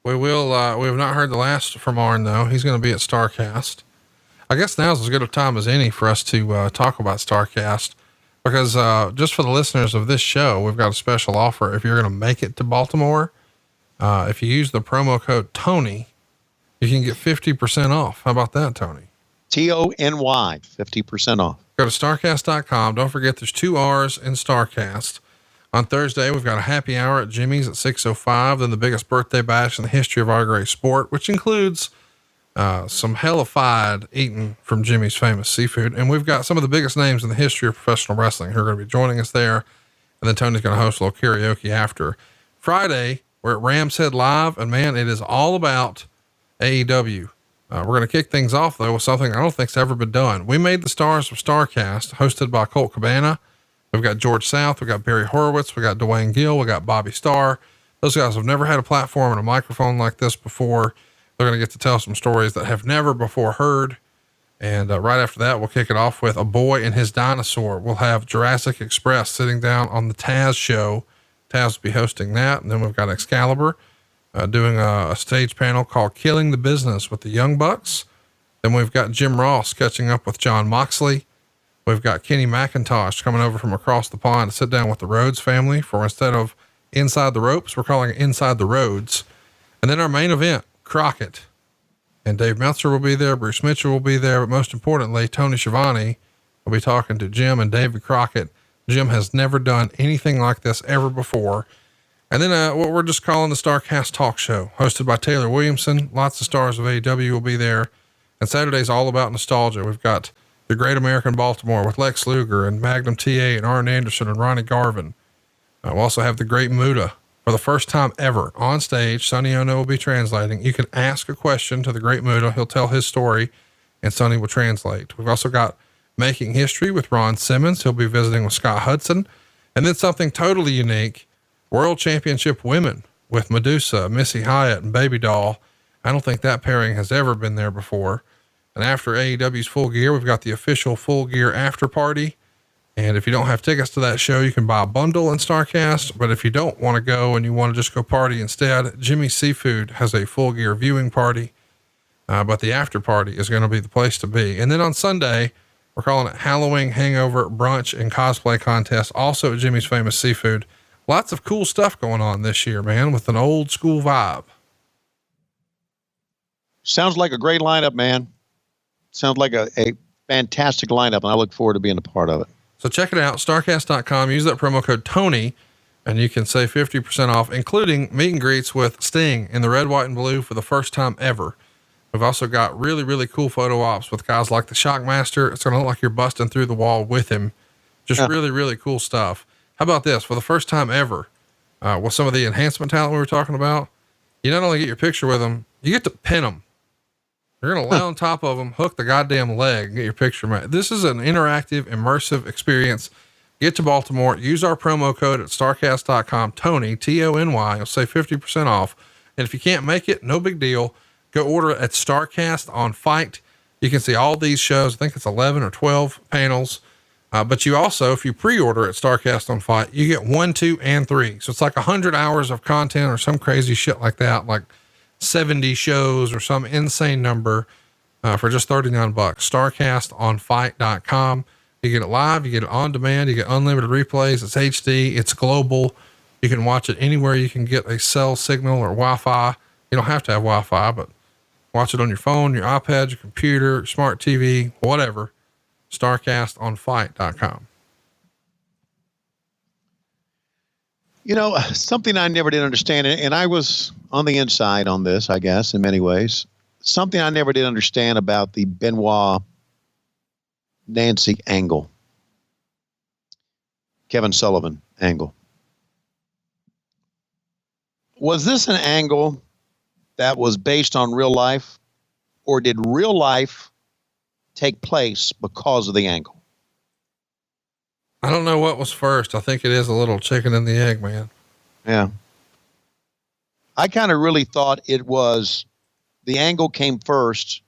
We will, we have not heard the last from Arn though. He's going to be at StarCast. I guess now's as good a time as any for us to, talk about StarCast because, just for the listeners of this show, we've got a special offer. If you're going to make it to Baltimore, if you use the promo code Tony, you can get 50% off. How about that, Tony? TONY, 50% off. Go to starcast.com. Don't forget there's 2 R's in Starcast. On Thursday, we've got a happy hour at Jimmy's at 6:05. Then the biggest birthday bash in the history of our great sport, which includes some hellified eating from Jimmy's famous seafood. And we've got some of the biggest names in the history of professional wrestling who are going to be joining us there. And then Tony's going to host a little karaoke after. Friday, we're at Rams Head Live, and man, it is all about AEW. We're going to kick things off though with something I don't think's ever been done. We made the Stars of Starcast, hosted by Colt Cabana. We've got George South, we got Barry Horowitz, we got Dwayne Gill, we got Bobby Starr. Those guys have never had a platform and a microphone like this before. They're going to get to tell some stories that have never before heard. And right after that, we'll kick it off with A Boy and His Dinosaur. We'll have Jurassic Express sitting down on the Taz show. Taz will be hosting that. And then we've got Excalibur doing a stage panel called Killing the Business with the Young Bucks. Then we've got Jim Ross catching up with John Moxley. We've got Kenny McIntosh coming over from across the pond to sit down with the Rhodes family for, instead of Inside the Ropes, we're calling it Inside the Rhodes. And then our main event, Crockett. And Dave Meltzer will be there. Bruce Mitchell will be there. But most importantly, Tony Schiavone will be talking to Jim and David Crockett. Jim has never done anything like this ever before. And then what we're just calling the Starcast Talk Show, hosted by Taylor Williamson. Lots of stars of AEW will be there. And Saturday's all about nostalgia. We've got the Great American Baltimore with Lex Luger and Magnum TA and Arn Anderson and Ronnie Garvin. We'll also have the Great Muta. For the first time ever on stage, Sonny Ono will be translating. You can ask a question to the Great Muta. He'll tell his story and Sonny will translate. We've also got Making History with Ron Simmons. He'll be visiting with Scott Hudson. And then something totally unique, World Championship Women with Medusa, Missy Hyatt, and Baby Doll. I don't think that pairing has ever been there before. And after AEW's Full Gear, we've got the official Full Gear after party. And if you don't have tickets to that show, you can buy a bundle in Starcast. But if you don't want to go and you want to just go party instead, Jimmy's Seafood has a Full Gear viewing party. But the after party is going to be the place to be. And then on Sunday, we're calling it Halloween Hangover Brunch and Cosplay Contest, also at Jimmy's Famous Seafood. Lots of cool stuff going on this year, man, with an old school vibe. Sounds like a great lineup, man. Sounds like a fantastic lineup, and I look forward to being a part of it. So check it out, starcast.com. Use that promo code Tony, and you can save 50% off, including meet and greets with Sting in the red, white, and blue for the first time ever. We've also got really, really cool photo ops with guys like the Shockmaster. It's going to look like you're busting through the wall with him. Just really, really cool stuff. How about this? For the first time ever, with some of the enhancement talent we were talking about, you not only get your picture with them, you get to pin them. You're going to lay on top of them, hook the goddamn leg, and get your picture made. This is an interactive, immersive experience. Get to Baltimore, use our promo code at starcast.com, Tony, Tony. You'll save 50% off. And if you can't make it, no big deal. Go order it at Starcast on Fight. You can see all these shows. I think it's 11 or 12 panels. But you also, if you pre-order at Starcast on Fight, you get 1, 2, and 3. So it's like 100 hours of content or some crazy shit like that, like 70 shows or some insane number, for just $39. Starcastonfight.com. You get it live, you get it on demand, you get unlimited replays. It's HD, it's global. You can watch it anywhere you can get a cell signal or Wi-Fi. You don't have to have Wi-Fi, but watch it on your phone, your iPad, your computer, your smart TV, whatever. Starcastonfight.com. You know, something I never did understand, and I was on the inside on this, I guess, in many ways. Something I never did understand about the Benoit Nancy angle, Kevin Sullivan angle. Was this an angle that was based on real life, or did real life take place because of the angle? I don't know what was first. I think it is a little chicken and the egg, man. Yeah. I kind of really thought it was the angle came first,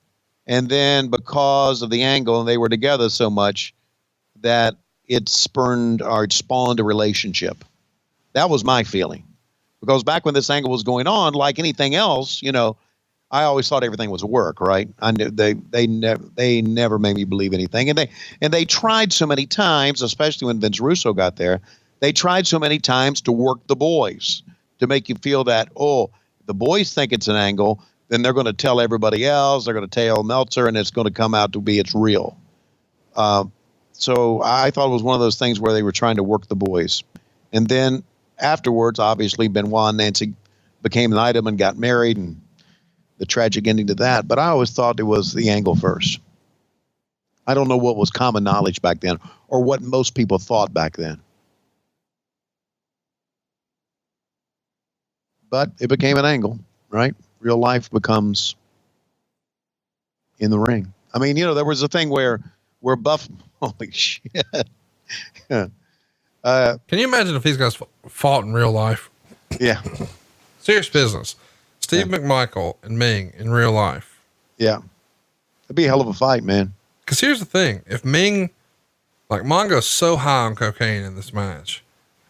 and then because of the angle and they were together so much that it spurned or it spawned a relationship. That was my feeling. Because back when this angle was going on, like anything else, you know, I always thought everything was work, right? I knew they never made me believe anything. And they tried so many times, especially when Vince Russo got there, they tried so many times to work the boys to make you feel that, oh, the boys think it's an angle, then they're going to tell everybody else. They're going to tell Meltzer, and it's going to come out to be it's real. So I thought it was one of those things where they were trying to work the boys. And then afterwards, obviously, Benoit and Nancy became an item and got married, and the tragic ending to that. But I always thought it was the angle first. I don't know what was common knowledge back then or what most people thought back then. But it became an angle, right? Real life becomes in the ring. I mean, there was a thing where Buff, holy shit. Can you imagine if these guys fought in real life? Yeah. Serious business. Steve McMichael and Ming in real life. Yeah. It'd be a hell of a fight, man. Because here's the thing. If Ming, like Mongo's so high on cocaine in this match,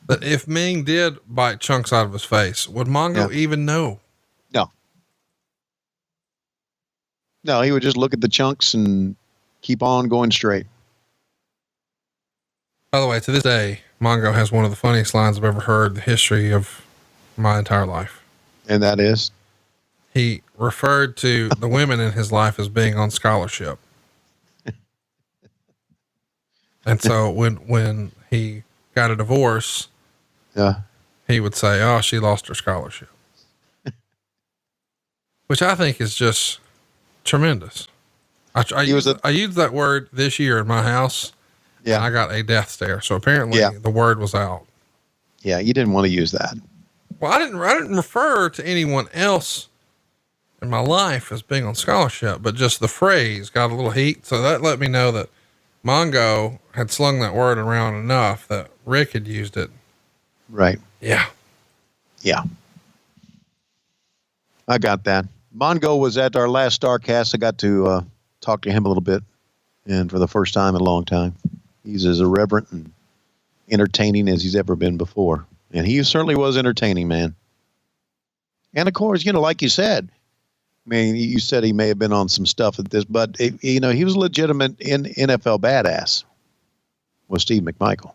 that if Ming did bite chunks out of his face, would Mongo even know? No. No, he would just look at the chunks and keep on going straight. By the way, to this day, Mongo has one of the funniest lines I've ever heard in the history of my entire life. And that is? He referred to the women in his life as being on scholarship. And so when he got a divorce, he would say, "Oh, she lost her scholarship," which I think is just tremendous. I used that word this year in my house. Yeah. And I got a death stare. So apparently the word was out. Yeah. You didn't want to use that. Well, I didn't refer to anyone else in my life as being on scholarship, but just the phrase got a little heat. So that let me know that Mongo had slung that word around enough that Rick had used it. Right. Yeah. Yeah. I got that. Mongo was at our last Starcast. I got to talk to him a little bit, and for the first time in a long time. He's as irreverent and entertaining as he's ever been before. And he certainly was entertaining, man. And of course, like you said, I mean, you said he may have been on some stuff at this, but he was a legitimate NFL badass, was Steve McMichael.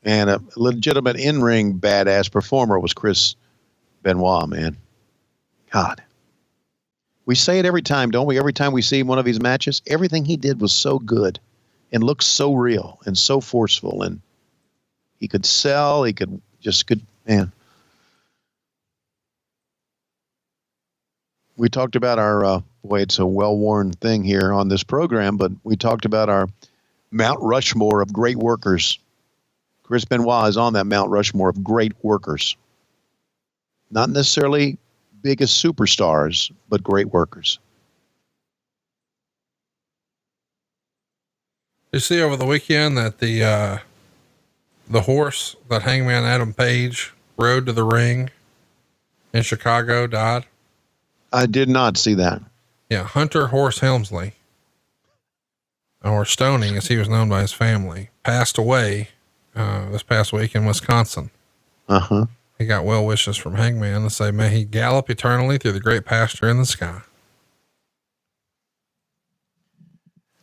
And a legitimate in-ring badass performer was Chris Benoit, man. God. We say it every time, don't we? Every time we see one of his matches, everything he did was so good and looked so real and so forceful. And he could sell, man. We talked about our, it's a well-worn thing here on this program, but we talked about our Mount Rushmore of great workers. Chris Benoit is on that Mount Rushmore of great workers. Not necessarily biggest superstars, but great workers. You see over the weekend that the horse that Hangman Adam Page rode to the ring in Chicago died? I did not see that. Yeah. Hunter Horse Helmsley, or Stoney as he was known by his family, passed away this past week in Wisconsin. Uh-huh. He got well wishes from Hangman to say, may he gallop eternally through the great pasture in the sky.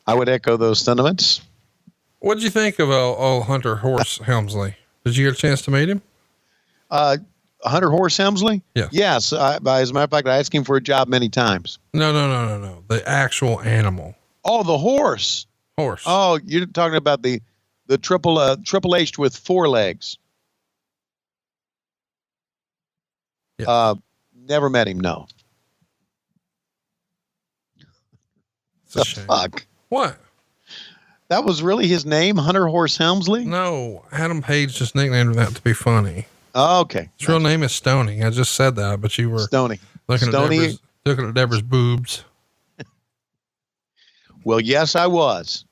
I would echo those sentiments. What did you think of old Hunter Horse Helmsley? Did you get a chance to meet him? Hunter Horse Helmsley? Yeah. Yes. As a matter of fact, I asked him for a job many times. No. The actual animal. Oh, the horse. Horse. Oh, you're talking about the Triple H with 4 legs. Yeah. Never met him. No. The fuck? What? That was really his name, Hunter Horse Helmsley? No, Adam Page just nicknamed that to be funny. Oh, okay. His real name is Stoney. I just said that, but you were Stoney. looking at Deborah's boobs. Well, yes, I was.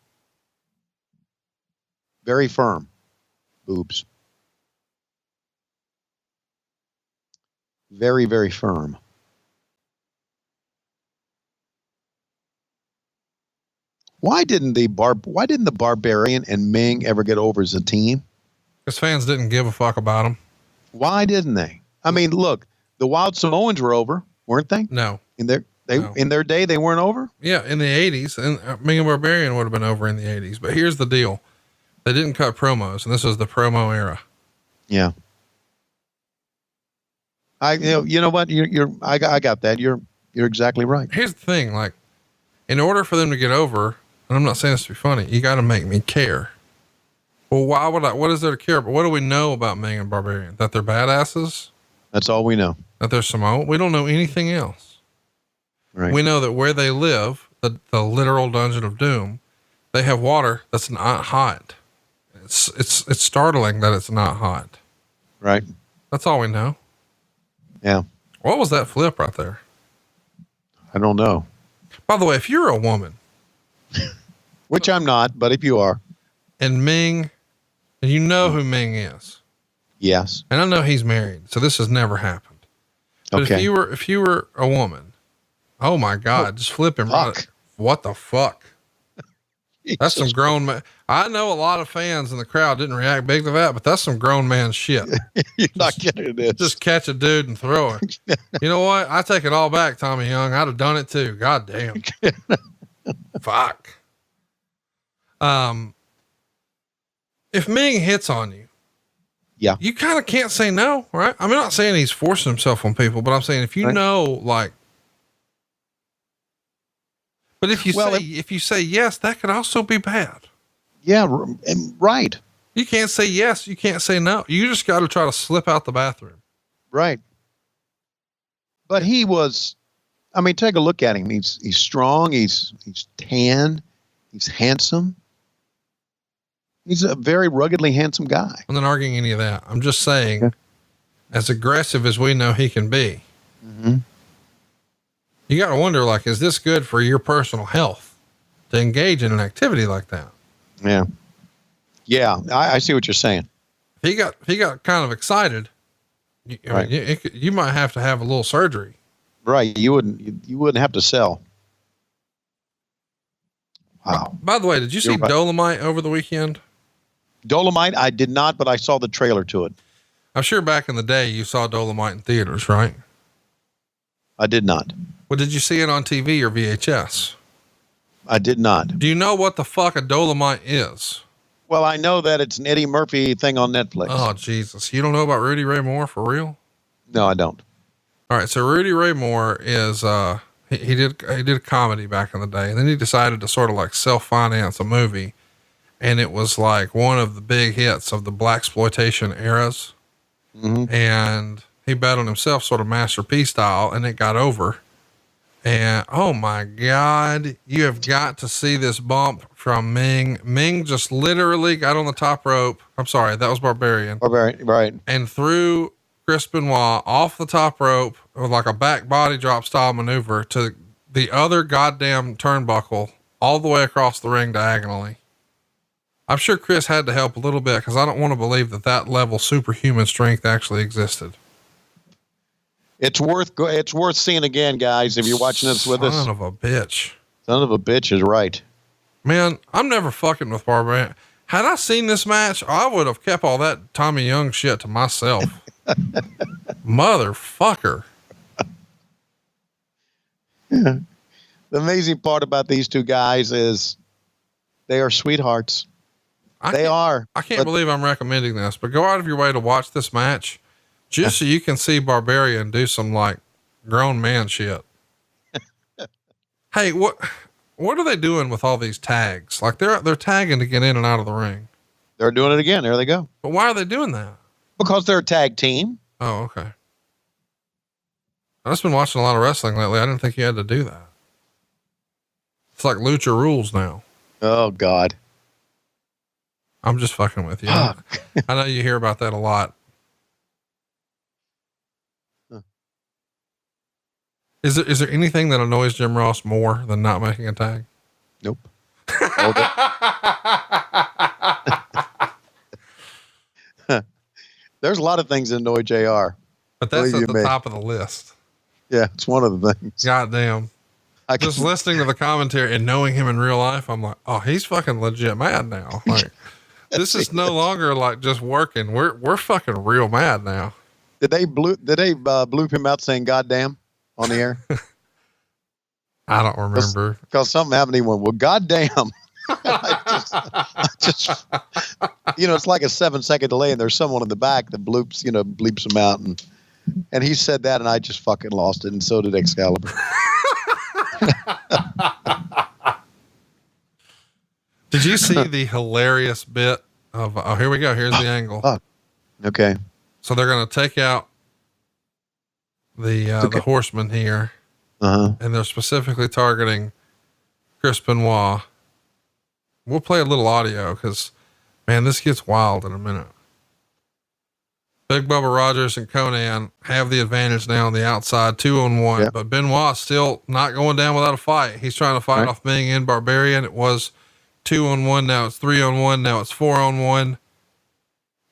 Very firm. Boobs. Very, very firm. Why didn't the Barbarian and Ming ever get over as a team? Because fans didn't give a fuck about them. Why didn't they? I mean, look, the Wild Samoans were over, weren't they? No. In their day, they weren't over? Yeah, in the 80s. And Ming and Barbarian would have been over in the 80s. But here's the deal. They didn't cut promos, and this was the promo era. Yeah. You know what? I got that. You're exactly right. Here's the thing. Like, in order for them to get over, and I'm not saying this to be funny, you got to make me care. Well, why would I? What is there to care about? What do we know about Ming and Barbarian? That they're badasses? That's all we know. That they're Samoan? We don't know anything else. Right. We know that where they live, the literal Dungeon of Doom, they have water that's not hot. It's startling that it's not hot. Right. That's all we know. Yeah. What was that flip right there? I don't know. By the way, if you're a woman, Which I'm not, but if you are, and Ming, and you know who Ming is, yes. and I know he's married, so this has never happened. But Okay. if you were a woman, oh my God, just flip him right. Fuck. What the fuck? That's some Jesus. grown man. I know a lot of fans in the crowd didn't react big to that, but that's some grown man shit. You're not getting it. Just catch a dude and throw it. You know what? I take it all back, Tommy Young. I'd have done it too. God damn. Fuck. If Ming hits on you, Yeah. you kind of can't say no, right? I'm not saying he's forcing himself on people, but I'm saying if you Right. know, like, but if you Well, if you say yes, that could also be bad. Yeah. Right. You can't say yes. You can't say no. You just got to try to slip out the bathroom. Right. But he was, I mean, take a look at him. He's strong. He's tan. He's handsome. He's a very ruggedly handsome guy. I'm not arguing any of that. I'm just saying, Okay. as aggressive as we know he can be, Mm-hmm. you got to wonder, like, is this good for your personal health to engage in an activity like that? Yeah. Yeah. I see what you're saying. If he got kind of excited, Right. you might have to have a little surgery. Right. You wouldn't have to sell. Wow. By the way, did you see You're right. Dolomite over the weekend? Dolomite, I did not, but I saw the trailer to it. I'm sure back in the day you saw Dolomite in theaters, right? I did not. Well, did you see it on TV or VHS? I did not. Do you know what the fuck a Dolomite is? Well, I know that it's an Eddie Murphy thing on Netflix. Oh, Jesus. You don't know about Rudy Ray Moore for real? No, I don't. All right. So Rudy Ray Moore is, he did a comedy back in the day, and then he decided to sort of like self-finance a movie. And it was like one of the big hits of the blaxploitation eras. Mm-hmm. And he bet on himself sort of Master P style, and it got over. And oh my God, you have got to see this bump from Ming. Ming just literally got on the top rope. I'm sorry, that was Barbarian. Right. And threw Chris Benoit off the top rope with like a back body drop style maneuver to the other goddamn turnbuckle all the way across the ring diagonally. I'm sure Chris had to help a little bit because I don't want to believe that level superhuman strength actually existed. It's worth seeing again, guys. If you're watching this with us, Son of a bitch. son of a bitch is right. Man, I'm never fucking with Barbarian. Had I seen this match, I would have kept all that Tommy Young shit to myself. Motherfucker. The amazing part about these two guys is they are sweethearts. They are. I can't but- believe I'm recommending this, but go out of your way to watch this match just so you can see Barbarian do some like grown man shit. Hey, what are they doing with all these tags? Like they're tagging to get in and out of the ring. They're doing it again. There they go. But why are they doing that? Because they're a tag team. Oh, okay. I've just been watching a lot of wrestling lately. I didn't think you had to do that. It's like Lucha rules now. Oh God. I'm just fucking with you. I know you hear about that a lot. Huh. Is there anything that annoys Jim Ross more than not making a tag? Nope. There's a lot of things that annoy JR. But that's Believe at you the me. top of the list. Yeah, it's one of the things. Goddamn. I Just can- listening to the commentary and knowing him in real life, I'm like, oh, he's fucking legit mad now. Like, this is no longer like just working. We're fucking real mad now. Did they bloop him out saying "goddamn" on the air? I don't remember. Because something happened. He went, "Well, goddamn." I just, it's like a 7-second delay, and there's someone in the back that bleeps him out, and And he said that, and I just fucking lost it, and so did Excalibur. Did you see the hilarious bit of, oh, here we go. Here's the angle. Okay. So they're going to take out the horseman here. And they're specifically targeting Chris Benoit. We'll play a little audio because, man, this gets wild in a minute. Big Bubba Rogers and Conan have the advantage now on the outside, 2-on-1, yep. But Benoit's still not going down without a fight. He's trying to fight off Ming and Barbarian. It was 2-on-1. Now it's 3-on-1. Now it's 4-on-1.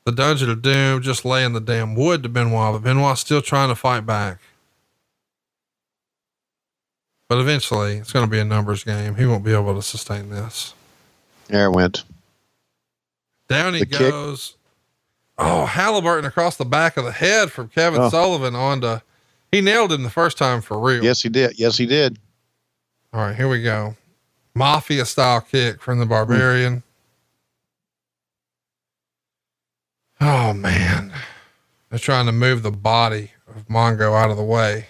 The Dungeon of Doom just laying the damn wood to Benoit, but Benoit's still trying to fight back. But eventually it's going to be a numbers game. He won't be able to sustain this. There it went. Down he goes. Kick. Oh, Halliburton across the back of the head from Kevin Sullivan onto, he nailed him the first time for real. Yes, he did. Yes, he did. All right, here we go. Mafia style kick from the Barbarian. Oh man. They're trying to move the body of Mongo out of the way.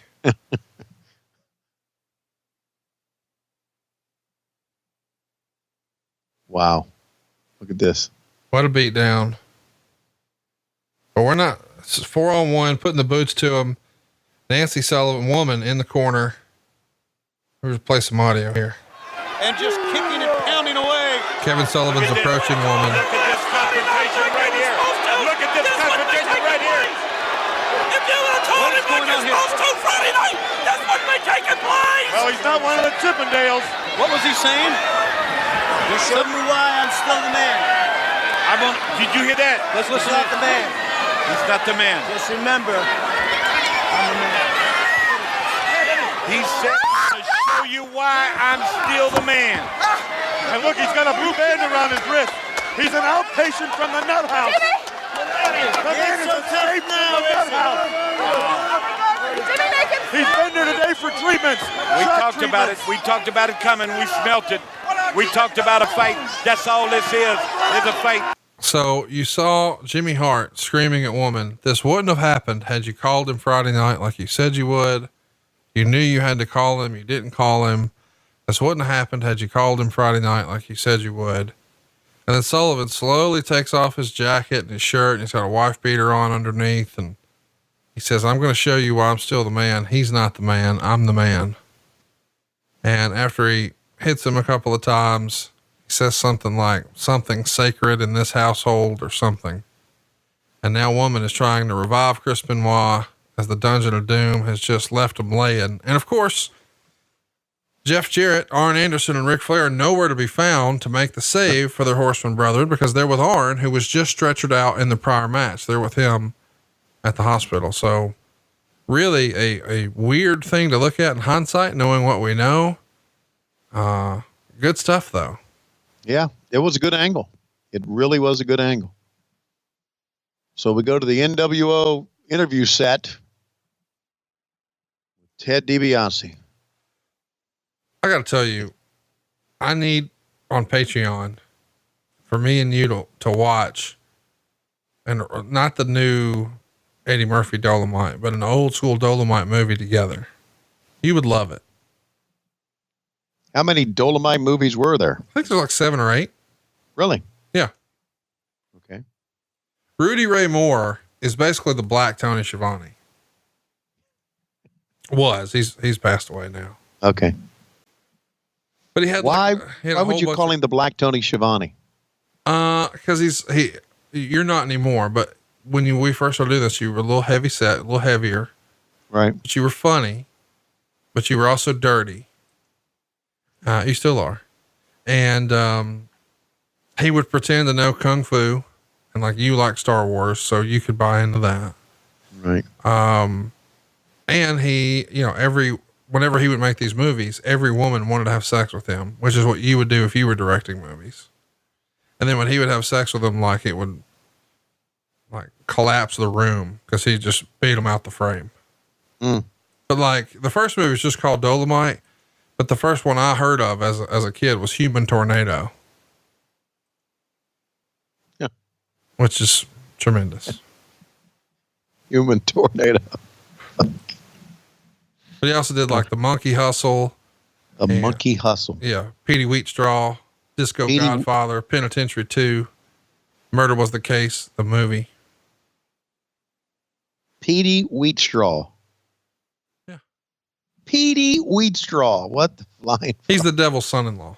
Wow. Look at this. What a beat down. But we're not, it's 4-on-1, putting the boots to him. Nancy Sullivan, woman in the corner. We'll just play some audio here. And just kicking and pounding away. Kevin Sullivan's approaching woman. Look at this confrontation right here. Look at this confrontation right here. If you would have told him like you're supposed to Friday night, this wouldn't be taking place. Well, he's not one of the Chippendales. What was he saying? You showed me why I'm still the man. Did you hear that? Let's listen He's not the man. He's not the man. Just remember, I'm the man. He said, to show you why I'm still the man. And look, he's got a blue band around his wrist. He's an outpatient from the nut house. The man is escaped from the nut house. He's been there today for treatments. We talked about it. We talked about it coming. We smelt it. We talked about a fight. That's all this is a fight. So you saw Jimmy Hart screaming at woman. This wouldn't have happened had you called him Friday night like you said you would. You knew you had to call him. You didn't call him. This wouldn't have happened had you called him Friday night like you said you would. And then Sullivan slowly takes off his jacket and his shirt, and he's got a wife beater on underneath. And he says, I'm going to show you why I'm still the man. He's not the man. I'm the man. And after he hits him a couple of times, he says something like something sacred in this household or something. And now woman is trying to revive Chris Benoit as the Dungeon of Doom has just left him laying. And of course, Jeff Jarrett, Arn Anderson, and Ric Flair are nowhere to be found to make the save for their Horseman brethren because they're with Arn, who was just stretchered out in the prior match. They're with him at the hospital. So really a weird thing to look at in hindsight, knowing what we know. Good stuff though. Yeah, it was a good angle. It really was a good angle. So we go to the NWO interview set. Ted DiBiase. I got to tell you, I need on Patreon for me and you to watch, and not the new Eddie Murphy Dolomite, but an old school Dolomite movie together. You would love it. How many Dolomite movies were there? I think there's like 7 or 8. Really? Yeah. Okay. Rudy Ray Moore is basically the black Tony Schiavone. He's passed away now. Okay. But he had why would you call him the black Tony Schiavone? Cause you're not anymore, but when we first started doing this, you were a little heavy set, a little heavier. Right. But you were funny, but you were also dirty. You still are. And, he would pretend to know Kung Fu and like you like Star Wars. So you could buy into that. Right. And he, whenever he would make these movies, every woman wanted to have sex with him, which is what you would do if you were directing movies. And then when he would have sex with them, like it would like collapse the room because he just beat them out the frame. But like the first movie was just called Dolomite, but the first one I heard of as a kid was Human Tornado. Yeah. Which is tremendous. Human Tornado. But he also did like the Monkey Hustle. Monkey Hustle. Yeah. Petey Wheatstraw, Disco Godfather, Penitentiary 2, Murder Was the Case, the movie. Petey Wheatstraw. Yeah. Petey Wheatstraw. What the flying? He's the devil's son-in-law.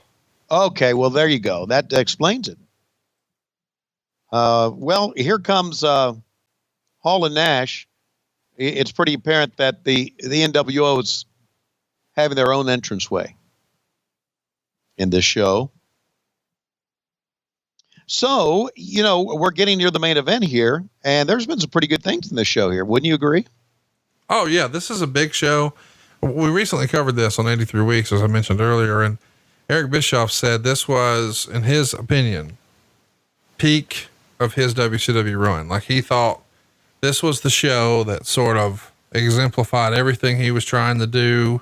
Okay, well, there you go. That explains it. Well, here comes Hall and Nash. It's pretty apparent that the NWO is having their own entranceway in this show. So, we're getting near the main event here, and there's been some pretty good things in this show here. Wouldn't you agree? Oh, yeah. This is a big show. We recently covered this on 83 Weeks, as I mentioned earlier, and Eric Bischoff said this was, in his opinion, peak of his WCW run. Like, he thought this was the show that sort of exemplified everything he was trying to do.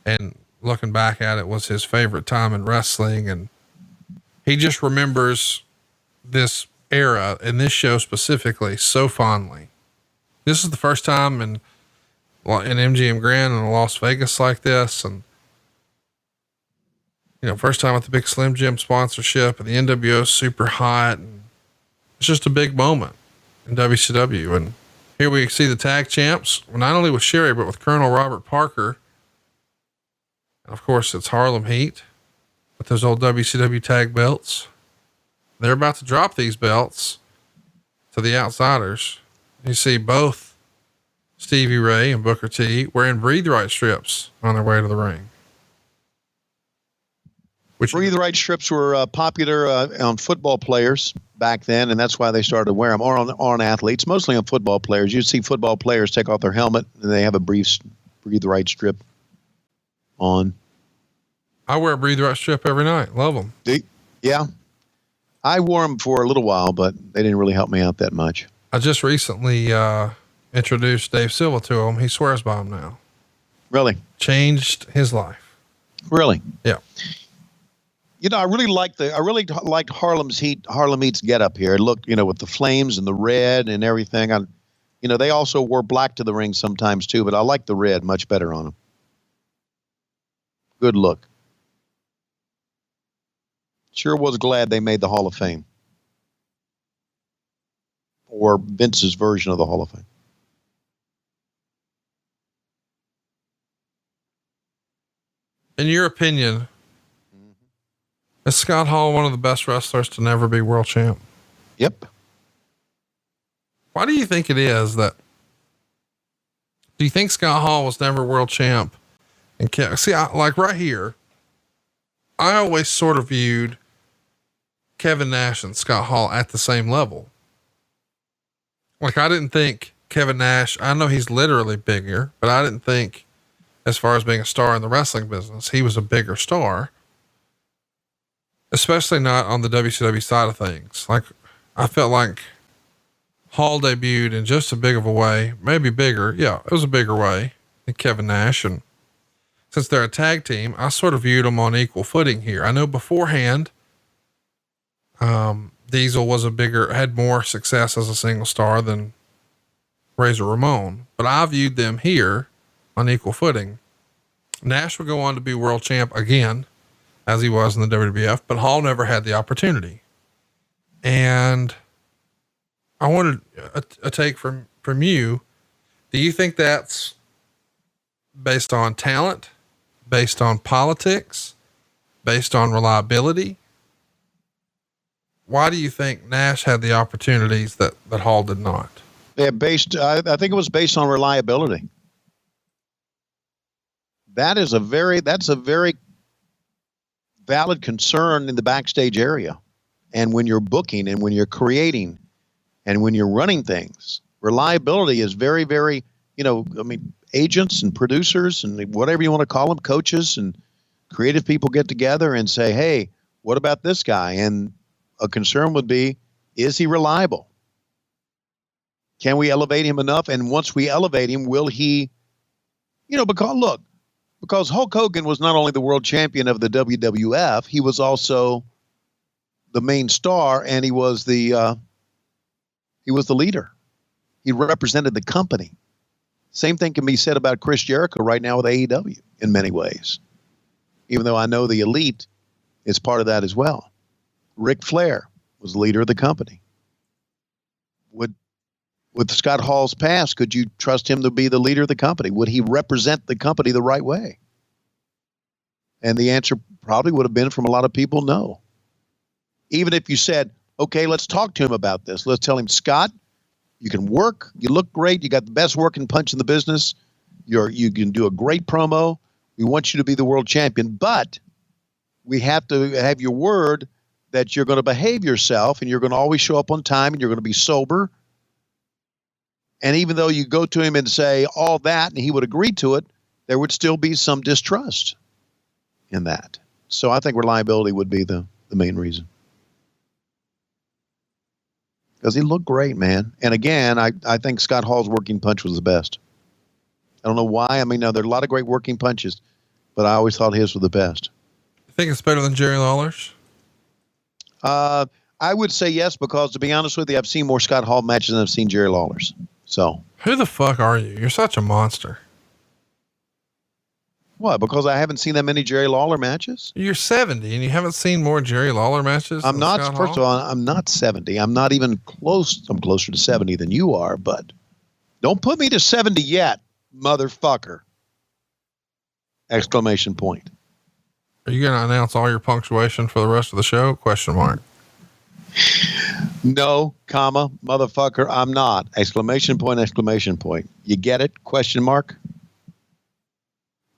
And looking back at it, was his favorite time in wrestling. And he just remembers this era and this show specifically so fondly. This is the first time in MGM Grand and Las Vegas like this. And, first time with the big Slim Jim sponsorship, and the NWO super hot. And it's just a big moment in WCW. And here we see the tag champs, not only with Sherry, but with Colonel Robert Parker. And of course, it's Harlem Heat with those old WCW tag belts. They're about to drop these belts to the outsiders. You see both Stevie Ray and Booker T wearing breathe right strips on their way to the ring. Breathe right strips were popular on football players back then, and that's why they started to wear them, or on athletes, mostly on football players. You'd see football players take off their helmet, and they have a breathe right strip on. I wear a breathe right strip every night. Love them. Yeah. I wore them for a little while, but they didn't really help me out that much. I just recently introduced Dave Silva to him. He swears by them now. Really? Changed his life. Really? Yeah. I really liked Harlem Heat's get up here. It looked, with the flames and the red and everything. They also wore black to the ring sometimes too, but I like the red much better on them. Good look. Sure was glad they made the Hall of Fame, or Vince's version of the Hall of Fame. In your opinion, is Scott Hall one of the best wrestlers to never be world champ? Yep. Why do you think it is that? Do you think Scott Hall was never world champ? And like right here, I always sort of viewed Kevin Nash and Scott Hall at the same level. Like, I didn't think Kevin Nash, I know he's literally bigger, but I didn't think, as far as being a star in the wrestling business, he was a bigger star, especially not on the WCW side of things. Like, I felt like Hall debuted in just as big of a way, maybe bigger. Yeah, it was a bigger way than Kevin Nash. And since they're a tag team, I sort of viewed them on equal footing here. I know beforehand, Diesel had more success as a single star than Razor Ramon, but I viewed them here on equal footing. Nash would go on to be world champ again, as he was in the WWF, but Hall never had the opportunity. And I wanted a take from you. Do you think that's based on talent, based on politics, based on reliability? Why do you think Nash had the opportunities that Hall did not? Yeah, I think it was based on reliability. That's a very valid concern in the backstage area. And when you're booking and when you're creating and when you're running things, reliability is very, very, agents and producers and whatever you want to call them, coaches and creative people get together and say, hey, what about this guy? And a concern would be, is he reliable? Can we elevate him enough? And once we elevate him, will he, because Hulk Hogan was not only the world champion of the WWF, he was also the main star, and he was the leader. He represented the company. Same thing can be said about Chris Jericho right now with AEW in many ways, even though I know the elite is part of that as well. Ric Flair was the leader of the company. With Scott Hall's past, could you trust him to be the leader of the company? Would he represent the company the right way? And the answer probably would have been from a lot of people, no. Even if you said, okay, let's talk to him about this. Let's tell him, Scott, you can work. You look great. You got the best working punch in the business. You can do a great promo. We want you to be the world champion, but we have to have your word that you're going to behave yourself and you're going to always show up on time and you're going to be sober. And even though you go to him and say all that and he would agree to it, there would still be some distrust in that. So I think reliability would be the main reason. Because he looked great, man. And again, I think Scott Hall's working punch was the best. I don't know why. I mean, now there are a lot of great working punches, but I always thought his were the best. You think it's better than Jerry Lawler's? I would say yes, because to be honest with you, I've seen more Scott Hall matches than I've seen Jerry Lawler's. So who the fuck are you? You're such a monster. What? Because I haven't seen that many Jerry Lawler matches? You're 70 and you haven't seen more Jerry Lawler matches? I'm not, Scott first Hall? of all, I'm not 70. I'm not even close. I'm closer to 70 than you are, but don't put me to 70 yet, motherfucker. Exclamation point. Are you going to announce all your punctuation for the rest of the show? Question mark. No, comma, motherfucker, I'm not. Exclamation point, exclamation point. You get it? Question mark.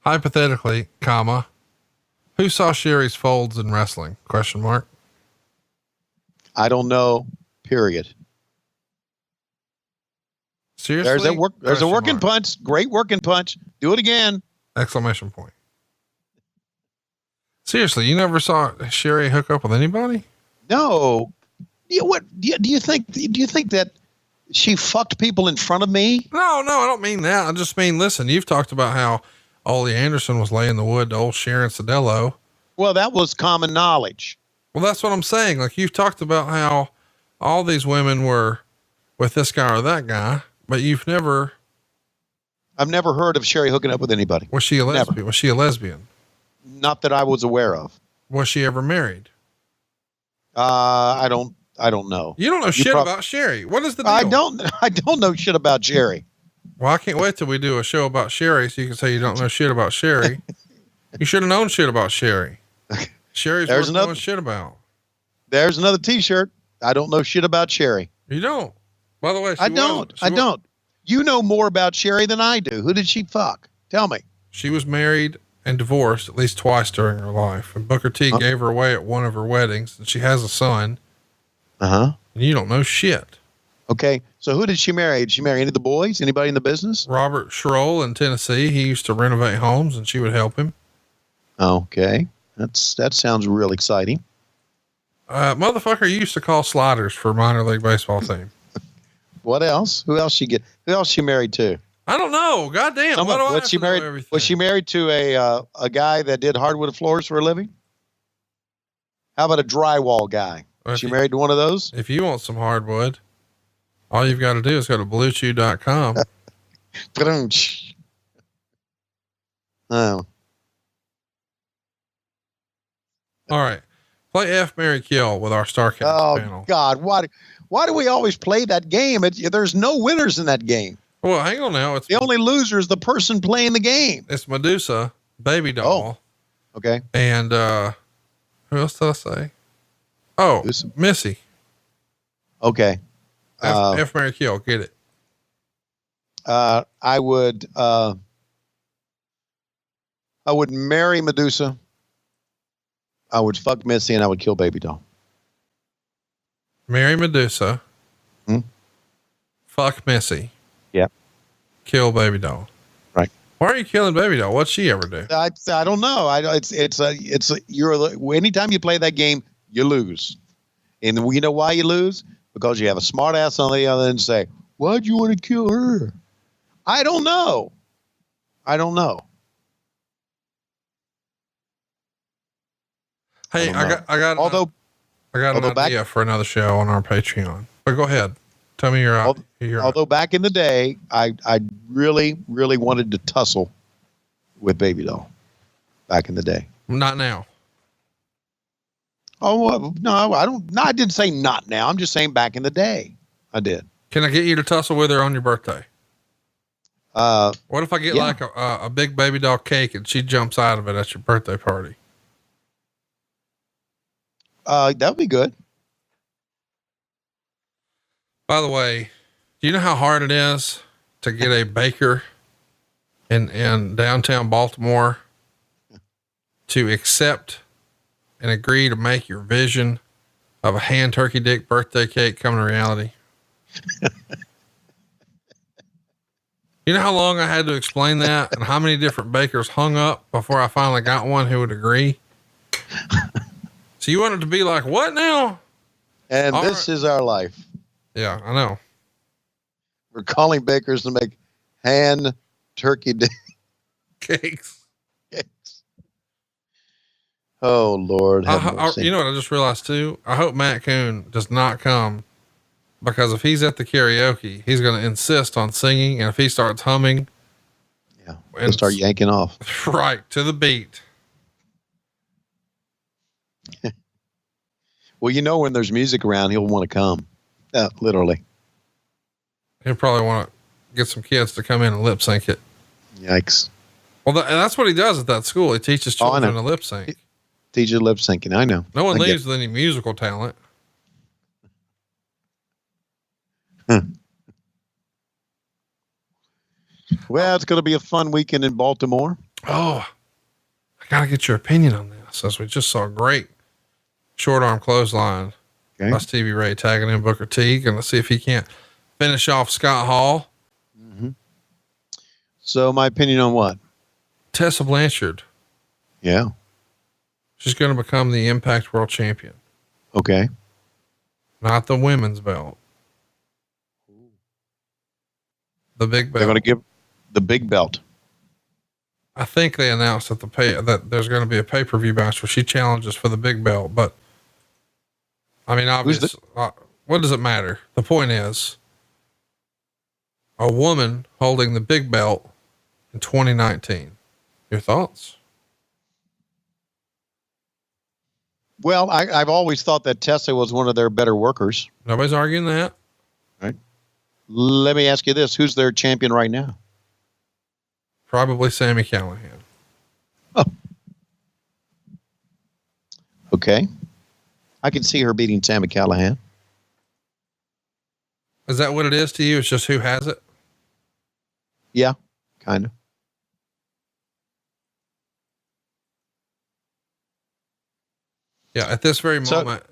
Hypothetically, comma, who saw Sherry's folds in wrestling? Question mark. I don't know, period. Seriously? There's a working punch. Great working punch. Do it again. Exclamation point. Seriously, you never saw Sherry hook up with anybody? No. Do you think that she fucked people in front of me? No, I don't mean that. I just mean, listen, you've talked about how Ollie Anderson was laying the wood to old Sharon Sadello. Well, that was common knowledge. Well, that's what I'm saying. Like, you've talked about how all these women were with this guy or that guy, but I've never heard of Sherry hooking up with anybody. Was she a lesbian? Never. Was she a lesbian? Not that I was aware of. Was she ever married? I don't know. You don't know shit about Sherry. What is the deal? I don't know shit about Sherry. Well, I can't wait till we do a show about Sherry so you can say you don't know shit about Sherry. You should have known shit about Sherry. Sherry's worth knowing shit about. There's another t-shirt. I don't know shit about Sherry. You don't. By the way, I don't. You know more about Sherry than I do. Who did she fuck? Tell me. She was married and divorced at least twice during her life. And Booker T gave her away at one of her weddings, and she has a son. Uh-huh. And you don't know shit. Okay. So who did she marry? Did she marry any of the boys? Anybody in the business? Robert Schroll in Tennessee. He used to renovate homes and she would help him. Okay. That sounds real exciting. Motherfucker used to call sliders for minor league baseball team. What else? Who else she married to? I don't know. Goddamn. Was she married to a guy that did hardwood floors for a living? How about a drywall guy? She married to one of those? If you want some hardwood, all you've got to do is go to bluechew.com. Oh. All right. Play F, Marry, Kill with our StarCast panel. Oh, God. Why do we always play that game? There's no winners in that game. Well, hang on now. The only loser is the person playing the game. It's Medusa, Baby Doll. Oh, okay. And who else did I say? Oh, Missy. Okay. F, Marry, Kill. Get it. I would marry Medusa. I would fuck Missy and I would kill Baby Doll. Marry Medusa. Fuck Missy. Yep. Kill Baby Doll. Right. Why are you killing Baby Doll? What'd she ever do? I don't know. Anytime you play that game, you lose. And you know why you lose? Because you have a smart ass on the other end and say, why'd you want to kill her? I don't know. Hey, I got an idea for another show on our Patreon. But go ahead. Tell me you're Although back in the day, I really, really wanted to tussle with Baby Doll back in the day. not now. Oh, no, I don't. No, I didn't say not now. I'm just saying back in the day, I did. Can I get you to tussle with her on your birthday? What if I get like a big Baby Doll cake and she jumps out of it at your birthday party? That'd be good. By the way, do you know how hard it is to get a baker in downtown Baltimore to accept and agree to make your vision of a hand turkey dick birthday cake come to reality? You know how long I had to explain that and how many different bakers hung up before I finally got one who would agree? So you want it to be like, what now? And All this right. is our life. Yeah, I know. We're calling bakers to make hand turkey dick Cakes. cakes. Oh Lord. have mercy. You know what I just realized too? I hope Matt Coon does not come, because if he's at the karaoke, he's going to insist on singing. And if he starts humming, Yeah. We'll start yanking off. right to the beat. Well, you know, when there's music around, he'll want to come. Literally. He'll probably want to get some kids to come in and lip sync it. Yikes. Well, and that's what he does at that school. He teaches Oh, I children know. to lip sync. Teacher lip syncing. I know. No one I get leaves with any musical talent. Well, it's going to be a fun weekend in Baltimore. Oh, I got to get your opinion on this, as we just saw a great short arm clothesline Okay. by Stevie Ray tagging in Booker T. Gonna see if he can't finish off Scott Hall. So my opinion on what? Tessa Blanchard, Yeah. she's going to become the Impact World Champion, Okay. not the women's belt. The big They're belt. going to give the big belt. I think they announced that there's going to be a pay-per-view match where she challenges for the big belt, but I mean, obviously, what does it matter? The point is, a woman holding the big belt in 2019. Your thoughts? Well, I've always thought that Tessa was one of their better workers. Nobody's arguing that. Right. Let me ask you this. Who's their champion right now? Probably Sami Callihan. Okay. I can see her beating Sami Callihan. Is that what it is to you? It's just who has it? Yeah, kind of. Yeah. At this very So- moment,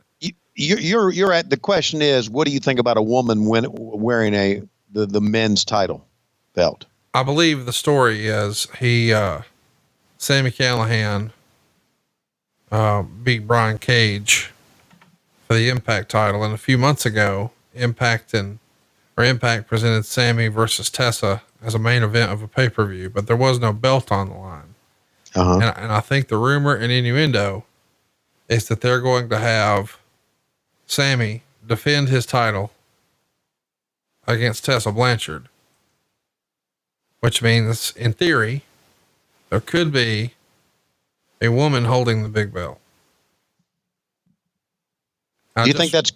You're at, the question is, what do you think about a woman wearing the men's title belt? I believe the story is Sami Callihan, beat Brian Cage for the Impact title. And a few months ago, Impact presented Sami versus Tessa as a main event of a pay-per-view, but there was no belt on the line. Uh-huh. And I think the rumor and innuendo is that they're going to have Sami defend his title against Tessa Blanchard, which means in theory, there could be a woman holding the big belt. You think that's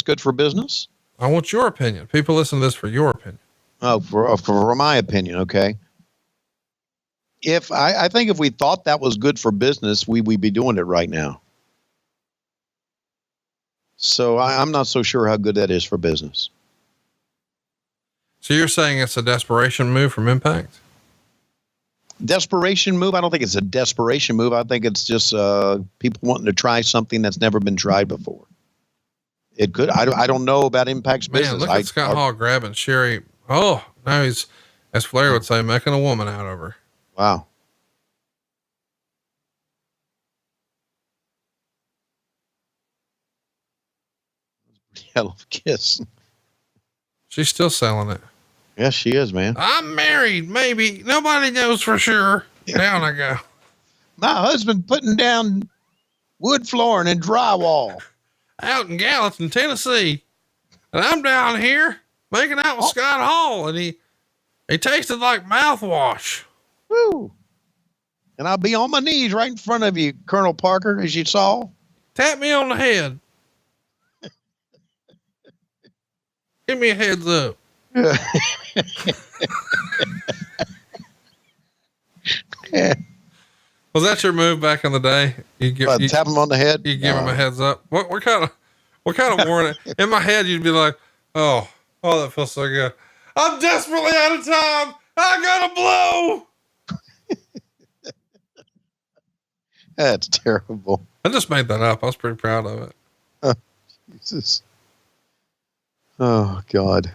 good for business? I want your opinion. People listen to this for your opinion. Oh, for my opinion. Okay. I think if we thought that was good for business, we'd be doing it right now. So I'm not so sure how good that is for business. So you're saying it's a desperation move from Impact? Desperation move? I don't think it's a desperation move. I think it's just people wanting to try something that's never been tried before. It could. I don't know about Impact's Man, business. look at Scott Hall grabbing Sherry. Oh, now he's, as Flair would say, making a woman out of her. Wow. Hell of a kiss. She's still selling it. Yes, she is, man. I'm married. Maybe nobody knows for sure. Down I go. My husband putting down wood flooring and drywall. Out in Gallatin, Tennessee. And I'm down here making out with Scott Hall, and he tasted like mouthwash. Woo. And I'll be on my knees right in front of you, Colonel Parker, as you saw. Tap me on the head. Give me a heads up. Was that your move back in the day? You tap him on the head. You give him a heads up. What kind of warning? In my head, you'd be like, "Oh, that feels so good. I'm desperately out of time. I gotta blow." That's terrible. I just made that up. I was pretty proud of it. Oh, Jesus. Oh, God.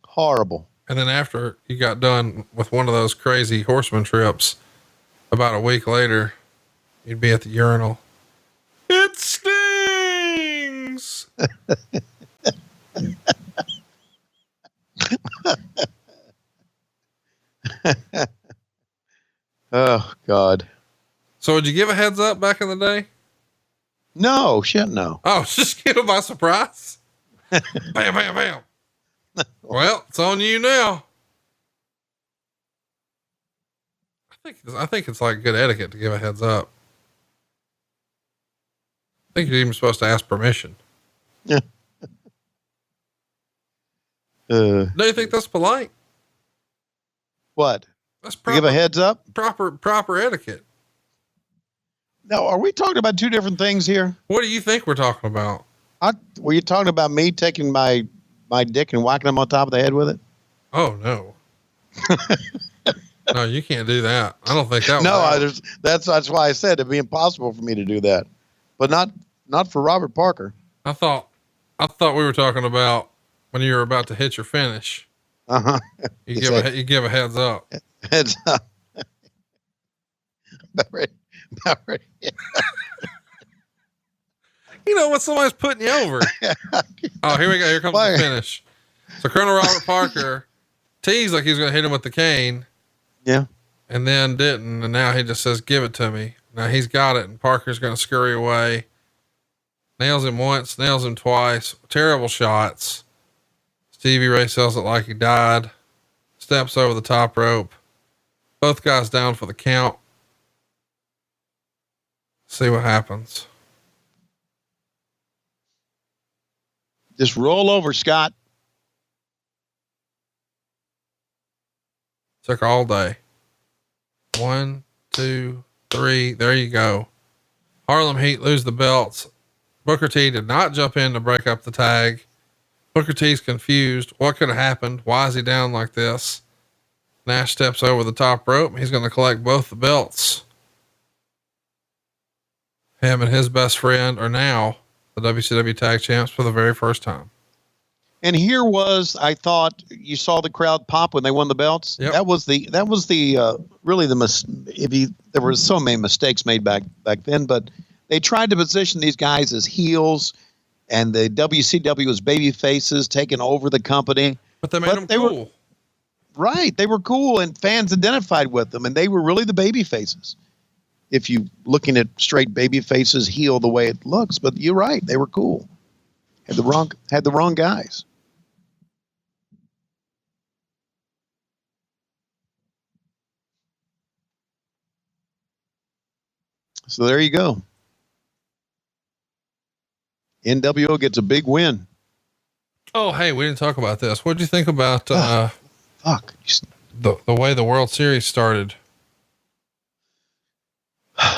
Horrible. And then after you got done with one of those crazy horseman trips, about a week later, you'd be at the urinal. It stings. Oh, God. So would you give a heads up back in the day? No, shit, no. Oh, just get him by surprise. Bam, bam, bam. Well, it's on you now. I think it's like good etiquette to give a heads up. I think you're even supposed to ask permission. Yeah. Do you think that's polite? What? That's give a heads up? Proper etiquette. Now, are we talking about two different things here? What do you think we're talking about? Were you talking about me taking my dick and whacking him on top of the head with it? Oh, no. No, you can't do that. I don't think that. No, that's why I said it'd be impossible for me to do that, but not for Robert Parker. I thought we were talking about when you were about to hit your finish. Uh-huh. You give a heads up. Heads up. About ready. You know when somebody's putting you over. Oh, here we go. Here comes the finish. So Colonel Robert Parker teased like he was going to hit him with the cane. Yeah. And then didn't. And now he just says, "Give it to me." Now he's got it. And Parker's going to scurry away. Nails him once, nails him twice. Terrible shots. Stevie Ray sells it like he died. Steps over the top rope. Both guys down for the count. See what happens. Just roll over, Scott. Took all day. 1, 2, 3. There you go. Harlem Heat lose the belts. Booker T did not jump in to break up the tag. Booker T's confused. What could have happened? Why is he down like this? Nash steps over the top rope. He's going to collect both the belts. Him and his best friend are now the WCW tag champs for the very first time. And here was, I thought you saw the crowd pop when they won the belts. Yep. That was really there were so many mistakes made back then, but they tried to position these guys as heels and the WCW as baby faces taking over the company. But they made them cool. Right. They were cool and fans identified with them and they were really the baby faces. If you looking at straight baby faces heel the way it looks, but you're right. They were cool. Had the wrong guys. So there you go. NWO gets a big win. Oh, hey, we didn't talk about this. What'd you think about the way the World Series started?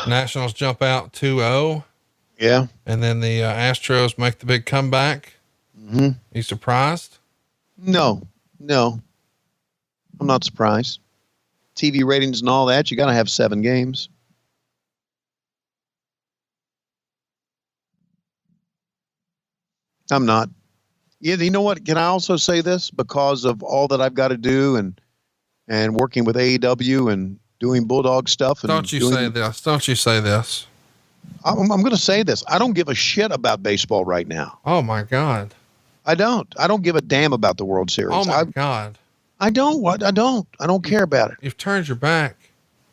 Nationals jump out 2-0. Yeah. And then the Astros make the big comeback. Mm-hmm. You surprised? No, I'm not surprised. TV ratings and all that, you got to have 7 games. I'm not. Yeah, you know what? Can I also say this? Because of all that I've got to do and working with AEW and doing Bulldog stuff. And Don't you say this. I'm going to say this. I don't give a shit about baseball right now. Oh my God. I don't give a damn about the World Series. Oh my God. I don't care about it. You've turned your back.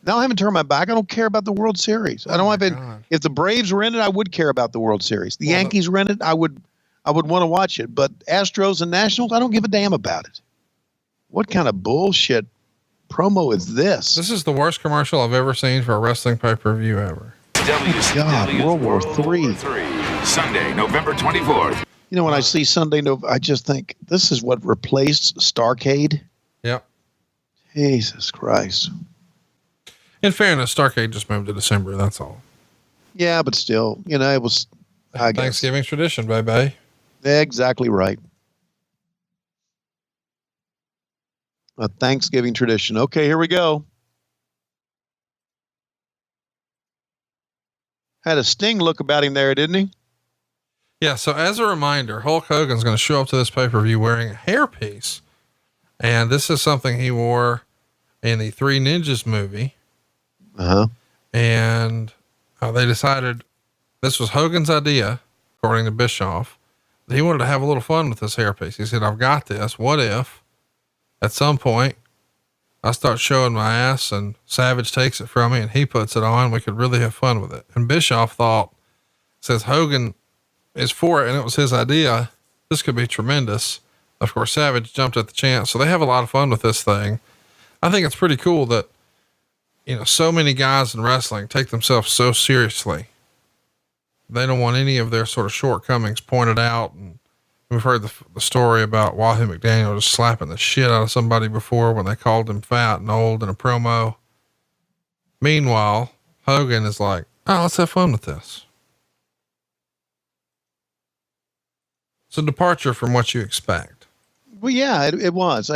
No, I haven't turned my back. I don't care about the World Series. I don't have it. If the Braves were in it, I would care about the World Series. The Yankees were in it, I would I would want to watch it. But Astros and Nationals, I don't give a damn about it. What kind of bullshit promo is this? This is the worst commercial I've ever seen for a wrestling pay-per-view ever. God, World War III. Sunday, November 24th. You know, when I see Sunday, I just think this is what replaced Starrcade. Yep. Jesus Christ. In fairness, Starrcade just moved to December. That's all. Yeah, but still, you know, it was, I guess. Thanksgiving tradition, baby. Exactly right. A Thanksgiving tradition. Okay, here we go. Had a Sting look about him there, didn't he? Yeah. So as a reminder, Hulk Hogan's going to show up to this pay-per-view wearing a hairpiece. And this is something he wore in the Three Ninjas movie. Uh-huh. And they decided this was Hogan's idea, according to Bischoff, that he wanted to have a little fun with this hairpiece. He said, I've got this. What if at some point I start showing my ass and Savage takes it from me and he puts it on? We could really have fun with it. And Bischoff thought, says Hogan is for it and it was his idea. This could be tremendous. Of course, Savage jumped at the chance. So they have a lot of fun with this thing. I think it's pretty cool that, you know, so many guys in wrestling take themselves so seriously. They don't want any of their sort of shortcomings pointed out. And we've heard the story about Wahoo McDaniel just slapping the shit out of somebody before when they called him fat and old in a promo. Meanwhile, Hogan is like, oh, let's have fun with this. It's a departure from what you expect. Well, yeah, it was.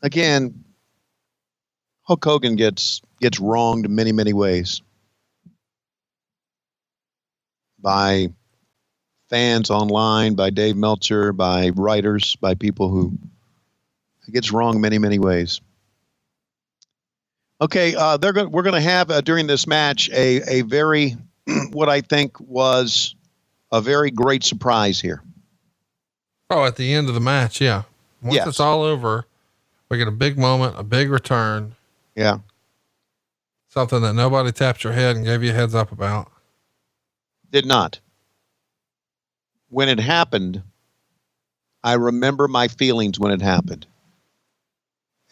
Again, Hulk Hogan gets wronged in many, many ways by fans online, by Dave Meltzer, by writers, by people who gets wrong many, many ways. Okay. We're going to have during this match, a very, what I think was a very great surprise here. Oh, at the end of the match. Yeah. Once Yes. it's all over, we get a big moment, a big return. Yeah. Something that nobody tapped your head and gave you a heads up about. Did not. When it happened, I remember my feelings when it happened.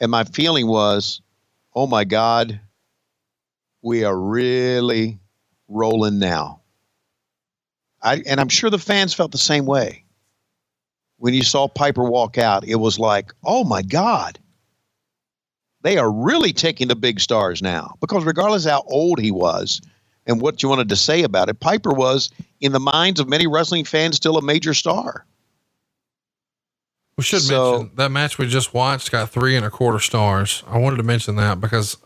And my feeling was, oh my God, we are really rolling now. And I'm sure the fans felt the same way. When you saw Piper walk out, it was like, oh my God, they are really taking the big stars now. Because regardless of how old he was and what you wanted to say about it, Piper was, in the minds of many wrestling fans, still a major star. We should mention that match we just watched got 3.25 stars. I wanted to mention that because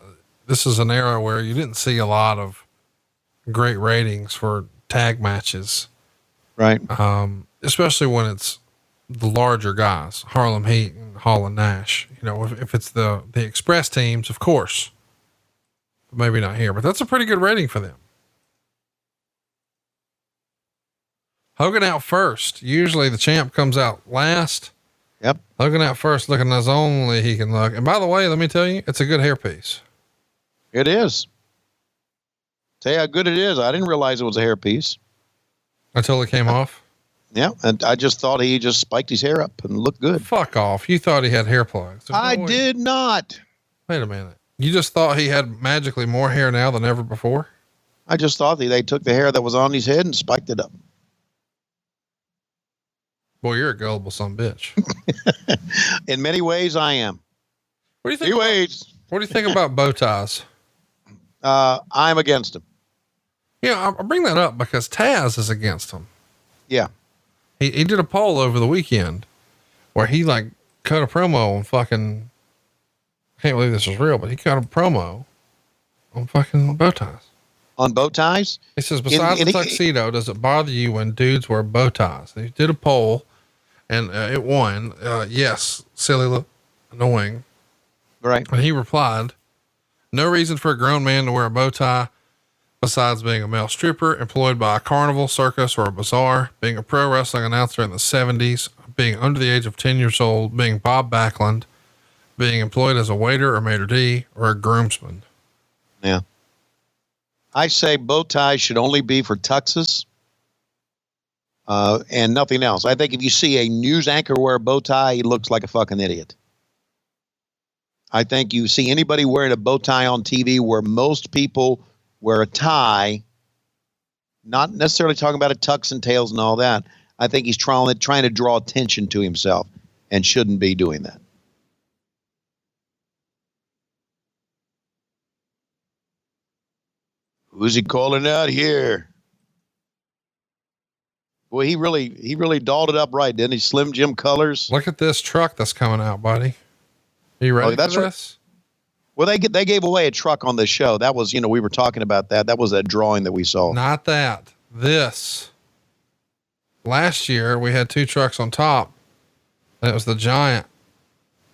this is an era where you didn't see a lot of great ratings for tag matches. Right. Especially when it's the larger guys, Harlem Heat and Hall and Nash. You know, if it's the Express teams, of course, maybe not here, but that's a pretty good rating for them. Hogan out first. Usually the champ comes out last. Yep. Hogan out first, looking as only he can look. And by the way, let me tell you, it's a good hairpiece. It is. Tell you how good it is. I didn't realize it was a hairpiece. Until it came off. Yeah. And I just thought he just spiked his hair up and looked good. Fuck off. You thought he had hair plugs. I did not. Wait a minute. You just thought he had magically more hair now than ever before? I just thought they took the hair that was on his head and spiked it up. Boy, you're a gullible son of a bitch. In many ways, I am. What do you think? What do you think about bow ties? I'm against them. Yeah, I bring that up because Taz is against them. Yeah. He did a poll over the weekend where he like cut a promo on fucking, I can't believe this is real, but he cut a promo on fucking bow ties. On bow ties? He says, besides the tuxedo, does it bother you when dudes wear bow ties? He did a poll and it won. Yes. Silly, annoying. Right. And he replied, no reason for a grown man to wear a bow tie besides being a male stripper employed by a carnival, circus, or a bazaar, being a pro wrestling announcer in the 70s, being under the age of 10 years old, being Bob Backlund, being employed as a waiter or maitre d' or a groomsman. Yeah. I say bow ties should only be for tuxes, and nothing else. I think if you see a news anchor wear a bow tie, he looks like a fucking idiot. I think you see anybody wearing a bow tie on TV where most people wear a tie, not necessarily talking about a tux and tails and all that. I think he's trying to draw attention to himself and shouldn't be doing that. Who's he calling out here? Boy, he really dolled it up right, didn't he? Slim Jim colors. Look at this truck that's coming out, buddy. Are you ready for this? Well, they gave away a truck on this show. That was, we were talking about that. That was a drawing that we saw. Not that. This. Last year, we had 2 trucks on top, and it was the Giant,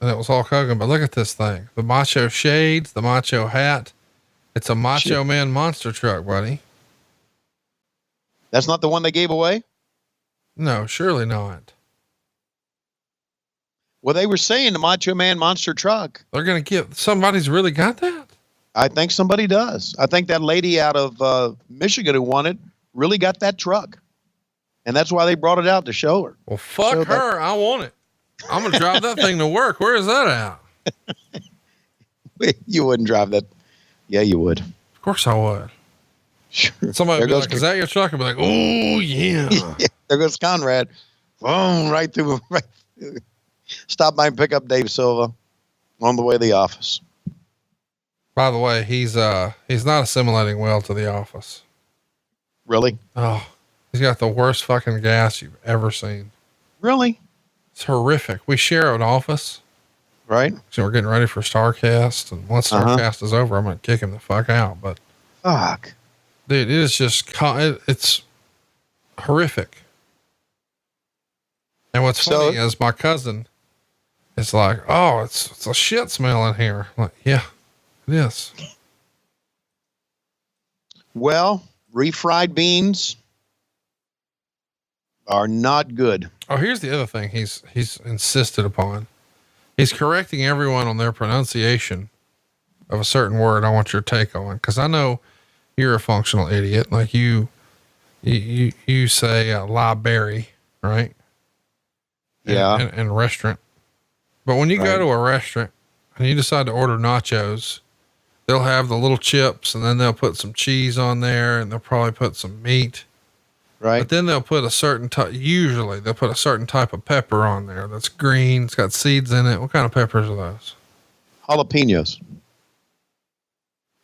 and it was Hulk Hogan. But look at this thing. The Macho shades, the Macho hat. It's a Macho Man monster truck, buddy. That's not the one they gave away? No, surely not. Well, they were saying the Macho Man monster truck. They're going to give, somebody's really got that? I think somebody does. I think that lady out of Michigan who won it really got that truck. And that's why they brought it out to show her. Well, fuck her. I want it. I'm going to drive that thing to work. Where is that at? You wouldn't drive that. Yeah, you would. Of course I would. Sure. Somebody would be like, is that your truck? I'd be like, oh, yeah. There goes Conrad. Boom, right through. Right through. Stop by and pick up Dave Silva on the way to the office. By the way, he's not assimilating well to the office. Really? Oh, he's got the worst fucking gas you've ever seen. Really? It's horrific. We share an office. Right. So we're getting ready for StarCast, and once StarCast is over, I'm going to kick him the fuck out. But fuck, dude, it is just, it's horrific. And what's funny is my cousin is like, oh, it's a shit smell in here. I'm like, yeah, it is. Well, refried beans are not good. Oh, here's the other thing he's insisted upon. He's correcting everyone on their pronunciation of a certain word. I want your take on, because I know you're a functional idiot. Like you say library, right? Yeah. And restaurant. But when you go to a restaurant and you decide to order nachos, they'll have the little chips, and then they'll put some cheese on there, and they'll probably put some meat. Right. But then they'll put a certain usually they'll put a certain type of pepper on there that's green. It's got seeds in it. What kind of peppers are those? Jalapenos.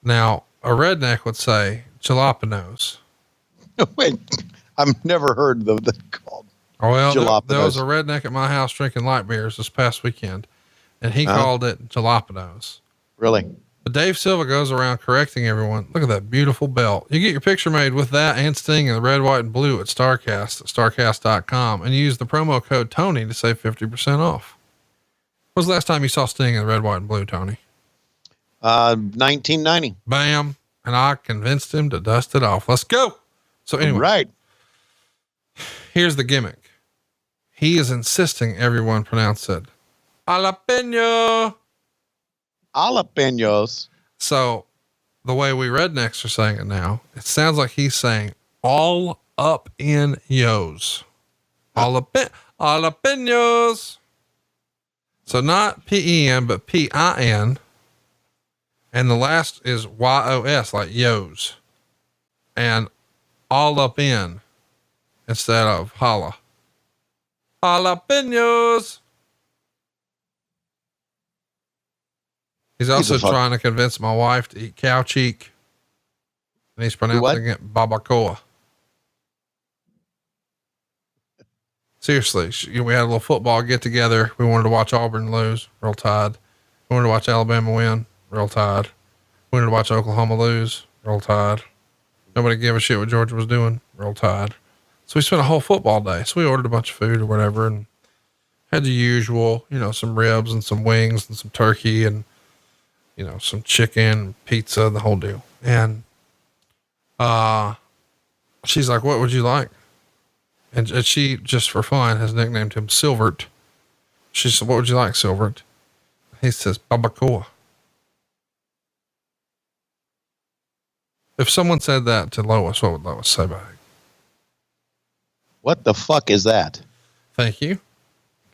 Now, a redneck would say jalapenos. Wait, I've never heard the called. Oh, well, jalapenos. There was a redneck at my house drinking light beers this past weekend, and he called it jalapenos. Really? But Dave Silva goes around correcting everyone. Look at that beautiful belt. You get your picture made with that and Sting in the red, white, and blue at StarCast, at starcast.com, and use the promo code Tony to save 50% off. When was the last time you saw Sting in the red, white, and blue, Tony? 1990. Bam. And I convinced him to dust it off. Let's go. So anyway, right. Here's the gimmick. He is insisting everyone pronounce it jalapeno. Jalapenos. So the way we rednecks are saying it now, it sounds like he's saying all up in yos. Jalapenos. So not P-E-N, but P-I-N. And the last is Y-O-S, like yos. And all up in instead of holla. Jalapenos. He's also trying to convince my wife to eat cow cheek, and he's pronouncing it babacoa. Seriously, we had a little football get together. We wanted to watch Auburn lose, real tired. We wanted to watch Alabama win, real tired. We wanted to watch Oklahoma lose, real tired. Nobody gave a shit what Georgia was doing, real tired. So we spent a whole football day. So we ordered a bunch of food or whatever, and had the usual, some ribs and some wings and some turkey and some chicken, pizza, the whole deal. And, she's like, what would you like? And she, just for fun, has nicknamed him Silvert. She said, what would you like, Silvert? He says, babacoa. If someone said that to Lois, what would Lois say back? What the fuck is that? Thank you.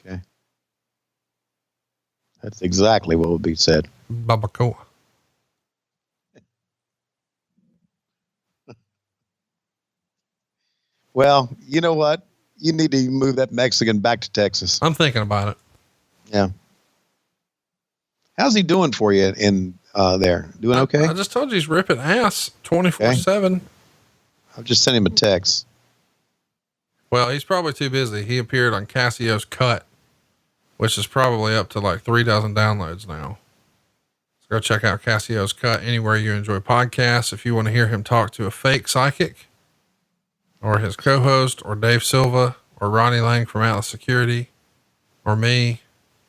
Okay. That's exactly what would be said. Babacoa. Well, you know what? You need to move that Mexican back to Texas. I'm thinking about it. Yeah. How's he doing for you in there? Doing okay? I just told you he's ripping ass 24/7. I'll just send him a text. Well, he's probably too busy. He appeared on Cassio's Cut, which is probably up to like 3,000 downloads now. So go check out Cassio's Cut anywhere you enjoy podcasts. If you want to hear him talk to a fake psychic or his co-host or Dave Silva or Ronnie Lang from Atlas Security or me,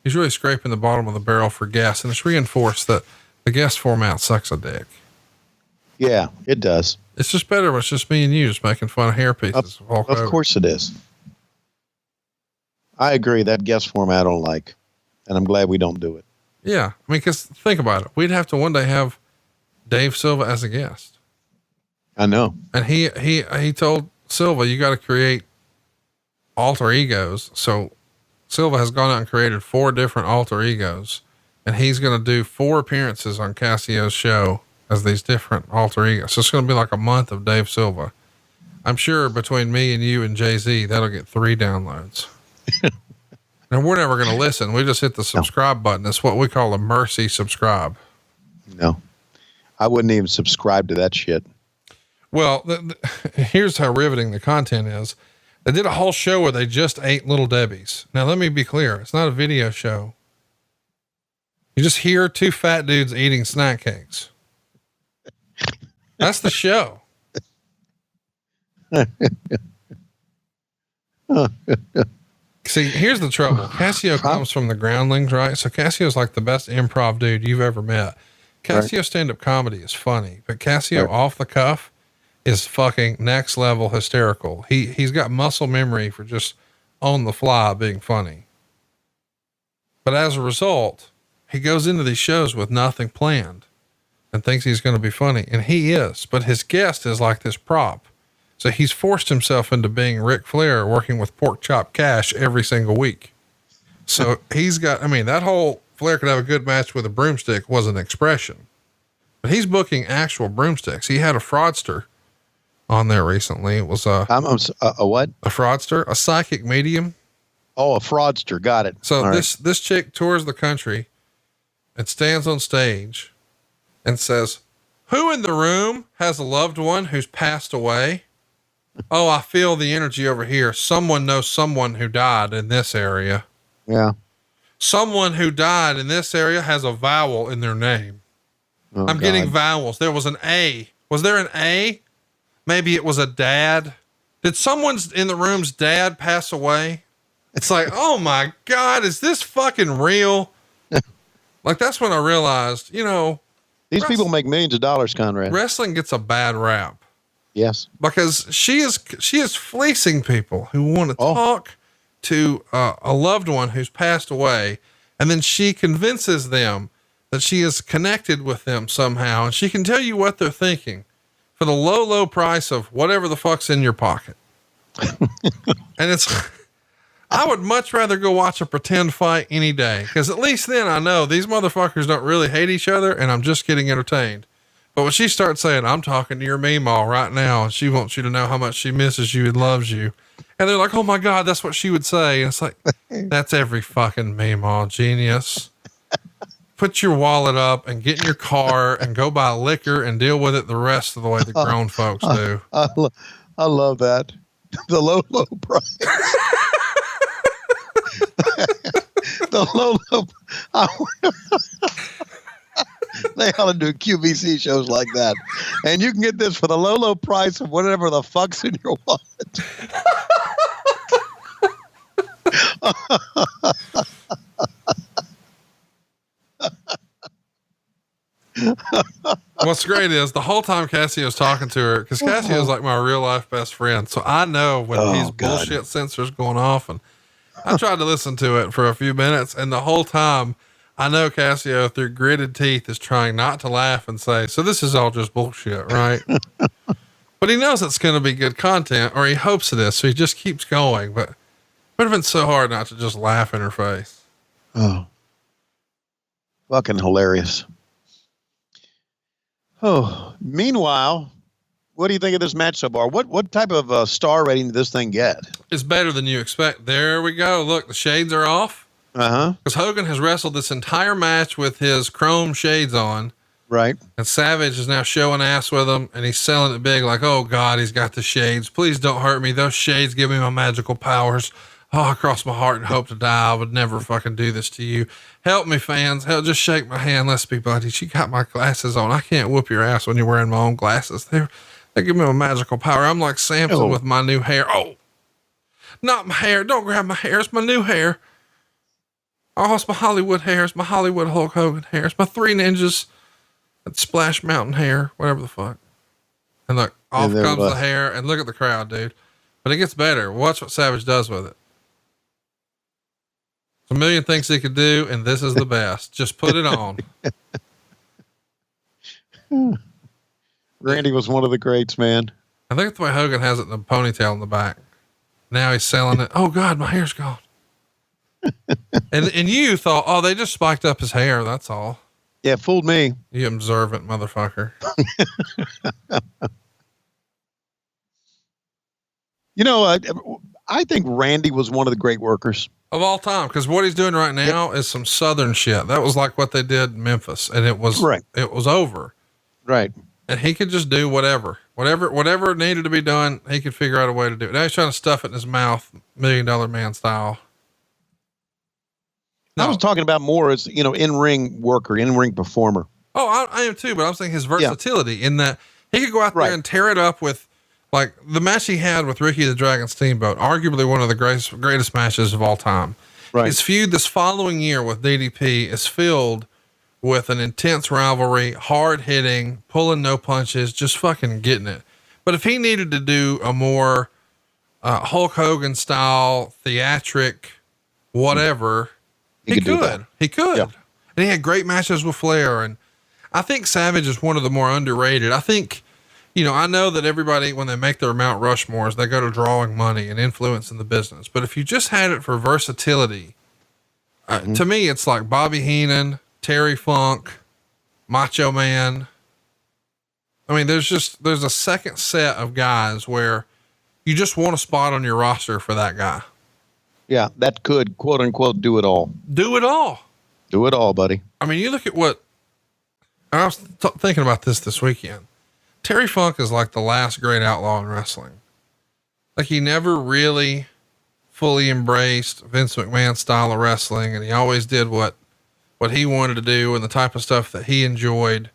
he's really scraping the bottom of the barrel for guests. And it's reinforced that the guest format sucks a dick. Yeah, it does. It's just better when it's just me and you just making fun of hair pieces. Of course it is. I agree. That guest format I don't like, and I'm glad we don't do it. Yeah. I mean, cause think about it. We'd have to one day have Dave Silva as a guest. I know. And he told Silva, you got to create alter egos. So Silva has gone out and created 4 different alter egos, and he's going to do 4 appearances on Cassio's show as these different alter egos. So it's going to be like a month of Dave Silva. I'm sure between me and you and Jay-Z, that'll get 3 downloads. And we're never going to listen. We just hit the subscribe button. It's what we call a mercy subscribe. No, I wouldn't even subscribe to that shit. Well, here's how riveting the content is. They did a whole show where they just ate Little Debbie's. Now, let me be clear. It's not a video show. You just hear 2 fat dudes eating snack cakes. That's the show. See, here's the trouble. Cassio comes from the groundlings, right? So Cassio's like the best improv dude you've ever met. Cassio stand-up comedy is funny, but Cassio off the cuff is fucking next level hysterical. He's got muscle memory for just on the fly being funny. But as a result, he goes into these shows with nothing planned and thinks he's going to be funny. And he is, but his guest is like this prop. So he's forced himself into being Ric Flair working with Pork Chop Cash every single week. So he's got, I mean, that whole Flair could have a good match with a broomstick was an expression, but he's booking actual broomsticks. He had a fraudster on there recently. It was a what? A fraudster, a psychic medium. Oh, a fraudster. Got it. So all this chick tours the country and stands on stage and says, "Who in the room has a loved one who's passed away? Oh, I feel the energy over here. Someone knows someone who died in this area. Yeah. Someone who died in this area has a vowel in their name. I'm getting vowels. There was an A. Was there an A? Maybe it was a dad. Did someone's in the room's dad pass away?" It's like, oh my God, is this fucking real? Like, that's when I realized, you know, these people make millions of dollars, Conrad. Wrestling gets a bad rap. Yes. Because she is fleecing people who want to talk to a loved one who's passed away. And then she convinces them that she is connected with them somehow. And she can tell you what they're thinking for the low, low price of whatever the fuck's in your pocket. And it's, I would much rather go watch a pretend fight any day. Cause at least then I know these motherfuckers don't really hate each other and I'm just getting entertained. But when she starts saying, "I'm talking to your meemaw right now, and she wants you to know how much she misses you and loves you," and they're like, "Oh my God, that's what she would say." And it's like, that's every fucking meemaw, genius. Put your wallet up and get in your car and go buy liquor and deal with it the rest of the way the grown folks do. I love that. The low, low price. The low. They ought to do QVC shows like that. And you can get this for the low, low price of whatever the fuck's in your wallet. What's great is the whole time Cassio's talking to her, because Cassio's like my real life best friend. So I know when these bullshit sensors going off, and I tried to listen to it for a few minutes, and the whole time I know Cassio through gritted teeth is trying not to laugh and say, "So this is all just bullshit, right?" But he knows it's going to be good content, or he hopes it is. So he just keeps going, but it would have been so hard not to just laugh in her face. Oh, fucking hilarious. Oh, meanwhile, what do you think of this match so far? What type of star rating did this thing get? It's better than you expect. There we go. Look, the shades are off. Because Hogan has wrestled this entire match with his chrome shades on. Right. And Savage is now showing ass with him, and he's selling it big like, oh God, he's got the shades. Please don't hurt me. Those shades give me my magical powers. Oh, I cross my heart and hope to die. I would never fucking do this to you. Help me, fans. Help, just shake my hand. Let's be buddies. She got my glasses on. I can't whoop your ass when you're wearing my own glasses. They give me a magical power. I'm like Samson with my new hair. Oh, not my hair. Don't grab my hair. It's my new hair. Oh, it's my Hollywood hair. It's my Hollywood Hulk Hogan hair. It's my Three Ninjas. It's Splash Mountain hair, whatever the fuck. And look, off comes the hair, and look at the crowd, dude. But it gets better. Watch what Savage does with it. There's a million things he could do, and this is the best. Just put it on. Randy was one of the greats, man. I think the way Hogan has it in the ponytail in the back. Now he's selling it. Oh God, my hair's gone. and you thought, oh, they just spiked up his hair. That's all. Yeah, fooled me. You observant motherfucker. You know, I think Randy was one of the great workers of all time. Cause what he's doing right now is some Southern shit. That was like what they did in Memphis, and it was over. Right. And he could just do whatever needed to be done. He could figure out a way to do it. Now he's trying to stuff it in his mouth, $1 Million Man style. No. I was talking about more as, in-ring worker, in-ring performer. Oh, I am too, but I'm saying his versatility in that he could go out there and tear it up with, like, the match he had with Ricky the Dragon Steamboat, arguably one of the greatest matches of all time. Right. His feud this following year with DDP is filled with an intense rivalry, hard hitting, pulling no punches, just fucking getting it. But if he needed to do a more Hulk Hogan style, theatric, whatever, he could. Yeah. And he had great matches with Flair. And I think Savage is one of the more underrated. I think, I know that everybody, when they make their Mount Rushmores, they go to drawing money and influence in the business. But if you just had it for versatility, to me, it's like Bobby Heenan, Terry Funk, Macho Man. I mean, there's a second set of guys where you just want a spot on your roster for that guy. Yeah, that could, quote unquote, do it all. Do it all. Do it all, buddy. I mean, you look at what I was thinking about this weekend. Terry Funk is like the last great outlaw in wrestling. Like, he never really fully embraced Vince McMahon style of wrestling, and he always did what he wanted to do and the type of stuff that he enjoyed,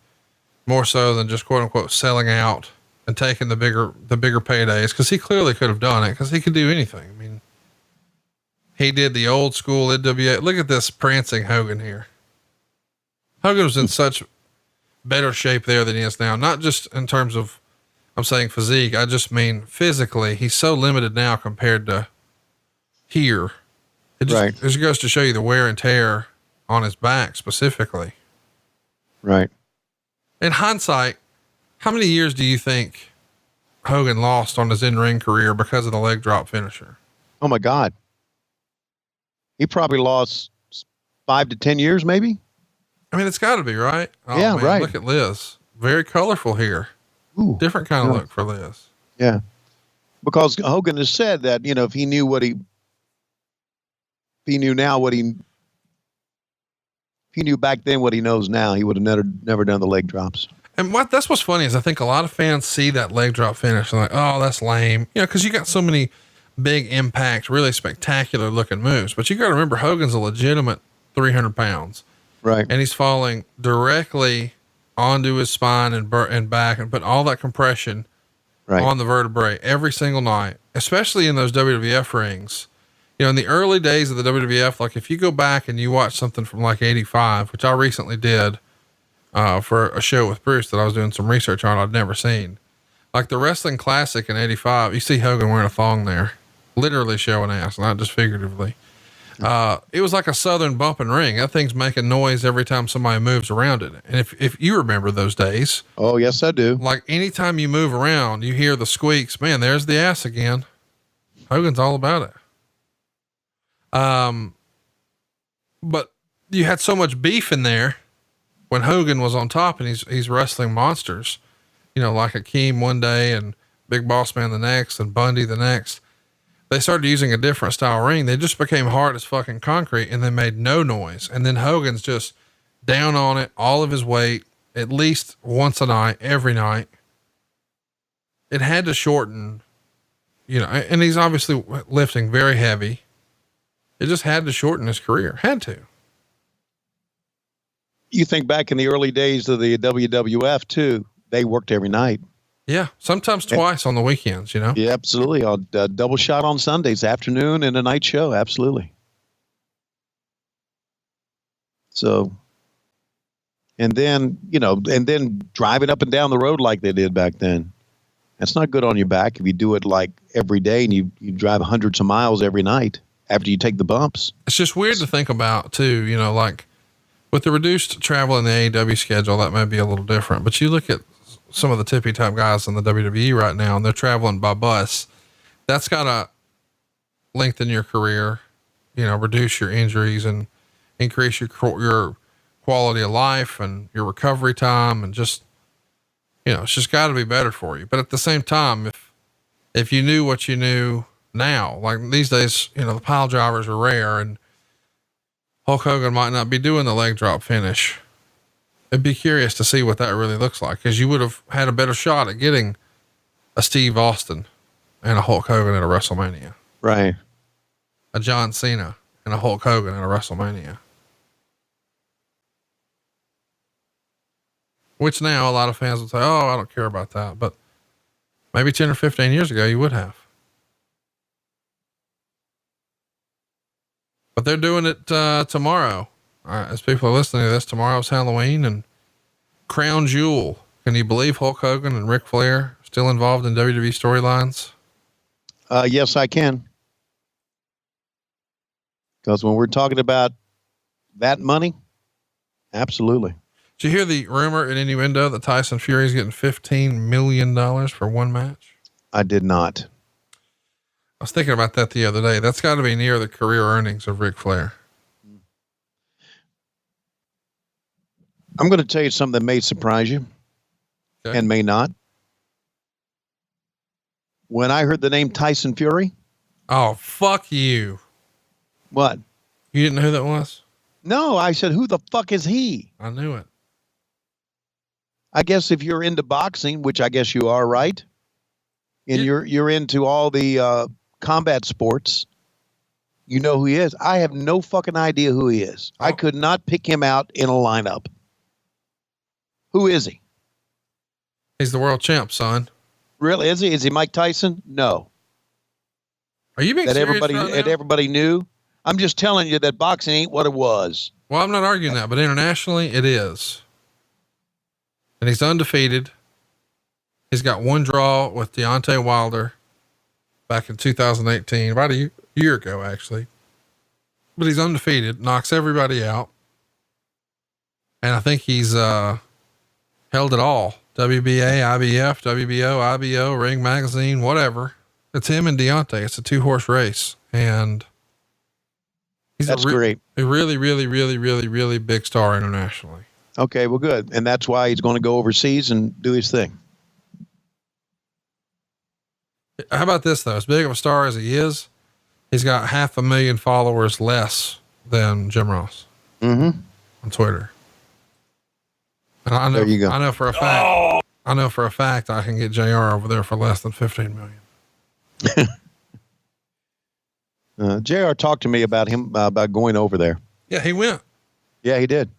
more so than just quote unquote selling out and taking the bigger paydays. Cause he clearly could have done it, cause he could do anything. I mean, he did the old school NWA. Look at this prancing Hogan here. Hogan was in such better shape there than he is now. Not just in terms of, I'm saying physique. I just mean physically. He's so limited now compared to here. It just goes to show you the wear and tear on his back specifically. Right. In hindsight, how many years do you think Hogan lost on his in-ring career because of the leg drop finisher? Oh my God. He probably lost 5 to 10 years, maybe. I mean, it's gotta be, right? Oh, yeah. Man, right. Look at Liz. Very colorful here. Ooh, different kind of look for Liz. Yeah. Because Hogan has said that, if he knew if he knew back then what he knows now, he would have never done the leg drops. And that's what's funny is I think a lot of fans see that leg drop finish and like, oh, that's lame. Cause you got so many big impact, really spectacular looking moves, but you got to remember Hogan's a legitimate 300 pounds. Right. And he's falling directly onto his spine and back and put all that compression on the vertebrae every single night, especially in those WWF rings. In the early days of the WWF, like if you go back and you watch something from like 85, which I recently did, for a show with Bruce that I was doing some research on, I'd never seen, like the Wrestling Classic in 85, you see Hogan wearing a thong there, literally showing ass, not just figuratively. It was like a Southern bump and ring. That thing's making noise every time somebody moves around it. And if you remember those days. Oh, yes, I do. Like anytime you move around, you hear the squeaks. Man, there's the ass again. Hogan's all about it. But you had so much beef in there when Hogan was on top and he's wrestling monsters, like Akeem one day and Big Boss Man the next and Bundy the next. They started using a different style ring. They just became hard as fucking concrete and they made no noise. And then Hogan's just down on it, all of his weight, at least once a night, every night. It had to shorten, and he's obviously lifting very heavy. It just had to shorten his career. Had to. You think back in the early days of the WWF too, they worked every night. Yeah. Sometimes twice on the weekends, Yeah, absolutely. On double shot on Sundays, afternoon and a night show. Absolutely. So, and then driving up and down the road like they did back then. That's not good on your back if you do it like every day and you drive hundreds of miles every night after you take the bumps. It's just weird to think about too, like with the reduced travel in the AEW schedule, that may be a little different, but you look at some of the tippy top guys in the WWE right now and they're traveling by bus. That's gotta lengthen your career, reduce your injuries and increase your quality of life and your recovery time. And just, it's just gotta be better for you. But at the same time, if you knew what you knew now, like these days, the pile drivers are rare and Hulk Hogan might not be doing the leg drop finish. It'd be curious to see what that really looks like, because you would have had a better shot at getting a Steve Austin and a Hulk Hogan at a WrestleMania. Right. A John Cena and a Hulk Hogan at a WrestleMania. Which now a lot of fans will say, oh, I don't care about that. But maybe 10 or 15 years ago, you would have. But they're doing it tomorrow. As people are listening to this, tomorrow's Halloween and Crown Jewel. Can you believe Hulk Hogan and Ric Flair still involved in WWE storylines? Yes, I can. Because when we're talking about that money, absolutely. Did you hear the rumor and innuendo that Tyson Fury is getting $15 million for one match? I did not. I was thinking about that the other day. That's got to be near the career earnings of Ric Flair. I'm going to tell you something that may surprise you and may not. When I heard the name Tyson Fury. Oh, fuck you. What? You didn't know who that was? No, I said, who the fuck is he? I knew it. I guess if you're into boxing, which I guess you are, right? And you're into all the combat sports, you know who he is. I have no fucking idea who he is. Oh. I could not pick him out in a lineup. Who is he? He's the world champ, son. Really? Is he? Is he Mike Tyson? No. Are you being serious everybody right now? That everybody knew? I'm just telling you that boxing ain't what it was. Well, I'm not arguing that, but internationally it is. And he's undefeated. He's got one draw with Deontay Wilder back in 2018, about a year ago, actually. But he's undefeated, knocks everybody out. And I think he's held it all. WBA, IBF, WBO, IBO, Ring Magazine, whatever. It's him and Deontay. It's a 2-horse race. And he's great. A really, really, really, really, really big star internationally. Okay, well, good. And that's why he's going to go overseas and do his thing. How about this though? As big of a star as he is, he's got 500,000 followers less than Jim Ross on Twitter. And I know, there you go. I know for a fact, I can get JR over there for less than 15 million. JR talked to me about him, about going over there. Yeah, he went. Yeah, he did.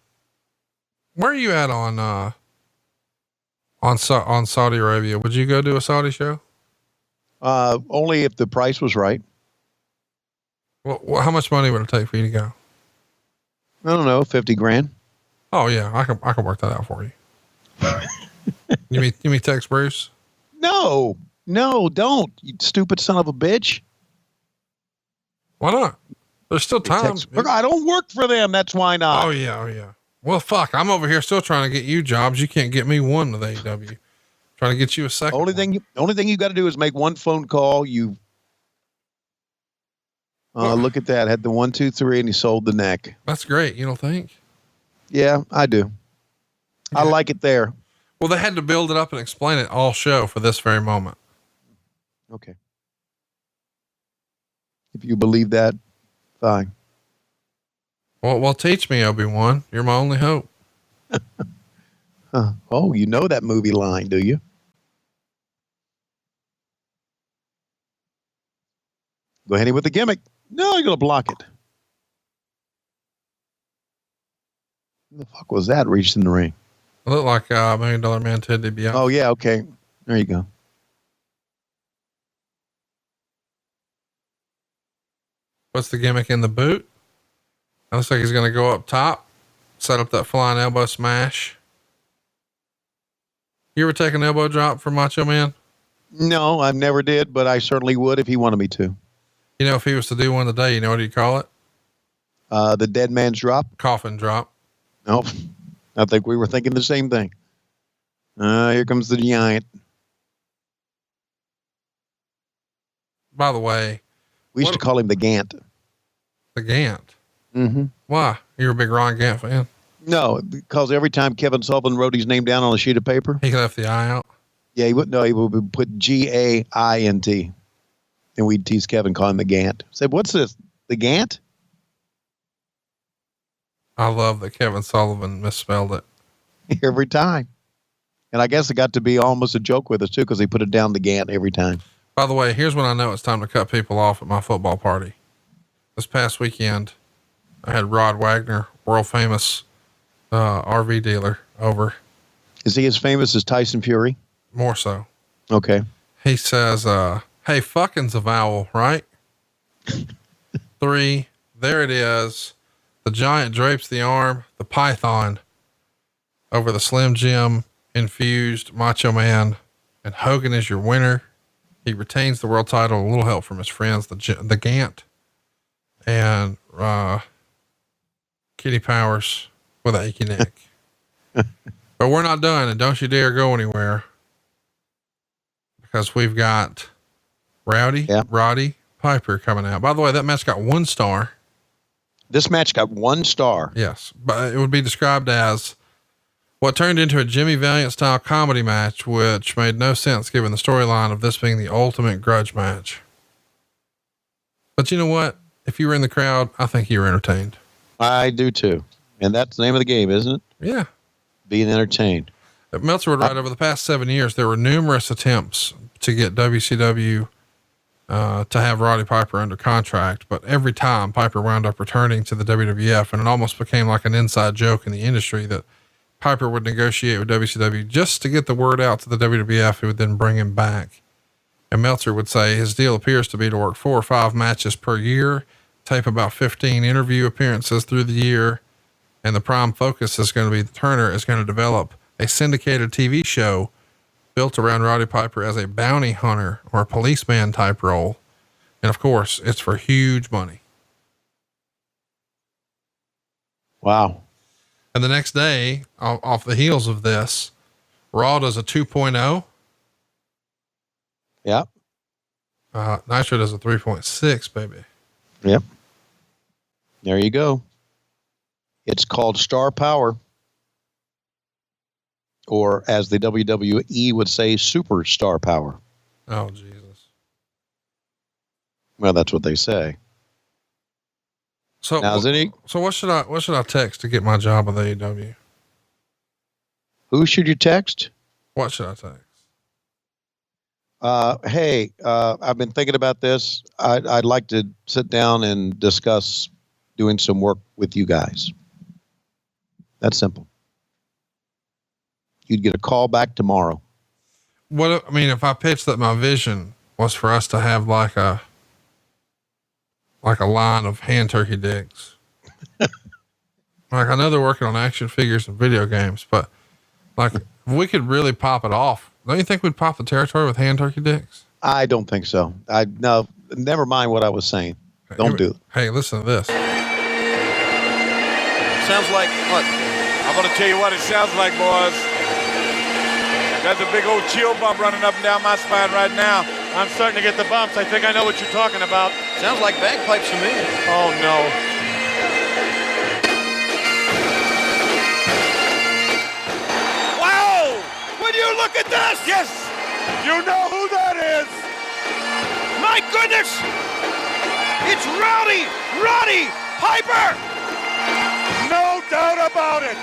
Where are you at on Saudi Arabia? Would you go do a Saudi show? Only if the price was right. Well, how much money would it take for you to go? I don't know, 50 grand. Oh yeah, I can work that out for you. You mean text Bruce? No, don't, you stupid son of a bitch. Why not? There's still time. Look, I don't work for them. That's why not. Oh yeah. Oh yeah. Well, fuck, I'm over here still trying to get you jobs. You can't get me one with AEW. Trying to get you a second. Only thing you got to do is make one phone call. You look at that. Had the 1, 2, 3, and he sold the neck. That's great. You don't think? Yeah, I do. Yeah. I like it there. Well, they had to build it up and explain it all show for this very moment. Okay. If you believe that, fine. Well, teach me, Obi-Wan. You're my only hope. Huh. Oh, you know that movie line, do you? Go ahead with the gimmick. No, you're going to block it. Who the fuck was that reached in the ring? It looked like $1 Million Man Ted DiBiase. Oh, yeah. Okay. There you go. What's the gimmick in the boot? It looks like he's going to go up top, set up that flying elbow smash. You ever take an elbow drop from Macho Man? No, I never did, but I certainly would if he wanted me to. You know, if he was to do one today, you know what do you call it? The dead man's drop? Coffin drop. Nope. I think we were thinking the same thing. Here comes the giant. By the way, we used to call him the Gant. The Gant? Mm-hmm. Why? You're a big Ron Gant fan? No, because every time Kevin Sullivan wrote his name down on a sheet of paper, he left the I out. Yeah, he would put Gant, and we'd tease Kevin, call him the Gant. Said, "What's this? The Gant?" I love that Kevin Sullivan misspelled it every time, and I guess it got to be almost a joke with us too because he put it down the Gant every time. By the way, here's when I know it's time to cut people off at my football party. This past weekend, I had Rod Wagner, world famous RV dealer, over. Is he as famous as Tyson Fury? More so. Okay. He says, hey, fucking's a vowel, right? 3, there it is. The giant drapes the arm, the python over the Slim Jim infused Macho Man, and Hogan is your winner. He retains the world title, a little help from his friends, the Gant, and Kitty Powers with an achy neck. But we're not done, and don't you dare go anywhere, because we've got Roddy Piper coming out. By the way, that match got 1 star. This match got 1 star. Yes, but it would be described as what turned into a Jimmy Valiant style comedy match, which made no sense given the storyline of this being the ultimate grudge match. But you know what? If you were in the crowd, I think you were entertained. I do too. And that's the name of the game, isn't it? Yeah. Being entertained. Meltzer would write, over the past 7 years, there were numerous attempts to get WCW to have Roddy Piper under contract, but every time Piper wound up returning to the WWF, and it almost became like an inside joke in the industry that Piper would negotiate with WCW just to get the word out to the WWF, who would then bring him back. And Meltzer would say his deal appears to be to work 4 or 5 matches per year, tape about 15 interview appearances through the year. And the prime focus is going to be Turner is going to develop a syndicated TV show built around Roddy Piper as a bounty hunter or a policeman type role. And of course, it's for huge money. Wow. And the next day, off the heels of this, Raw does a 2.0. Yeah. Nitro does a 3.6, baby. Yep. There you go. It's called Star Power. Or as the WWE would say, Superstar Power. Oh, Jesus. Well, that's what they say. So, now, so what should I text to get my job with AEW? Who should you text? What should I text? Hey, I've been thinking about this. I'd like to sit down and discuss doing some work with you guys. That's simple. You'd get a call back tomorrow. What, I mean, if I pitched that my vision was for us to have like a line of hand turkey dicks. Like, I know they're working on action figures and video games, but like, if we could really pop it off, don't you think we'd pop the territory with hand turkey dicks? I don't think so. No, never mind what I was saying. Don't do it. Hey, listen to this. Sounds like what? I'm going to tell you what it sounds like, boys. There's a big old chill bump running up and down my spine right now. I'm starting to get the bumps. I think I know what you're talking about. Sounds like bagpipes to me. Oh, no. Wow! Would you look at this? Yes! You know who that is? My goodness! It's Roddy Piper! No doubt about it.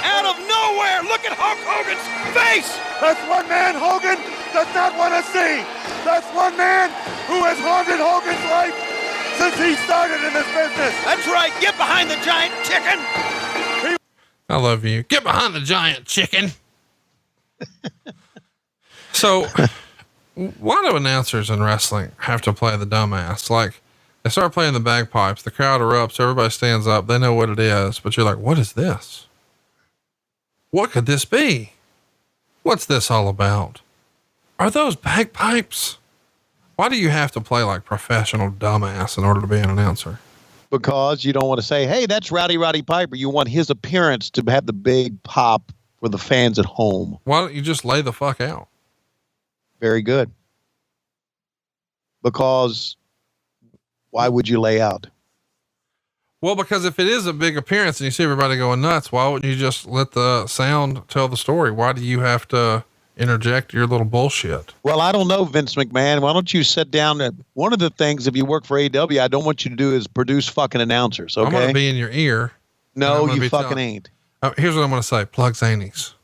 Out of nowhere, look at Hulk Hogan's face! That's one man Hogan does not want to see. That's one man who has haunted Hogan's life since he started in this business. That's right, get behind the giant chicken! I love you. Get behind the giant chicken. So, why do announcers in wrestling have to play the dumbass? Like, they start playing the bagpipes, the crowd erupts, everybody stands up, they know what it is, but you're like, what is this? What could this be? What's this all about? Are those bagpipes? Why do you have to play like professional dumbass in order to be an announcer? Because you don't want to say, hey, that's Roddy Piper. You want his appearance to have the big pop for the fans at home. Why don't you just lay the fuck out? Very good. Because why would you lay out? Well, because if it is a big appearance and you see everybody going nuts, why wouldn't you just let the sound tell the story? Why do you have to interject your little bullshit? Well, I don't know, Vince McMahon. Why don't you sit down? One of the things, if you work for AEW, I don't want you to do is produce fucking announcers. Okay. I'm going to be in your ear. No, you fucking ain't. Here's what I'm going to say. Plug Zanies.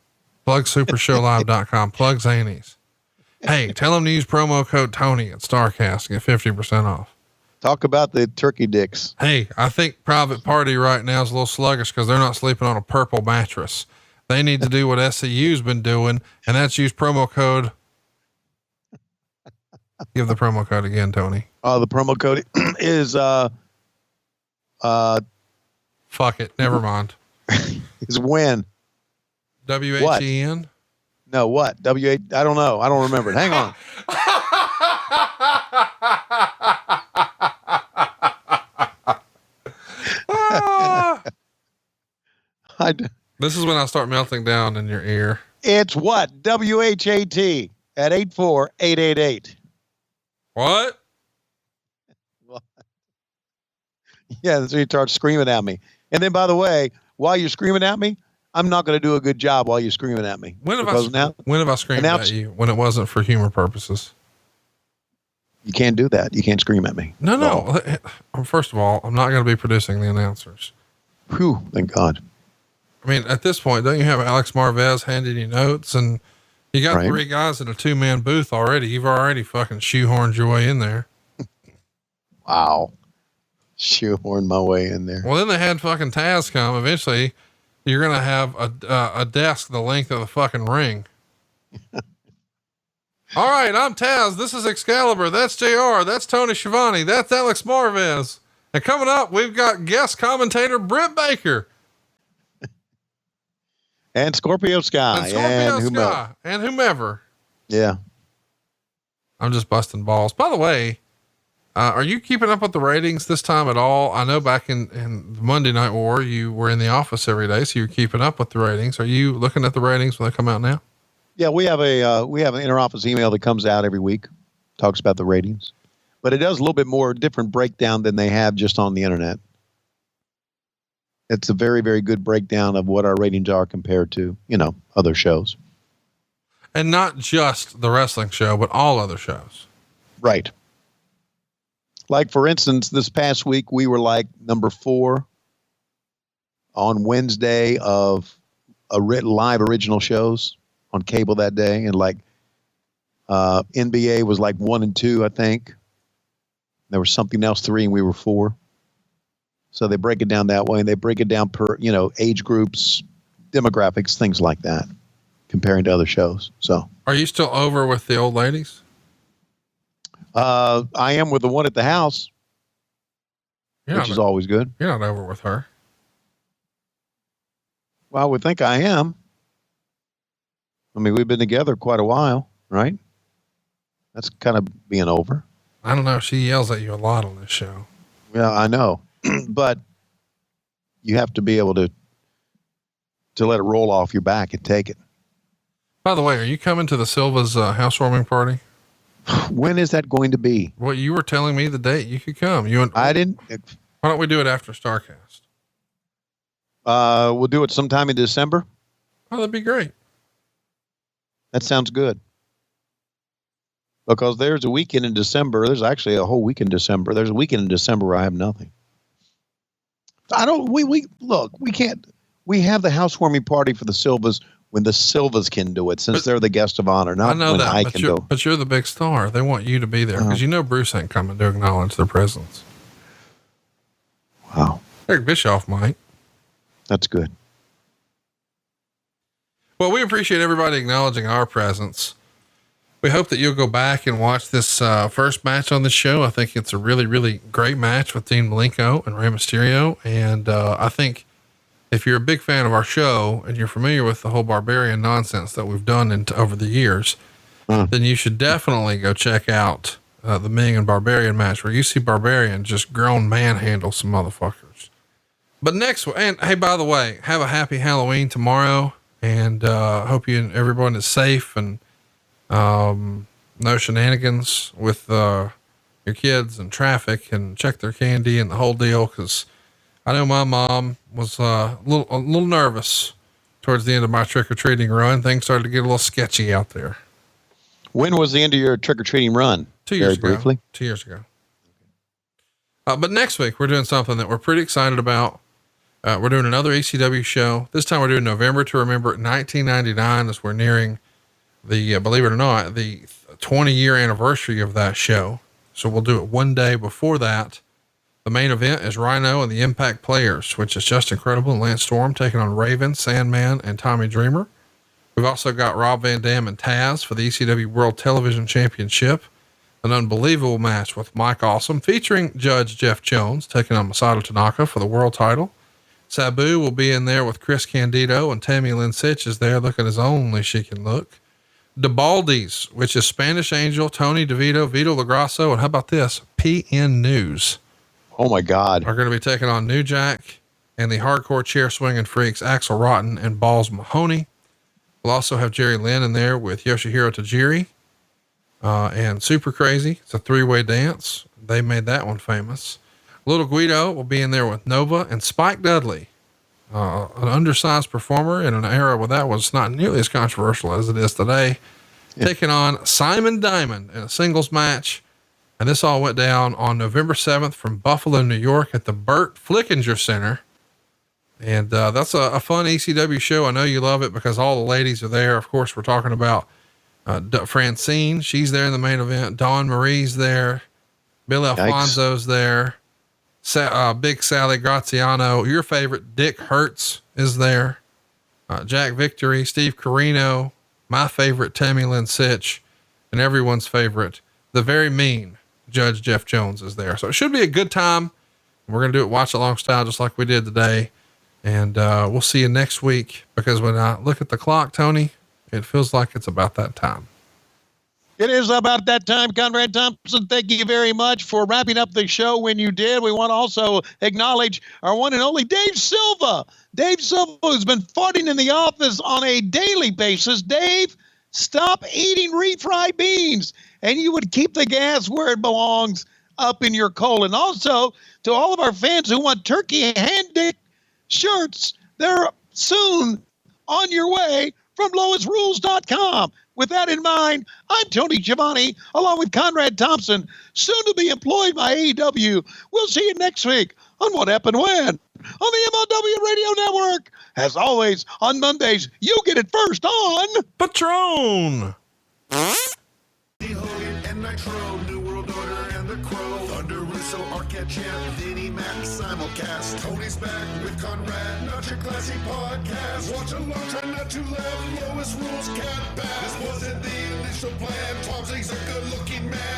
Plug supershowlive.com. Plug Zanies. Hey, tell them to use promo code Tony at StarCast and get 50% off. Talk about the turkey dicks. Hey, I think Private Party right now is a little sluggish because they're not sleeping on a purple mattress. They need to do what SCU's been doing, and that's use promo code. Give the promo code again, Tony. The promo code is, fuck it. Never mind. Is when? WHEN? No, what? W-A, I don't know. I don't remember it. Hang on. This is when I start melting down in your ear. It's what? WHAT at 84888. What? Yeah, that's when you start screaming at me. And then, by the way, while you're screaming at me, I'm not going to do a good job while you're screaming at me. When have I screamed at you when it wasn't for humor purposes? You can't do that. You can't scream at me. No. First of all, I'm not going to be producing the announcers. Whew, thank God. I mean, at this point, don't you have Alex Marvez handing you notes, and you got three guys in a 2-man booth already? You've already fucking shoehorned your way in there. Wow. Shoehorned my way in there. Well, then they had fucking Taz come. Eventually, you're going to have a desk the length of the fucking ring. All right, I'm Taz. This is Excalibur. That's JR. That's Tony Schiavone. That's Alex Marvez. And coming up, we've got guest commentator Britt Baker. And Scorpio Sky. And whomever. Yeah. I'm just busting balls. By the way, are you keeping up with the ratings this time at all? I know back in the Monday Night War, you were in the office every day, so you're keeping up with the ratings. Are you looking at the ratings when they come out now? Yeah, we have an interoffice email that comes out every week, talks about the ratings, but it does a little bit more different breakdown than they have just on the internet. It's a very, very good breakdown of what our ratings are compared to, other shows. And not just the wrestling show, but all other shows. Right. Like, for instance, this past week, we were like number 4 on Wednesday of live original shows on cable that day. And like, NBA was like 1 and 2, I think. There was something else 3 and we were 4. So they break it down that way, and they break it down per, age groups, demographics, things like that, comparing to other shows. So are you still over with the old ladies? I am with the one at the house, which is always good. You're not over with her. Well, I would think I am. I mean, we've been together quite a while, right? That's kind of being over. I don't know. She yells at you a lot on this show. Well, I know, but you have to be able to let it roll off your back and take it. By the way, are you coming to the Silva's housewarming party? When is that going to be? Well, you were telling me the date you could come. I didn't. Why don't we do it after StarCast? We'll do it sometime in December. Oh, that'd be great. That sounds good. Because there's a weekend in December. There's actually a whole week in December. There's a weekend in December where I have nothing. We can't. We have the housewarming party for the Silvas when the Silvas can do it, since they're the guest of honor. Not I know when that, I can do. but you're the big star. They want you to be there because Bruce ain't coming to acknowledge their presence. Wow. Eric Bischoff might. That's good. Well, we appreciate everybody acknowledging our presence. We hope that you'll go back and watch this first match on the show. I think it's a really, really great match with Dean Malenko and Rey Mysterio. And I think if you're a big fan of our show and you're familiar with the whole Barbarian nonsense that we've done over the years, then you should definitely go check out the Ming and Barbarian match, where you see Barbarian just grown manhandle some motherfuckers. But and hey, by the way, have a happy Halloween tomorrow, and hope you and everyone is safe and no shenanigans with your kids and traffic, and check their candy and the whole deal, because I know my mom was a little nervous towards the end of my trick-or-treating run. Things started to get a little sketchy out there. When was the end of your trick-or-treating run? 2 years ago. Briefly? 2 years ago. But next week we're doing something that we're pretty excited about. We're doing another ECW show. This time we're doing November to Remember 1999, as we're nearing the, believe it or not, the 20-year anniversary of that show. So we'll do it one day before that. The main event is Rhino and the Impact Players, which is Just Incredible and Lance Storm taking on Raven, Sandman, and Tommy Dreamer. We've also got Rob Van Dam and Taz for the ECW World Television Championship. An unbelievable match with Mike Awesome featuring Judge Jeff Jones taking on Masato Tanaka for the world title. Sabu will be in there with Chris Candido, and Tammy Lynn Sitch is there looking as only she can look. The Baldies, which is Spanish Angel, Tony DeVito, Vito LaGrasso, and how about this? PN News. Oh my God. Are going to be taking on New Jack and the Hardcore Chair Swinging Freaks, Axel Rotten and Balls Mahoney. We'll also have Jerry Lynn in there with Yoshihiro Tajiri, and Super Crazy. It's a 3-way dance. They made that one famous. Little Guido will be in there with Nova and Spike Dudley, an undersized performer in an era where that was not nearly as controversial as it is today, taking on Simon Diamond in a singles match. And this all went down on November 7th from Buffalo, New York at the Burt Flickinger Center. And that's a fun ECW show. I know you love it because all the ladies are there. Of course, we're talking about Francine. She's there in the main event. Dawn Marie's there. Bill Alfonso's there. Big Sally Graziano. Your favorite, Dick Hertz, is there. Jack Victory, Steve Carino, my favorite, Tammy Lynn Sitch, and everyone's favorite, the very mean Judge Jeff Jones, is there. So it should be a good time. We're going to do it watch along style, just like we did today. And we'll see you next week, because when I look at the clock, Tony, it feels like it's about that time. It is about that time. Conrad Thompson, thank you very much for wrapping up the show when you did. We want to also acknowledge our one and only Dave Silva. Dave Silva, who's been farting in the office on a daily basis. Dave, stop eating refried beans, and you would keep the gas where it belongs, up in your colon. Also, to all of our fans who want turkey hand-dick shirts, they're soon on your way from LoisRules.com. With that in mind, I'm Tony Schiavone, along with Conrad Thompson, soon to be employed by AEW. We'll see you next week on What Happened When on the MLW Radio Network. As always, on Mondays, you get it first on Patron. Hogan and Nitro, New World Order and the Crow, Thunder Russo, Arquette Champ, Vinnie Mac, simulcast. Tony's back with Conrad, not your classy podcast. Watch along, try not to laugh. Lois Rules, cat back. This wasn't the initial plan. Tom Zig's a good-looking man.